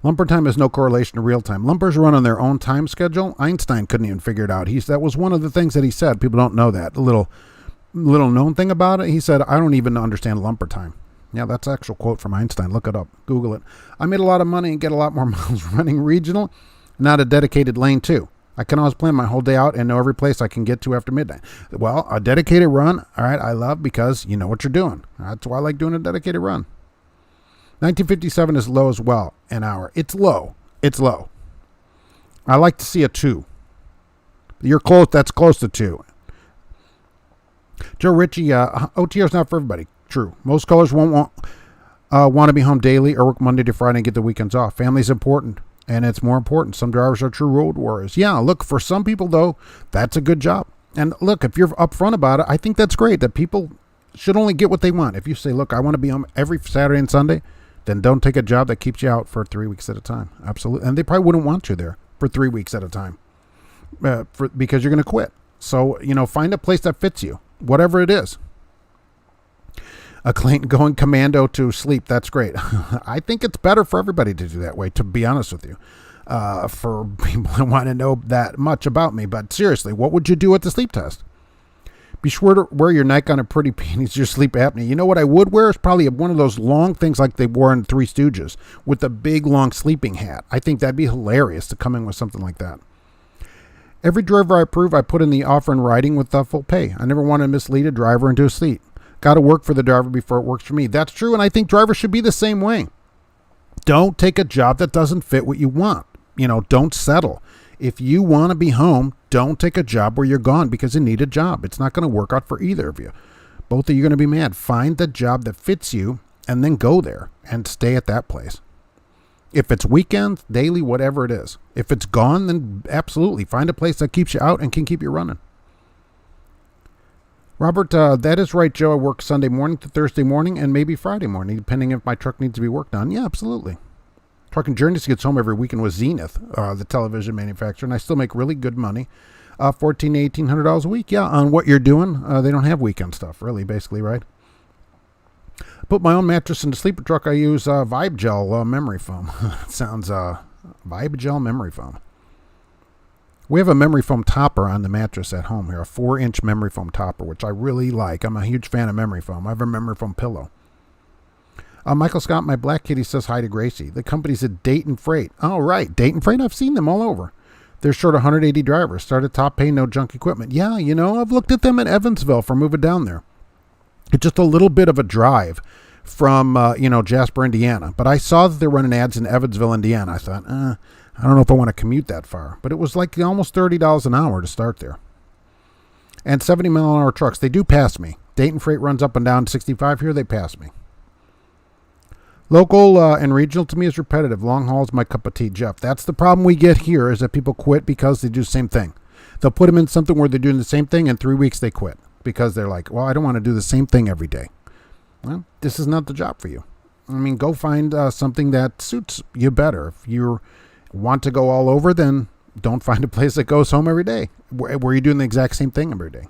Speaker 1: Lumper time has no correlation to real time. Lumpers run on their own time schedule. Einstein couldn't even figure it out. That was one of the things that he said. People don't know that. A little known thing about it. He said, I don't even understand lumper time. Yeah, that's an actual quote from Einstein. Look it up. Google it. I made a lot of money and get a lot more miles running regional, not a dedicated lane too. I can always plan my whole day out and know every place I can get to after midnight. Well, a dedicated run, all right, I love, because you know what you're doing. That's why I like doing a dedicated run. 1957 is low as well, an hour. It's low. I like to see a 2. You're close. That's close to 2. Joe Ritchie, OTR is not for everybody. True. Most callers won't want to be home daily or work Monday to Friday and get the weekends off. Family's important, and it's more important. Some drivers are true road warriors. Yeah, look, for some people, though, that's a good job. And look, if you're upfront about it, I think that's great, that people should only get what they want. If you say, look, I want to be home every Saturday and Sunday, then don't take a job that keeps you out for 3 weeks at a time. Absolutely. And they probably wouldn't want you there for 3 weeks at a time because you're going to quit. So, you know, find a place that fits you, whatever it is. A client going commando to sleep, that's great. I think it's better for everybody to do that way, to be honest with you, for people that want to know that much about me. But seriously, what would you do at the sleep test? Be sure to wear your nightgown and pretty panties, your sleep apnea. You know what I would wear is probably one of those long things like they wore in Three Stooges with a big, long sleeping hat. I think that'd be hilarious to come in with something like that. Every driver I approve, I put in the offer in writing with full pay. I never want to mislead a driver into a seat. Got to work for the driver before it works for me. That's true, and I think drivers should be the same way. Don't take a job that doesn't fit what you want. You know, don't settle. If you want to be home, don't take a job where you're gone because you need a job. It's not going to work out for either of you. Both of you are going to be mad. Find the job that fits you and then go there and stay at that place. If it's weekends, daily, whatever it is. If it's gone, then absolutely find a place that keeps you out and can keep you running. Robert, that is right, Joe. I work Sunday morning to Thursday morning and maybe Friday morning, depending if my truck needs to be worked on. Yeah, absolutely. Trucking Journeys gets home every weekend with Zenith, the television manufacturer, and I still make really good money, $1,400 to $1,800 a week. Yeah, on what you're doing. They don't have weekend stuff, really, basically, right? I put my own mattress in the sleeper truck. I use Vibe Gel memory foam. Sounds Vibe Gel memory foam. We have a memory foam topper on the mattress at home here, a 4-inch memory foam topper, which I really like. I'm a huge fan of memory foam. I have a memory foam pillow. Michael Scott, my black kitty, says hi to Gracie. The company's at Dayton Freight. Oh, right. Dayton Freight, I've seen them all over. They're short 180 drivers. Started top pay, no junk equipment. Yeah, you know, I've looked at them in Evansville for moving down there. It's just a little bit of a drive from, Jasper, Indiana. But I saw that they're running ads in Evansville, Indiana. I thought, I don't know if I want to commute that far. But it was like almost $30 an hour to start there. And 70-mile-an-hour trucks, they do pass me. Dayton Freight runs up and down 65 here. They pass me. Local and regional to me is repetitive. Long haul is my cup of tea, Jeff. That's the problem we get here is that people quit because they do the same thing. They'll put them in something where they're doing the same thing, and 3 weeks they quit because they're like, well, I don't want to do the same thing every day. Well, this is not the job for you. I mean, go find something that suits you better. If you want to go all over, then don't find a place that goes home every day where you're doing the exact same thing every day.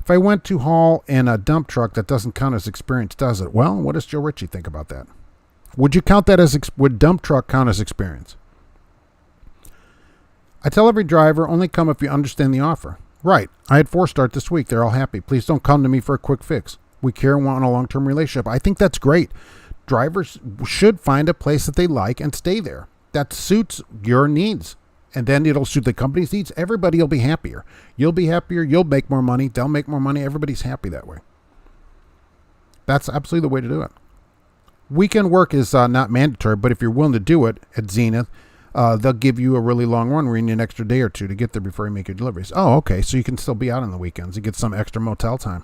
Speaker 1: If I went to haul in a dump truck, that doesn't count as experience, does it? Well, what does Joe Ritchie think about that? Would you count that as, would dump truck count as experience? I tell every driver, only come if you understand the offer. Right. I had 4 start this week. They're all happy. Please don't come to me for a quick fix. We care and want a long-term relationship. I think that's great. Drivers should find a place that they like and stay there. That suits your needs. And then it'll suit the company's needs. Everybody will be happier. You'll be happier. You'll make more money. They'll make more money. Everybody's happy that way. That's absolutely the way to do it. Weekend work is not mandatory, but if you're willing to do it at Zenith, they'll give you a really long run where you need an extra day or 2 to get there before you make your deliveries. Oh, okay. So you can still be out on the weekends and get some extra motel time.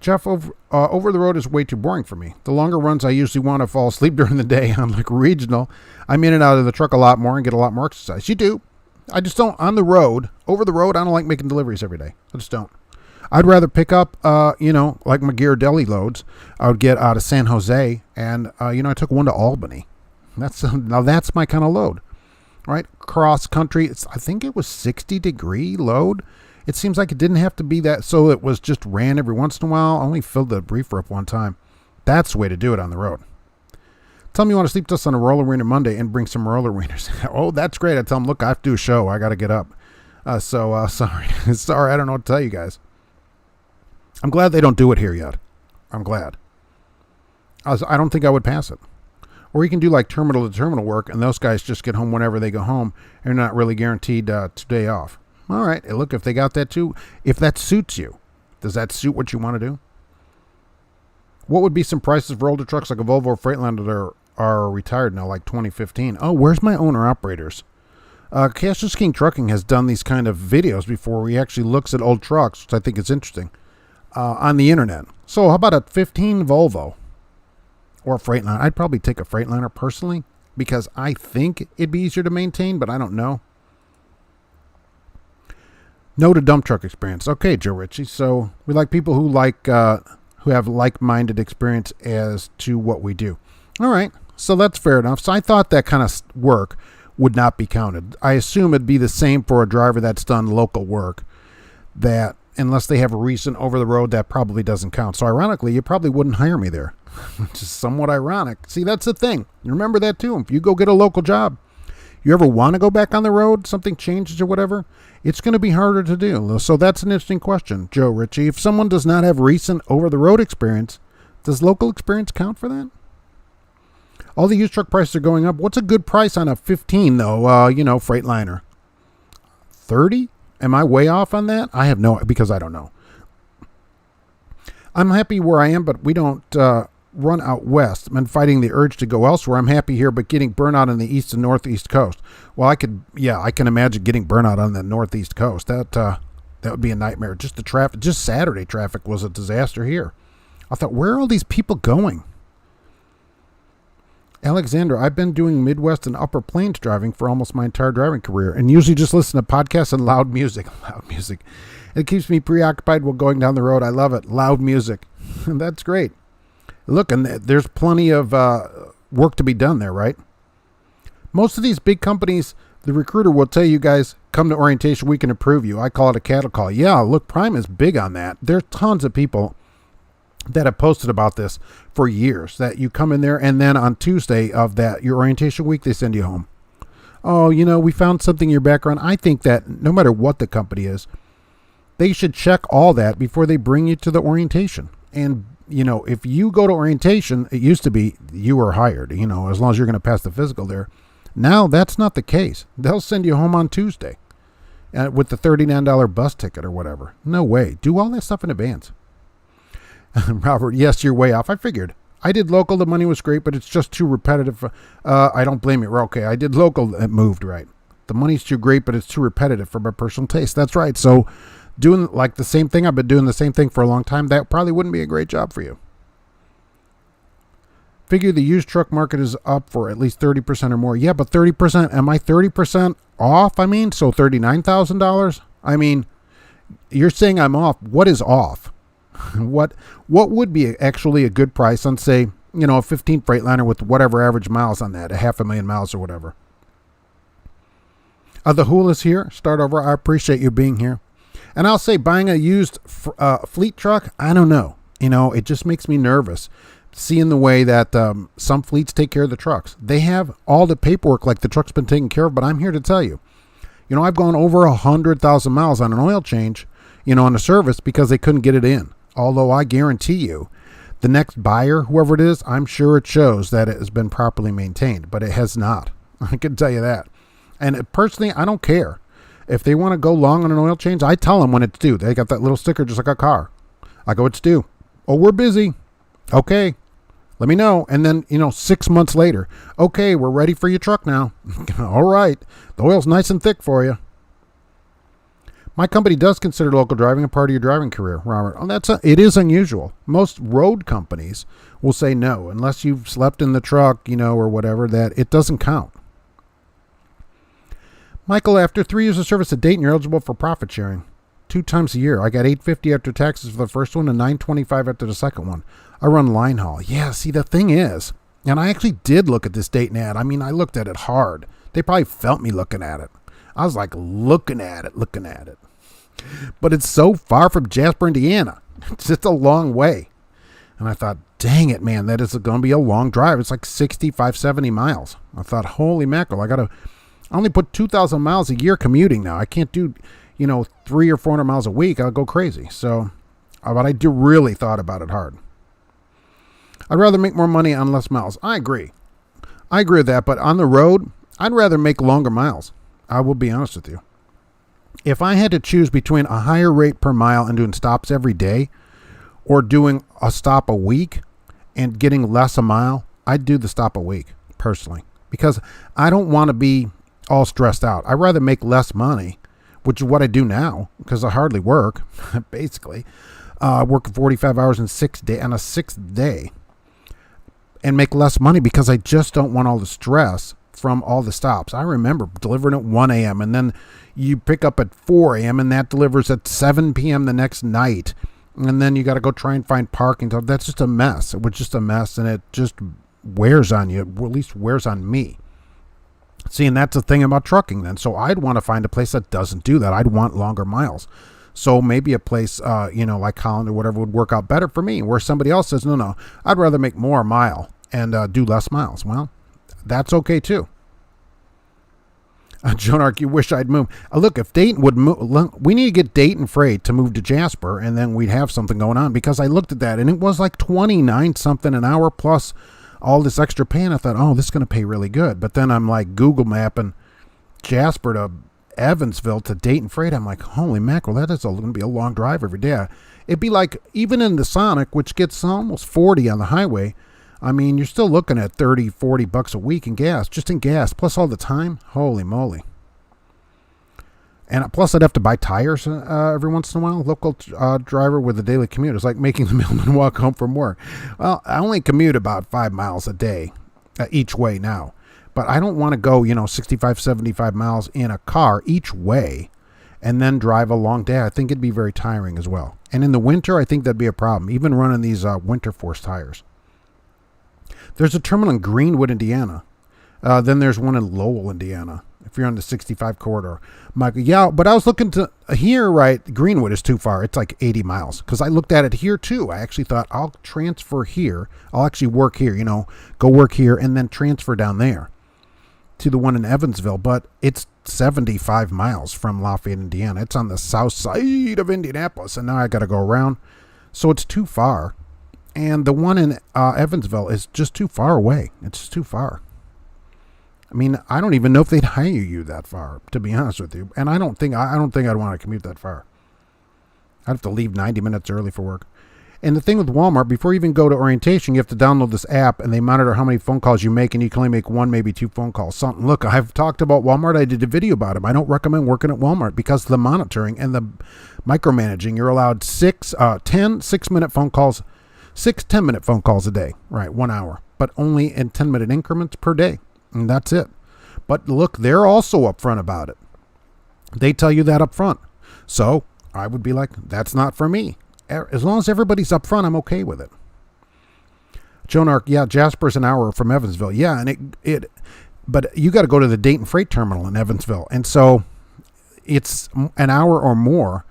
Speaker 1: Jeff, over the road is way too boring for me. The longer runs, I usually want to fall asleep during the day. Unlike regional, I'm in and out of the truck a lot more and get a lot more exercise. You do. I just don't. On the road, over the road, I don't like making deliveries every day. I just don't. I'd rather pick up, like my Ghirardelli loads. I would get out of San Jose, and, I took one to Albany. Now that's my kind of load, right? Cross country, I think it was 60-degree load. It seems like it didn't have to be that, so it was just ran every once in a while. I only filled the reefer up one time. That's the way to do it on the road. Tell me you want to sleep to us on a roller wiener Monday and bring some roller wieners. Oh, that's great. I tell them, look, I have to do a show. I got to get up. Sorry. Sorry, I don't know what to tell you guys. I'm glad they don't do it here yet. I'm glad. I don't think I would pass it. Or you can do like terminal to terminal work, and those guys just get home whenever they go home. They're not really guaranteed today off. All right. Look, if they got that too, if that suits you, does that suit what you want to do? What would be some prices for older trucks like a Volvo or Freightliner that are retired now, like 2015? Oh, where's my owner-operators? Schuster Trucking has done these kind of videos before where he actually looks at old trucks, which I think is interesting, on the internet. So how about a 15 Volvo or a Freightliner? I'd probably take a Freightliner personally because I think it'd be easier to maintain, but I don't know. No to dump truck experience. Okay, Joe Ritchie. So we like people who have like-minded experience as to what we do. All right. So that's fair enough. So I thought that kind of work would not be counted. I assume it'd be the same for a driver that's done local work, that unless they have a recent over the road, that probably doesn't count. So ironically, you probably wouldn't hire me there, which is somewhat ironic. See, that's the thing. Remember that too. If you go get a local job, you ever want to go back on the road, something changes or whatever, it's going to be harder to do. So that's an interesting question, Joe Ritchie. If someone does not have recent over-the-road experience, does local experience count for that? All the used truck prices are going up. What's a good price on a 15, though, Freightliner? 30? Am I way off on that? I have no, because I don't know. I'm happy where I am, but we don't run out west. I'm fighting the urge to go elsewhere. I'm happy here, but getting burnout on the east and northeast coast. Well, I can imagine getting burnout on the northeast coast. That would be a nightmare. Just the traffic, just Saturday traffic was a disaster here. I thought, where are all these people going? Alexander, I've been doing Midwest and Upper Plains driving for almost my entire driving career, and usually just listen to podcasts and loud music. Loud music. It keeps me preoccupied while going down the road. I love it. Loud music. That's great. Look, and there's plenty of work to be done there, right? Most of these big companies, the recruiter will tell you guys, come to orientation, we can approve you. I call it a cattle call. Yeah, look, Prime is big on that. There's tons of people that have posted about this for years, that you come in there and then on Tuesday of that, your orientation week, they send you home. Oh, we found something in your background. I think that no matter what the company is, they should check all that before they bring you to the orientation. And, if you go to orientation, it used to be you were hired, as long as you're going to pass the physical there. Now that's not the case. They'll send you home on Tuesday with the $39 bus ticket or whatever. No way. Do all that stuff in advance. Robert, yes, you're way off. I figured. I did local. The money was great, but it's just too repetitive. I don't blame you. We're okay. I did local. It moved right. The money's too great, but it's too repetitive for my personal taste. That's right. So doing like the same thing, I've been doing the same thing for a long time. That probably wouldn't be a great job for you. Figure the used truck market is up for at least 30% or more. Yeah, but 30%, am I 30% off? So $39,000? You're saying I'm off. What is off? What would be actually a good price on, say, a 15 Freightliner with whatever average miles on that, 500,000 miles or whatever? The Hool is here. Start over. I appreciate you being here. And I'll say buying a used fleet truck, I don't know. It just makes me nervous seeing the way that some fleets take care of the trucks. They have all the paperwork like the truck's been taken care of, but I'm here to tell you, I've gone over 100,000 miles on an oil change, on a service because they couldn't get it in. Although I guarantee you, the next buyer, whoever it is, I'm sure it shows that it has been properly maintained, but it has not. I can tell you that. And personally, I don't care. If they want to go long on an oil change, I tell them when it's due. They got that little sticker just like a car. I go, it's due. Oh, we're busy. Okay, let me know. And then, 6 months later, okay, we're ready for your truck now. All right. The oil's nice and thick for you. My company does consider local driving a part of your driving career, Robert. Oh, it is unusual. Most road companies will say no, unless you've slept in the truck, or whatever, that it doesn't count. Michael, after 3 years of service at Dayton, you're eligible for profit sharing 2 times a year. I got $850 after taxes for the first one and $925 after the second one. I run line haul. Yeah, see, the thing is, and I actually did look at this Dayton ad. I looked at it hard. They probably felt me looking at it. I was like looking at it. But it's so far from Jasper, Indiana. It's just a long way. And I thought, dang it, man, that is going to be a long drive. It's like 65, 70 miles. I thought, holy mackerel, I only put 2,000 miles a year commuting now. I can't do, 300 or 400 miles a week. I'll go crazy. So, but I really thought about it hard. I'd rather make more money on less miles. I agree with that. But on the road, I'd rather make longer miles. I will be honest with you. If I had to choose between a higher rate per mile and doing stops every day or doing a stop a week and getting less a mile, I'd do the stop a week personally, because I don't want to be all stressed out. I'd rather make less money, which is what I do now because I hardly work, basically. Working 45 hours on a 6th day and make less money because I just don't want all the stress from all the stops. I remember delivering at 1 a.m. and then you pick up at 4 a.m. and that delivers at 7 p.m. the next night. And then you got to go try and find parking. So that's just a mess. It was just a mess, and it just wears on you, or at least wears on me. See, and that's the thing about trucking then. So I'd want to find a place that doesn't do that. I'd want longer miles. So maybe a place, like Holland or whatever would work out better for me, where somebody else says, no, I'd rather make more a mile and do less miles. Well, that's okay too. Joan Ark, you wish I'd move. Look, if Dayton would move, we need to get Dayton Freight to move to Jasper, and then we'd have something going on, because I looked at that and it was like 29 something an hour plus all this extra pay, and I thought, oh, this is going to pay really good. But then I'm like Google mapping Jasper to Evansville to Dayton Freight. I'm like, holy mackerel, that is going to be a long drive every day. It'd be like, even in the Sonic, which gets almost 40 on the highway, you're still looking at $30-40 a week in gas, just in gas, plus all the time. Holy moly. And plus I'd have to buy tires every once in a while. Local driver with a daily commute. It's like making the mailman walk home from work. Well, I only commute about 5 miles a day each way now. But I don't want to go, 65, 75 miles in a car each way and then drive a long day. I think it'd be very tiring as well. And in the winter, I think that'd be a problem, even running these winter force tires. There's a terminal in Greenwood, Indiana. Then there's one in Lowell, Indiana, if you're on the 65 corridor. Michael, yeah, but I was looking to here, right? Greenwood is too far. It's like 80 miles, because I looked at it here too. I actually thought I'll transfer here. I'll actually work here, go work here and then transfer down there to the one in Evansville. But it's 75 miles from Lafayette, Indiana. It's on the south side of Indianapolis, and now I got to go around. So it's too far. And the one in Evansville is just too far away. It's just too far. I don't even know if they'd hire you that far, to be honest with you. And I don't think I'd want to commute that far. I'd have to leave 90 minutes early for work. And the thing with Walmart, before you even go to orientation, you have to download this app, and they monitor how many phone calls you make, and you can only make 1, maybe 2 phone calls. Look, I've talked about Walmart. I did a video about them. I don't recommend working at Walmart because of the monitoring and the micromanaging. You're allowed 10 6-minute phone calls. 6 10-minute phone calls a day, right? 1 hour, but only in 10-minute increments per day. And that's it. But look, they're also upfront about it. They tell you that up front. So I would be like, that's not for me. As long as everybody's upfront, I'm okay with it. Joan Ark, yeah, Jasper's an hour from Evansville. Yeah, and but you got to go to the Dayton Freight Terminal in Evansville. And so it's an hour or more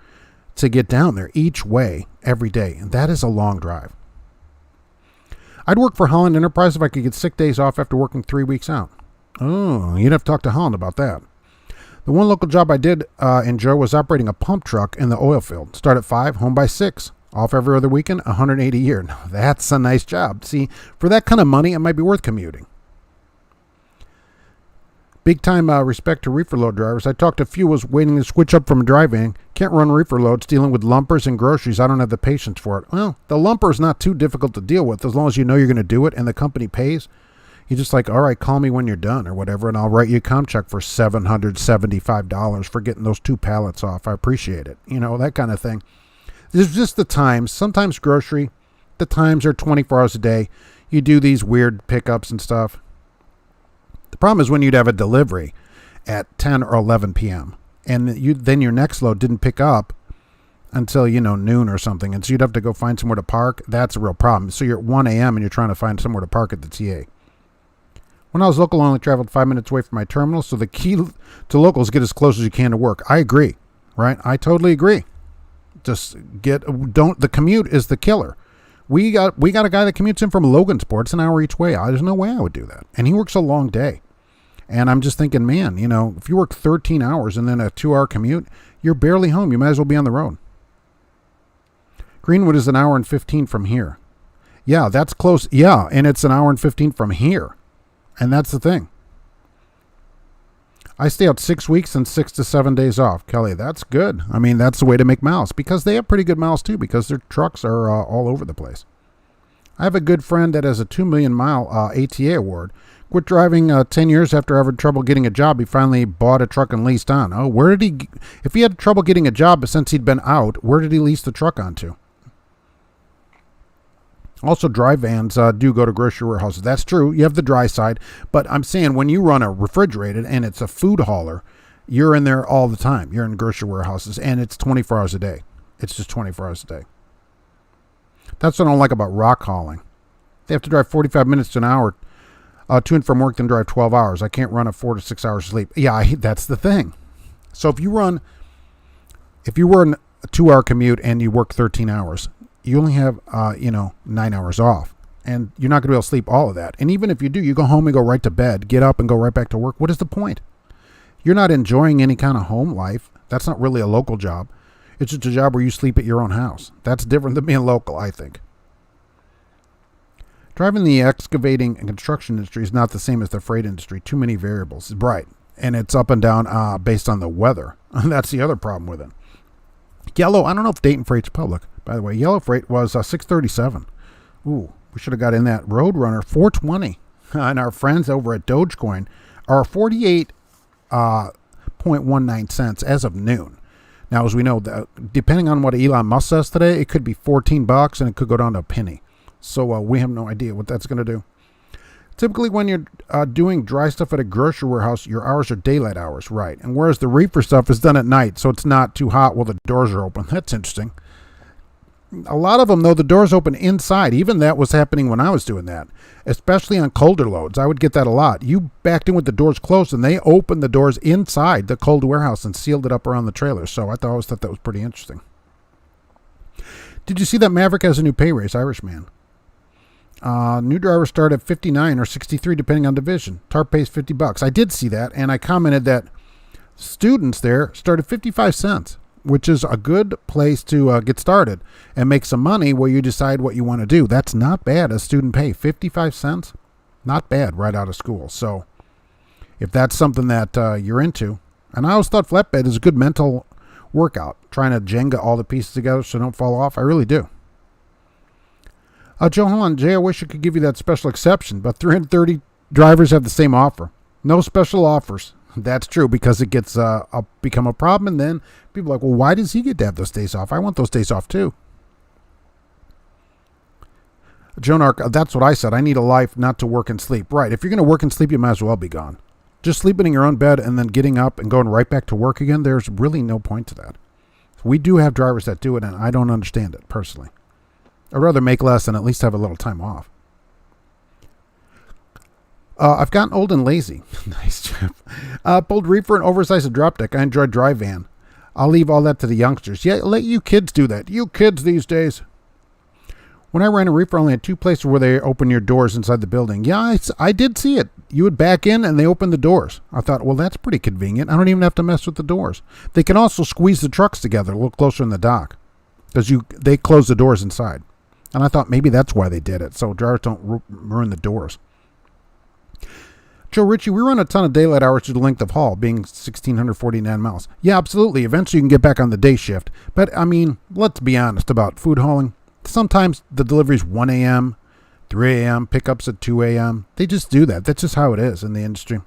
Speaker 1: to get down there each way every day. And that is a long drive. I'd work for Holland Enterprises if I could get sick days off after working 3 weeks out. Oh, you'd have to talk to Holland about that. The one local job I did enjoy was operating a pump truck in the oil field. Start at 5, home by 6. Off every other weekend, $180 a year. Now, that's a nice job. See, for that kind of money, it might be worth commuting. Big time respect to reefer load drivers. I talked to a few was waiting to switch up from driving. Can't run reefer loads, dealing with lumpers and groceries. I don't have the patience for it. Well, the lumper is not too difficult to deal with as long as you know you're going to do it and the company pays. You're just like, all right, call me when you're done or whatever, and I'll write you a comp check for $775 for getting those 2 pallets off. I appreciate it. You know, that kind of thing. There's just the times. Sometimes grocery, the times are 24 hours a day. You do these weird pickups and stuff. The problem is when you'd have a delivery at 10 or 11 p.m. and then your next load didn't pick up until, noon or something. And so you'd have to go find somewhere to park. That's a real problem. So you're at 1 a.m. and you're trying to find somewhere to park at the TA. When I was local, I only traveled 5 minutes away from my terminal. So the key to local is get as close as you can to work. I agree, right? I totally agree. The commute is the killer. We got a guy that commutes in from Logansport. It's an hour each way. There's no way I would do that. And he works a long day. And I'm just thinking, man, if you work 13 hours and then a 2-hour commute, you're barely home. You might as well be on the road. Greenwood is an hour and 15 from here. Yeah, that's close. Yeah, and it's an hour and 15 from here. And that's the thing. I stay out 6 weeks and 6 to 7 days off. Kelly, that's good. I mean, that's the way to make miles because they have pretty good miles too because their trucks are all over the place. I have a good friend that has a 2 million mile ATA award. Quit driving 10 years after having trouble getting a job. He finally bought a truck and leased on. Oh, if he had trouble getting a job since he'd been out, where did he lease the truck onto? Also, dry vans do go to grocery warehouses. That's true. You have the dry side. But I'm saying when you run a refrigerated and it's a food hauler, you're in there all the time. You're in grocery warehouses, and it's 24 hours a day. It's just 24 hours a day. That's what I don't like about rock hauling. They have to drive 45 minutes to an hour to and from work, then drive 12 hours. I can't run a 4 to 6 hours sleep. Yeah, that's the thing. So if you run a 2-hour commute and you work 13 hours, you only have, 9 hours off. And you're not going to be able to sleep all of that. And even if you do, you go home and go right to bed, get up and go right back to work. What is the point? You're not enjoying any kind of home life. That's not really a local job. It's just a job where you sleep at your own house. That's different than being local, I think. Driving the excavating and construction industry is not the same as the freight industry. Too many variables. Right. And it's up and down based on the weather. That's the other problem with it. Yellow, I don't know if Dayton Freight's public. By the way, Yellow Freight was 637. Ooh, we should have got in that. Roadrunner, 420. And our friends over at Dogecoin are 48.19 cents as of noon. Now, as we know, depending on what Elon Musk says today, it could be $14 and it could go down to a penny. So we have no idea what that's going to do. Typically, when you're doing dry stuff at a grocery warehouse, your hours are daylight hours, right? And whereas the reefer stuff is done at night, so it's not too hot while the doors are open. That's interesting. A lot of them, though, the doors open inside. Even that was happening when I was doing that, especially on colder loads. I would get that a lot. You backed in with the doors closed, and they opened the doors inside the cold warehouse and sealed it up around the trailer. So I always thought that was pretty interesting. Did you see that Maverick has a new pay raise, Irishman? New drivers start at 59 or 63 depending on division. TARP pays $50. I did see that, and I commented that students there start at 55 cents, which is a good place to get started and make some money where you decide what you want to do. That's not bad as student pay. 55 cents, not bad right out of school. So if that's something that you're into, and I always thought flatbed is a good mental workout, trying to Jenga all the pieces together so they don't fall off. I really do. Joe Holland, Jay, I wish I could give you that special exception, but 330 drivers have the same offer. No special offers. That's true because it gets become a problem, and then people are like, well, why does he get to have those days off? I want those days off too. Joan Arc, that's what I said. I need a life not to work and sleep. Right. If you're going to work and sleep, you might as well be gone. Just sleeping in your own bed and then getting up and going right back to work again, there's really no point to that. We do have drivers that do it, and I don't understand it personally. I'd rather make less and at least have a little time off. I've gotten old and lazy. Nice, Jeff. Pulled reefer and oversized a drop deck. I enjoyed dry van. I'll leave all that to the youngsters. Yeah, let you kids do that. You kids these days. When I ran a reefer, I only had 2 places where they open your doors inside the building. Yeah, I did see it. You would back in and they open the doors. I thought, well, that's pretty convenient. I don't even have to mess with the doors. They can also squeeze the trucks together a little closer in the dock because they close the doors inside. And I thought maybe that's why they did it, so drivers don't ruin the doors. Joe Ritchie, we run a ton of daylight hours to the length of haul, being 1,649 miles. Yeah, absolutely. Eventually you can get back on the day shift. But, I mean, let's be honest about food hauling. Sometimes the delivery's 1 a.m., 3 a.m., pickups at 2 a.m. They just do that. That's just how it is in the industry.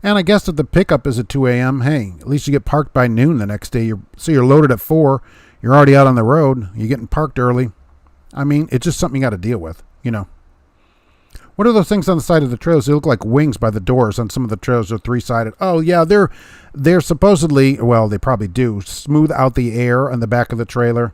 Speaker 1: And I guess if the pickup is at 2 a.m., hey, at least you get parked by noon the next day. So you're loaded at 4. You're already out on the road. You're getting parked early. I mean, it's just something you got to deal with, you know. What are those things on the side of the trailers? They look like wings by the doors on some of the trailers. They're 3-sided. Oh, yeah, they're supposedly, well, they probably do, smooth out the air on the back of the trailer.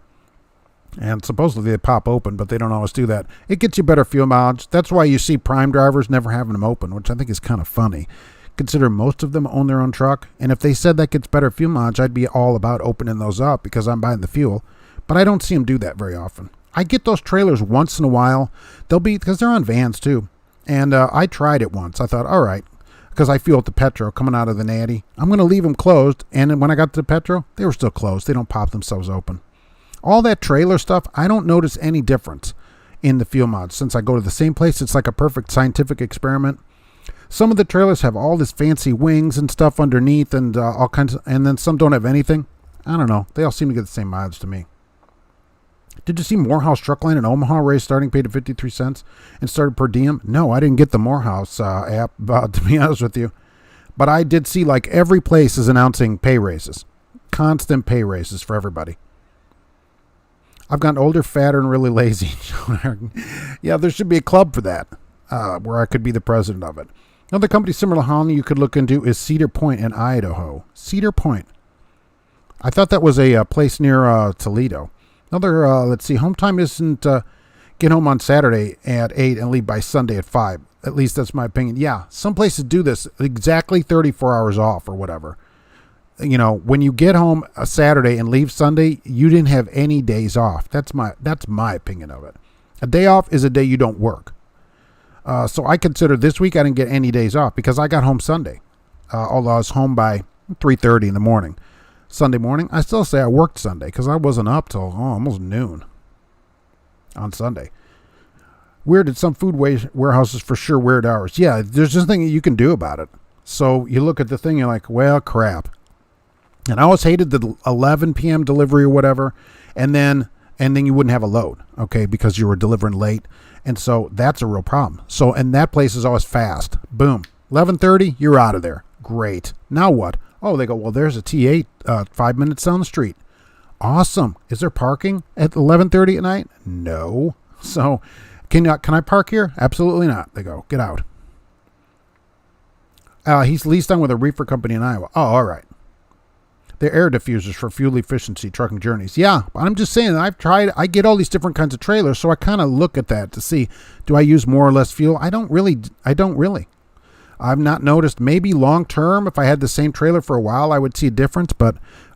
Speaker 1: And supposedly they pop open, but they don't always do that. It gets you better fuel mileage. That's why you see prime drivers never having them open, which I think is kind of funny. Consider most of them own their own truck. And if they said that gets better fuel mileage, I'd be all about opening those up because I'm buying the fuel. But I don't see them do that very often. I get those trailers once in a while. They'll be, because they're on vans too. And I tried it once. I thought, all right, because I fuel at the Petro coming out of the Natty. I'm going to leave them closed. And when I got to the Petro, they were still closed. They don't pop themselves open. All that trailer stuff, I don't notice any difference in the fuel mileage. Since I go to the same place, it's like a perfect scientific experiment. Some of the trailers have all this fancy wings and stuff underneath and all kinds of, and then some don't have anything. I don't know. They all seem to get the same mileage to me. Did you see Morehouse Truck Line in Omaha raised starting pay to 53 cents and started per diem? No, I didn't get the Morehouse app, to be honest with you. But I did see like every place is announcing pay raises. Constant pay raises for everybody. I've gotten older, fatter, and really lazy. Yeah, there should be a club for that where I could be the president of it. Another company similar to Holland you could look into is Cedar Point in Idaho. Cedar Point. I thought that was a place near Toledo. Another, let's see, home time isn't get home on Saturday at 8 and leave by Sunday at 5. At least that's my opinion. Yeah, some places do this exactly 34 hours off or whatever. You know, when you get home a Saturday and leave Sunday, you didn't have any days off. That's my opinion of it. A day off is a day you don't work. So I consider this week I didn't get any days off because I got home Sunday. Although I was home by 3:30 in the morning. Sunday morning, I still say I worked Sunday because I wasn't up till almost noon on Sunday. Weird at some food warehouses for sure weird hours. Yeah, there's just nothing you can do about it. So you look at the thing, you're like, well, crap. And I always hated the 11 p.m. delivery or whatever, and then you wouldn't have a load, okay, because you were delivering late. And so that's a real problem. So, and that place is always fast. Boom. 11:30, you're out of there. Great. Now what? Oh, they go, well, there's a T8 5 minutes down the street. Awesome. Is there parking at 11:30 at night? No. So can I park here? Absolutely not. They go, get out. He's leased on with a reefer company in Iowa. Oh, all right. They're air diffusers for fuel efficiency trucking journeys. Yeah, I'm just saying, I get all these different kinds of trailers, so I kind of look at that to see, do I use more or less fuel? I don't really. I've not noticed. Maybe long term, if I had the same trailer for a while, I would see a difference,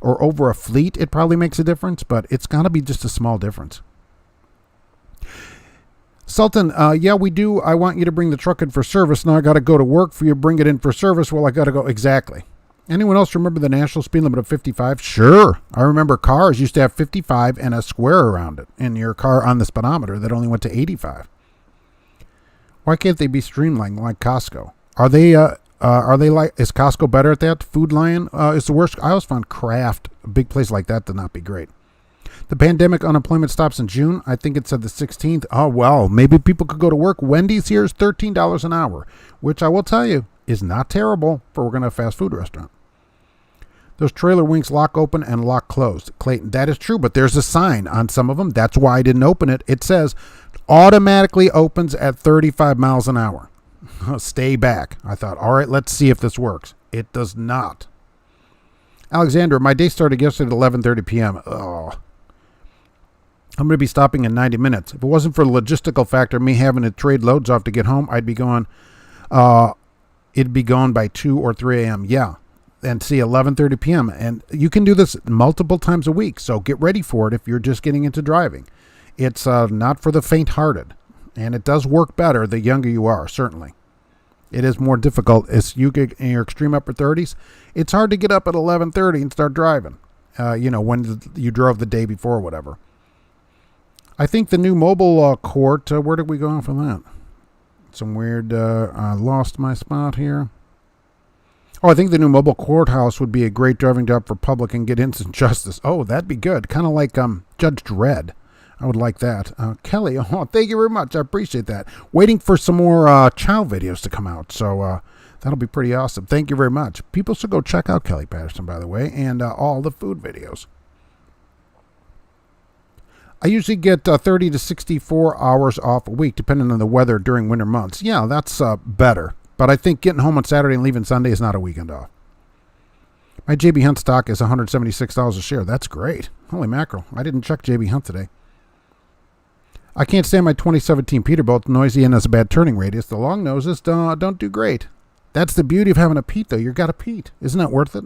Speaker 1: or over a fleet, it probably makes a difference, but it's got to be just a small difference. Sultan, yeah, we do. I want you to bring the truck in for service. Now I got to go to work for you, bring it in for service. Well, I got to go. Exactly. Anyone else remember the national speed limit of 55? Sure. I remember cars used to have 55 and a square around it in your car on the speedometer that only went to 85. Why can't they be streamlined like Costco? Are they like, is Costco better at that? Food Lion is the worst. I always found Kraft, a big place like that, to not be great. The pandemic unemployment stops in June. I think it said the 16th. Oh, well, maybe people could go to work. Wendy's here is $13 an hour, which I will tell you is not terrible for working at a fast food restaurant. Those trailer wings lock open and lock closed. Clayton, that is true, but there's a sign on some of them. That's why I didn't open it. It says automatically opens at 35 miles an hour. Stay back. I thought, all right, let's see if this works. It does not. Alexander, my day started yesterday at 11:30 p.m. Oh, I'm going to be stopping in 90 minutes. If it wasn't for the logistical factor, me having to trade loads off to get home, I'd be going, it'd be gone by 2 or 3 a.m. Yeah. and see 11:30 p.m. And you can do this multiple times a week. So get ready for it if you're just getting into driving. It's not for the faint-hearted, and it does work better the younger you are. Certainly, it is more difficult as you get in your extreme upper 30s. It's hard to get up at 11:30 and start driving. When you drove the day before or whatever. I think the new mobile court. Where did we go off of that? Some weird. I lost my spot here. Oh, I think the new mobile courthouse would be a great driving job for public and get instant justice. Oh, that'd be good. Kind of like Judge Dredd. I would like that. Kelly, oh, thank you very much. I appreciate that. Waiting for some more chow videos to come out. So that'll be pretty awesome. Thank you very much. People should go check out Kelly Patterson, by the way, and all the food videos. I usually get 30 to 64 hours off a week, depending on the weather during winter months. Yeah, that's better. But I think getting home on Saturday and leaving Sunday is not a weekend off. My JB Hunt stock is $176 a share. That's great. Holy mackerel. I didn't check JB Hunt today. I can't stand my 2017 Peterbilt. Noisy and has a bad turning radius. The long noses don't do great. That's the beauty of having a Pete, though. You've got a Pete. Isn't that worth it?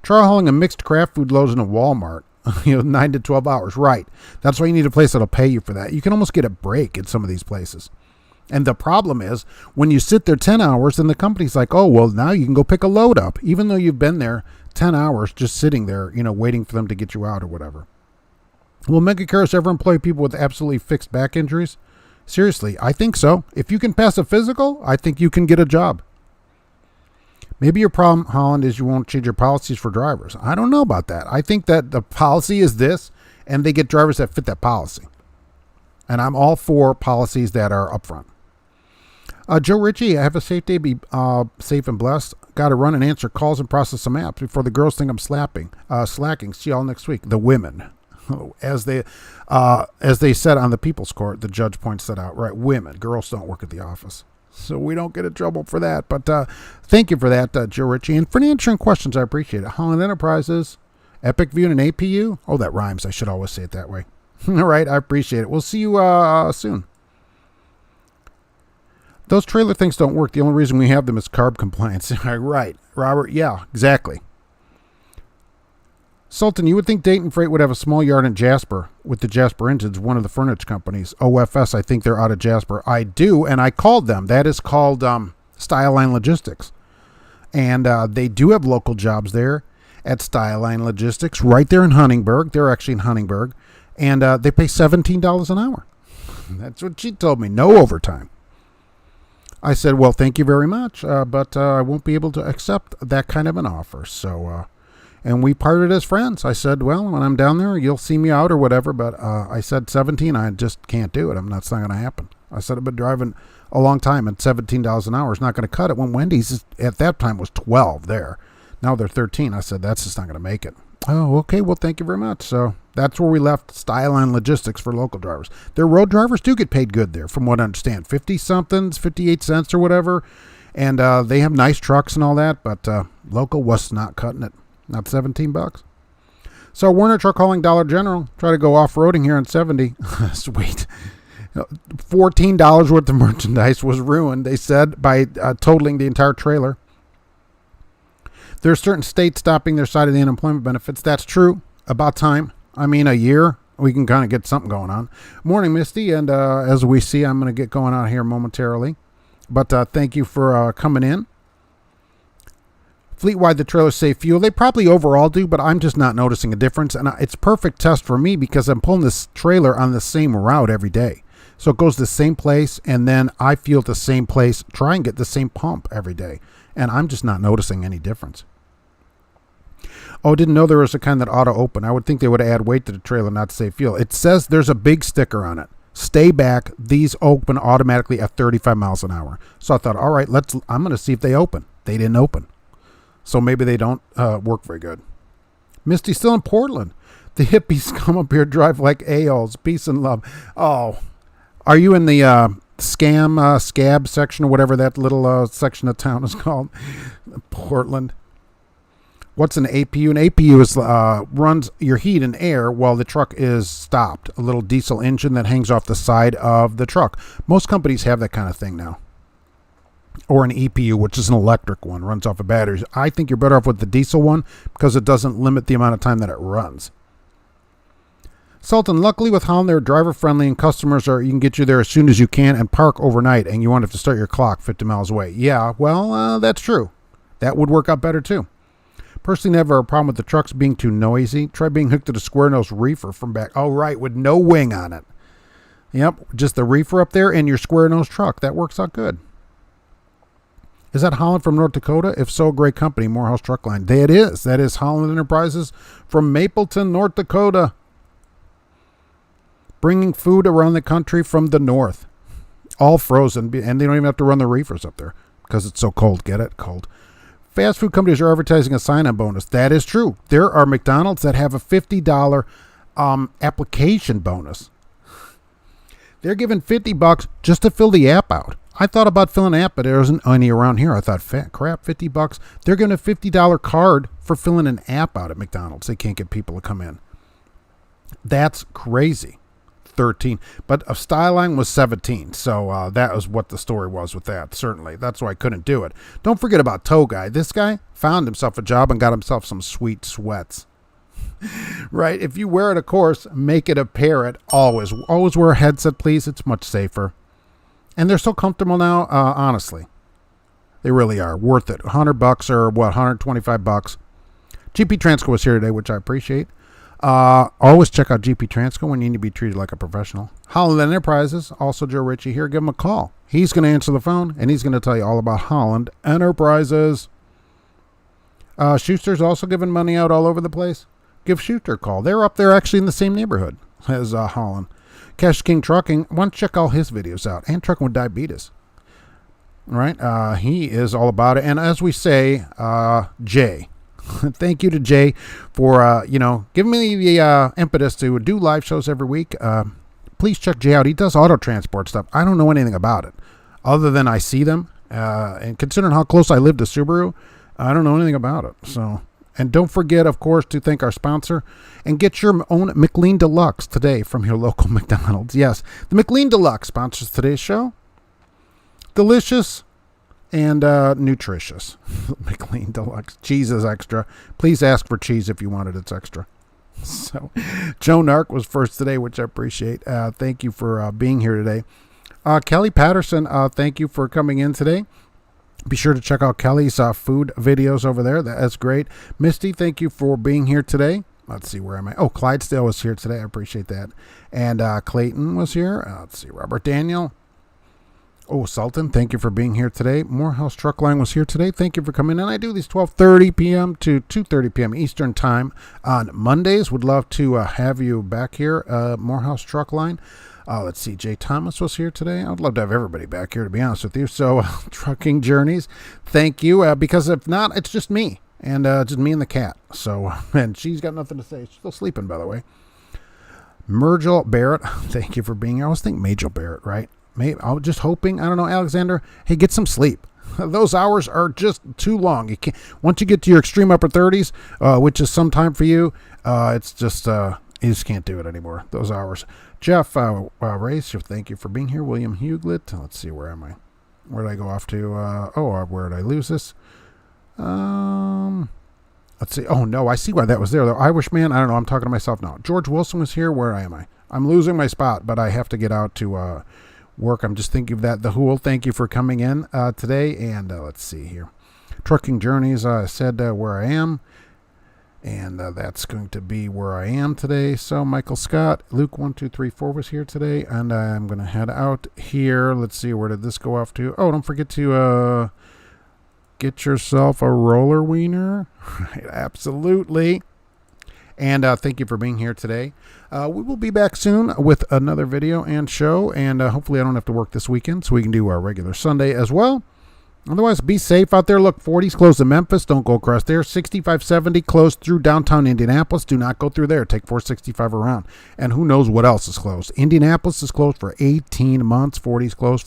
Speaker 1: Try hauling a mixed craft food loads in a Walmart. 9 to 12 hours. Right. That's why you need a place that'll pay you for that. You can almost get a break at some of these places. And the problem is, when you sit there 10 hours, then the company's like, oh, well, now you can go pick a load up, even though you've been there 10 hours just sitting there, waiting for them to get you out or whatever. Will Megacaris ever employ people with absolutely fixed back injuries? Seriously, I think so. If you can pass a physical, I think you can get a job. Maybe your problem, Holland, is you won't change your policies for drivers. I don't know about that. I think that the policy is this, and they get drivers that fit that policy. And I'm all for policies that are upfront. Joe Ritchie, have a safe day. Be safe and blessed. Got to run and answer calls and process some apps before the girls think I'm slacking. See y'all next week. The women, as they said on the People's Court, the judge points that out. Right, women, girls don't work at the office, so we don't get in trouble for that. But thank you for that, Joe Ritchie, and for answering questions. I appreciate it. Holland Enterprises, Epic View, and an APU. Oh, that rhymes. I should always say it that way. All right, I appreciate it. We'll see you soon. Those trailer things don't work. The only reason we have them is carb compliance. Right, Robert. Yeah, exactly. Sultan, you would think Dayton Freight would have a small yard in Jasper with the Jasper engines, one of the furniture companies. OFS, I think they're out of Jasper. I do, and I called them. That is called Style Line Logistics. And they do have local jobs there at Style Line Logistics, right there in Huntingburg. They're actually in Huntingburg. And they pay $17 an hour. That's what she told me. No overtime. I said, well, thank you very much, but I won't be able to accept that kind of an offer. So, and we parted as friends. I said, well, when I'm down there, you'll see me out or whatever. But I said 17, I just can't do it. That's not going to happen. I said, I've been driving a long time, and $17 an hour is not going to cut it. When Wendy's at that time was 12 there. Now they're 13. I said, that's just not going to make it. Oh, okay. Well, thank you very much. So that's where we left Style Line Logistics for local drivers. Their road drivers do get paid good there, from what I understand. 50-somethings, 58 cents or whatever. And they have nice trucks and all that, but local was not cutting it. Not $17. So Werner Truck Hauling Dollar General. Try to go off-roading here on 70. Sweet. $14 worth of merchandise was ruined, they said, by totaling the entire trailer. There are certain states stopping their side of the unemployment benefits. That's true. About time. I mean, a year, we can kind of get something going on. Morning, Misty. And as we see, I'm going to get going out here momentarily. But thank you for coming in. Fleet-wide, the trailers save fuel. They probably overall do, but I'm just not noticing a difference. And it's perfect test for me because I'm pulling this trailer on the same route every day. So it goes the same place, and then I fuel at the same place, try and get the same pump every day. And I'm just not noticing any difference. Oh, didn't know there was a kind that auto-open. I would think they would add weight to the trailer, not save fuel. It says there's a big sticker on it. Stay back. These open automatically at 35 miles an hour. So I thought, all right, I'm going to see if they open. They didn't open. So maybe they don't work very good. Misty's still in Portland. The hippies come up here, drive like a-holes. Peace and love. Oh, are you in the scab section or whatever that little section of town is called? Portland. What's an APU? An APU is runs your heat and air while the truck is stopped. A little diesel engine that hangs off the side of the truck. Most companies have that kind of thing now. or an EPU, which is an electric one, runs off of batteries. I think you're better off with the diesel one because it doesn't limit the amount of time that it runs. Sultan, luckily with Holland, they're driver friendly and customers you can get you there as soon as you can and park overnight, and you won't have to start your clock 50 miles away. Yeah, well, that's true. That would work out better too. Personally, never a problem with the trucks being too noisy. Try being hooked to the square nose reefer from back. Oh, right, with no wing on it. Yep, just the reefer up there and your square nose truck. That works out good. Is that Holland from North Dakota? If so, great company, Morehouse Truck Line. That is Holland Enterprises from Mapleton, North Dakota. Bringing food around the country from the north. All frozen, and they don't even have to run the reefers up there because it's so cold. Get it? Cold. Fast food companies are advertising a sign-on bonus. That is true. There are McDonald's that have a $50 application bonus. They're giving $50 just to fill the app out. I thought about filling an app, but there isn't any around here. I thought, crap, $50. They're giving a $50 card for filling an app out at McDonald's. They can't get people to come in. That's crazy. 13, but a style line was 17. So that was what the story was with that. Certainly. That's why I couldn't do it. Don't forget about Tow Guy. This guy found himself a job and got himself some sweet sweats. Right? If you wear it, of course, make it a parrot. Always wear a headset, please. It's much safer. And they're so comfortable now, honestly. They really are. Worth it. $100 or what, $125. GP Transco was here today, which I appreciate. Always check out GP Transco when you need to be treated like a professional. Holland Enterprises, also Joe Ritchie here. Give him a call. He's going to answer the phone, and he's going to tell you all about Holland Enterprises. Schuster's also giving money out all over the place. Give Schuster a call. They're up there actually in the same neighborhood as Holland. Cash King Trucking, why don't you check all his videos out? And Trucking with Diabetes. All right? He is all about it. And as we say, Jay. Thank you to Jay for, giving me the impetus to do live shows every week. Please check Jay out. He does auto transport stuff. I don't know anything about it other than I see them. And considering how close I live to Subaru, I don't know anything about it. So, and don't forget, of course, to thank our sponsor and get your own McLean Deluxe today from your local McDonald's. Yes, the McLean Deluxe sponsors today's show. Delicious and nutritious. McLean Deluxe. Cheese is extra. Please ask for cheese if you want it. It's extra. So, Joe Nark was first today, which I appreciate. Thank you for being here today. Kelly Patterson, thank you for coming in today. Be sure to check out Kelly's food videos over there. That's great. Misty, thank you for being here today. Let's see, where am I? Oh, Clydesdale was here today. I appreciate that. And Clayton was here. Let's see, Robert Daniel. Oh, Sultan, thank you for being here today. Morehouse Truck Line was here today. Thank you for coming in. I do these 12:30 p.m. to 2:30 p.m. Eastern Time on Mondays. Would love to have you back here, Morehouse Truck Line. Let's see, Jay Thomas was here today. I would love to have everybody back here, to be honest with you. So, Trucking Journeys, thank you. Because if not, it's just me. And just me and the cat. So, and she's got nothing to say. She's still sleeping, by the way. Mergel Barrett, thank you for being here. I always think Majel Barrett, right? Maybe I'm just hoping. I don't know, Alexander. Hey, get some sleep. Those hours are just too long. You can't. Once you get to your extreme upper 30s, which is some time for you, it's just you just can't do it anymore. Those hours. Jeff Race, thank you for being here. William Huglet. Let's see, where am I? Where did I go off to? Where did I lose this? Let's see. Oh no, I see why that was there. The Irishman. I don't know. I'm talking to myself now. George Wilson was here. Where am I? I'm losing my spot, but I have to get out to work. I'm just thinking of that. The Hool, thank you for coming in today. And let's see here. Trucking Journeys, I said where I am. And that's going to be where I am today. So Michael Scott, Luke1234 was here today. And I'm going to head out here. Let's see, where did this go off to? Oh, don't forget to get yourself a roller wiener. Right, absolutely. And thank you for being here today. We will be back soon with another video and show. And hopefully I don't have to work this weekend, so we can do our regular Sunday as well. Otherwise, be safe out there. Look, 40's closed in Memphis. Don't go across there. 6570 closed through downtown Indianapolis. Do not go through there. Take 465 around. And who knows what else is closed. Indianapolis is closed for 18 months. 40's closed